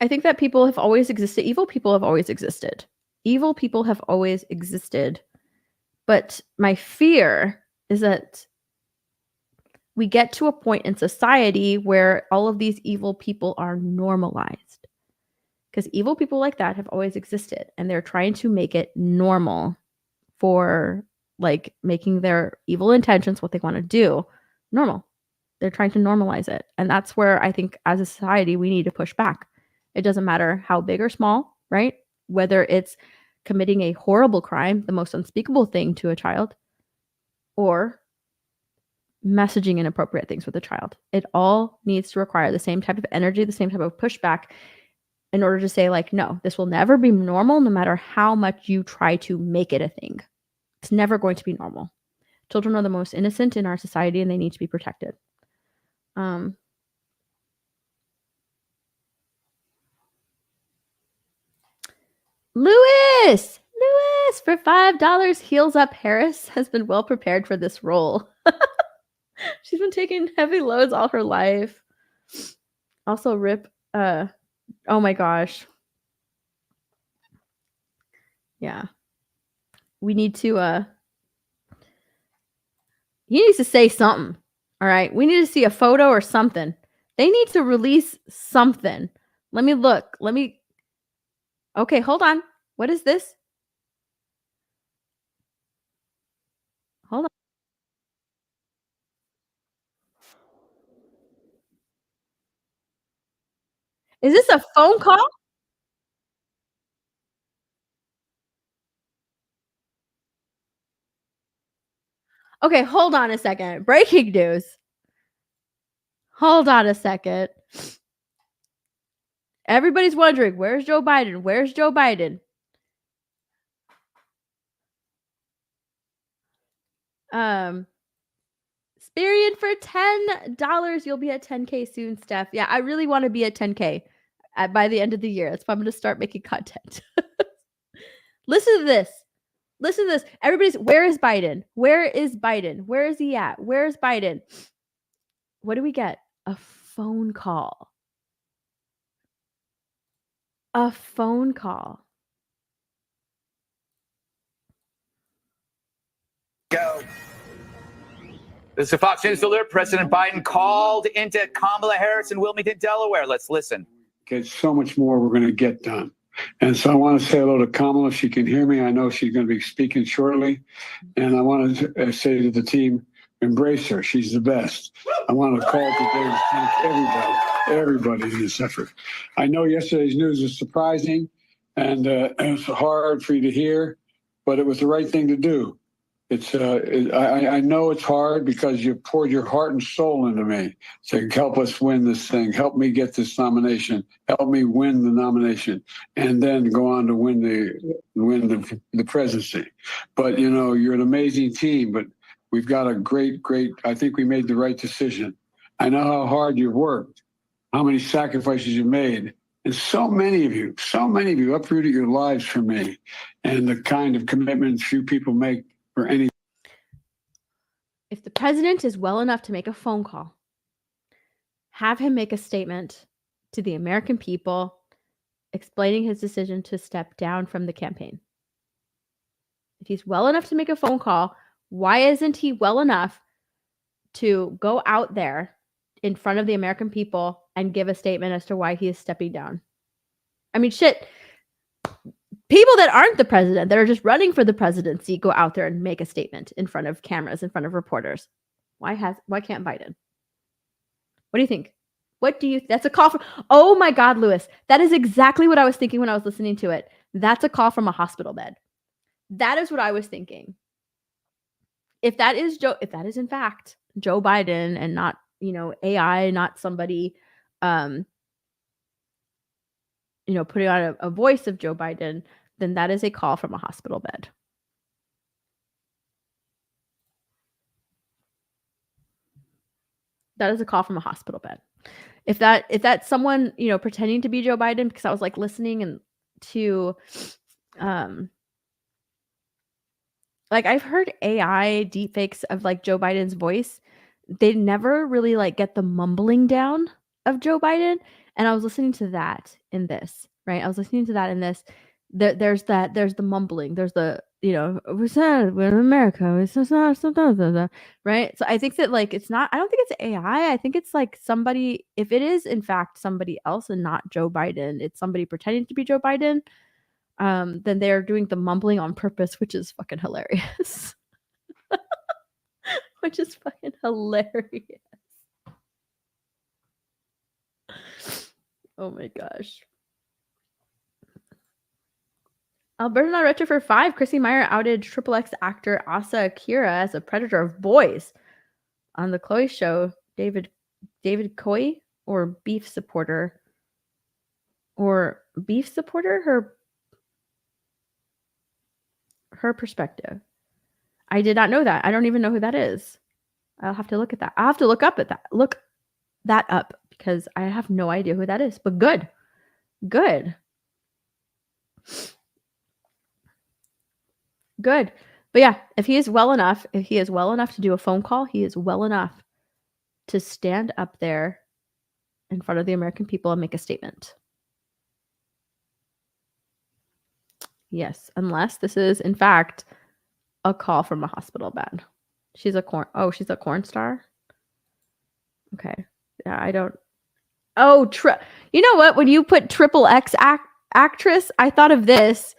I think that people have always existed. Evil people have always existed. Evil people have always existed. But my fear is that we get to a point in society where all of these evil people are normalized. Because evil people like that have always existed. And they're trying to make it normal for like making their evil intentions, what they want to do, normal. They're trying to normalize it. And that's where I think as a society, we need to push back. It doesn't matter how big or small, right? Whether it's committing a horrible crime, the most unspeakable thing to a child, or messaging inappropriate things with a child. It all needs to require the same type of energy, the same type of pushback in order to say, like, no, this will never be normal no matter how much you try to make it a thing. It's never going to be normal. Children are the most innocent in our society and they need to be protected. Lewis for $5 heals up. Harris has been well prepared for this role. She's been taking heavy loads all her life. Also, rip. Oh my gosh. Yeah. We need to. He needs to say something. All right. We need to see a photo or something. They need to release something. Let me look. Okay, hold on. What is this? Hold on. Is this a phone call? Okay, hold on a second. Breaking news. Hold on a second. Everybody's wondering, where's Joe Biden? Where's Joe Biden? Spirian for $10. You'll be at 10K soon, Steph. Yeah, I really want to be at 10K by the end of the year. That's why I'm going to start making content. Listen to this. Listen to this. Everybody's, where is Biden? Where is Biden? Where is he at? Where is Biden? What do we get? A phone call. A phone call. Go. This is a Fox News alert. President Biden called into Kamala Harris in Wilmington, Delaware. Let's listen. Because so much more we're going to get done. And so I want to say hello to Kamala. If she can hear me, I know she's going to be speaking shortly. And I want to say to the team, embrace her. She's the best. I want to call today to thank everybody in this effort. I know yesterday's news was surprising and it's hard for you to hear, but it was the right thing to do. I know it's hard because you poured your heart and soul into me to help us win this thing, help me get this nomination, help me win the nomination, and then go on to win the presidency. But you're an amazing team. But we've got a great. I think we made the right decision. I know how hard you've worked, how many sacrifices you made, and so many of you uprooted your lives for me, and the kind of commitment few people make. If the president is well enough to make a phone call, have him make a statement to the American people explaining his decision to step down from the campaign. If he's well enough to make a phone call, why isn't he well enough to go out there in front of the American people and give a statement as to why he is stepping down? I mean, shit. People that aren't the president, that are just running for the presidency, go out there and make a statement in front of cameras, in front of reporters. Why can't Biden? What do you think? That's a call for, oh my God, Lewis. That is exactly what I was thinking when I was listening to it. That's a call from a hospital bed. That is what I was thinking. If that is in fact Joe Biden and not, AI, not somebody, putting on a voice of Joe Biden, then that is a call from a hospital bed. That is a call from a hospital bed. If that's someone, pretending to be Joe Biden, because I was like listening and to, like I've heard AI deepfakes of like Joe Biden's voice. They never really like get the mumbling down of Joe Biden. And I was listening to that in this, right? I was listening to that in this. There's the mumbling. There's the, we're in America. It's just not, right? So I think that like, I don't think it's AI. I think it's like somebody, if it is in fact somebody else and not Joe Biden, it's somebody pretending to be Joe Biden. Then they're doing the mumbling on purpose, which is fucking hilarious. Which is fucking hilarious. Oh my gosh. Alberta not retro for 5. Chrissy Meyer outed XXX actor Asa Akira as a predator of boys. On the Chloe show, David Coy, or beef supporter? Her perspective. I did not know that. I don't even know who that is. I'll have to look at that. I'll have to look that up because I have no idea who that is. But good. But yeah, if he is well enough to do a phone call, he is well enough to stand up there in front of the American people and make a statement. Yes, unless this is in fact a call from a hospital bed. She's a corn star. Okay. Yeah, I don't. Oh, you know what? When you put XXX actress, I thought of this.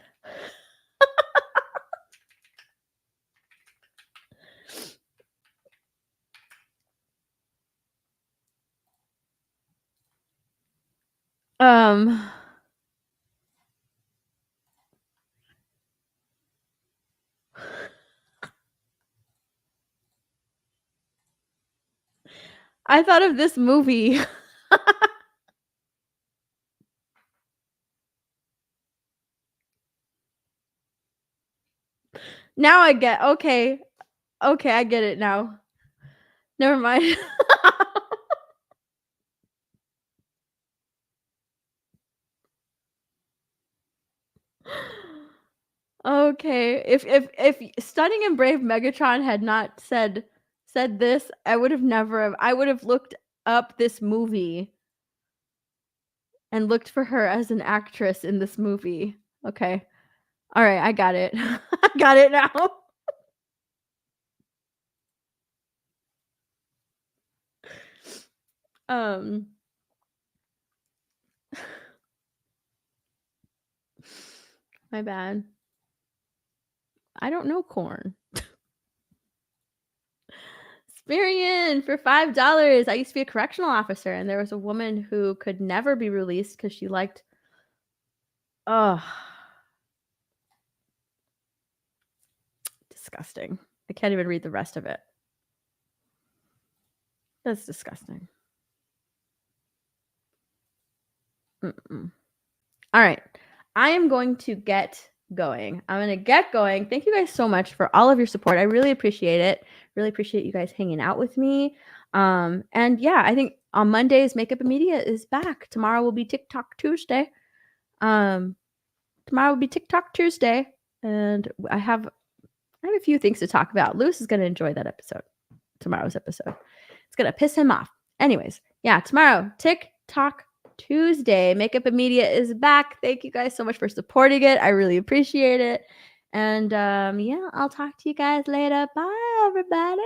I thought of this movie. Now I get, okay, I get it now. Never mind. Okay, if Stunning and Brave Megatron had not said this, I would have looked up this movie and looked for her as an actress in this movie. Okay. All right, I got it. I got it now. My bad. I don't know corn. Spirian for $5. I used to be a correctional officer, and there was a woman who could never be released because she liked. Oh, disgusting. I can't even read the rest of it. That's disgusting. Mm-mm. All right. I am going to get going. I'm going to get going. Thank you guys so much for all of your support. I really appreciate it. Really appreciate you guys hanging out with me. And yeah, I think on Mondays, Makeup and Media is back. Tomorrow will be TikTok Tuesday. And I have a few things to talk about. Lewis is going to enjoy that episode. Tomorrow's episode. It's going to piss him off. Anyways, yeah, tomorrow, TikTok Tuesday. Makeup and Media is back. Thank you guys so much for supporting it. I really appreciate it. And yeah, I'll talk to you guys later. Bye, everybody.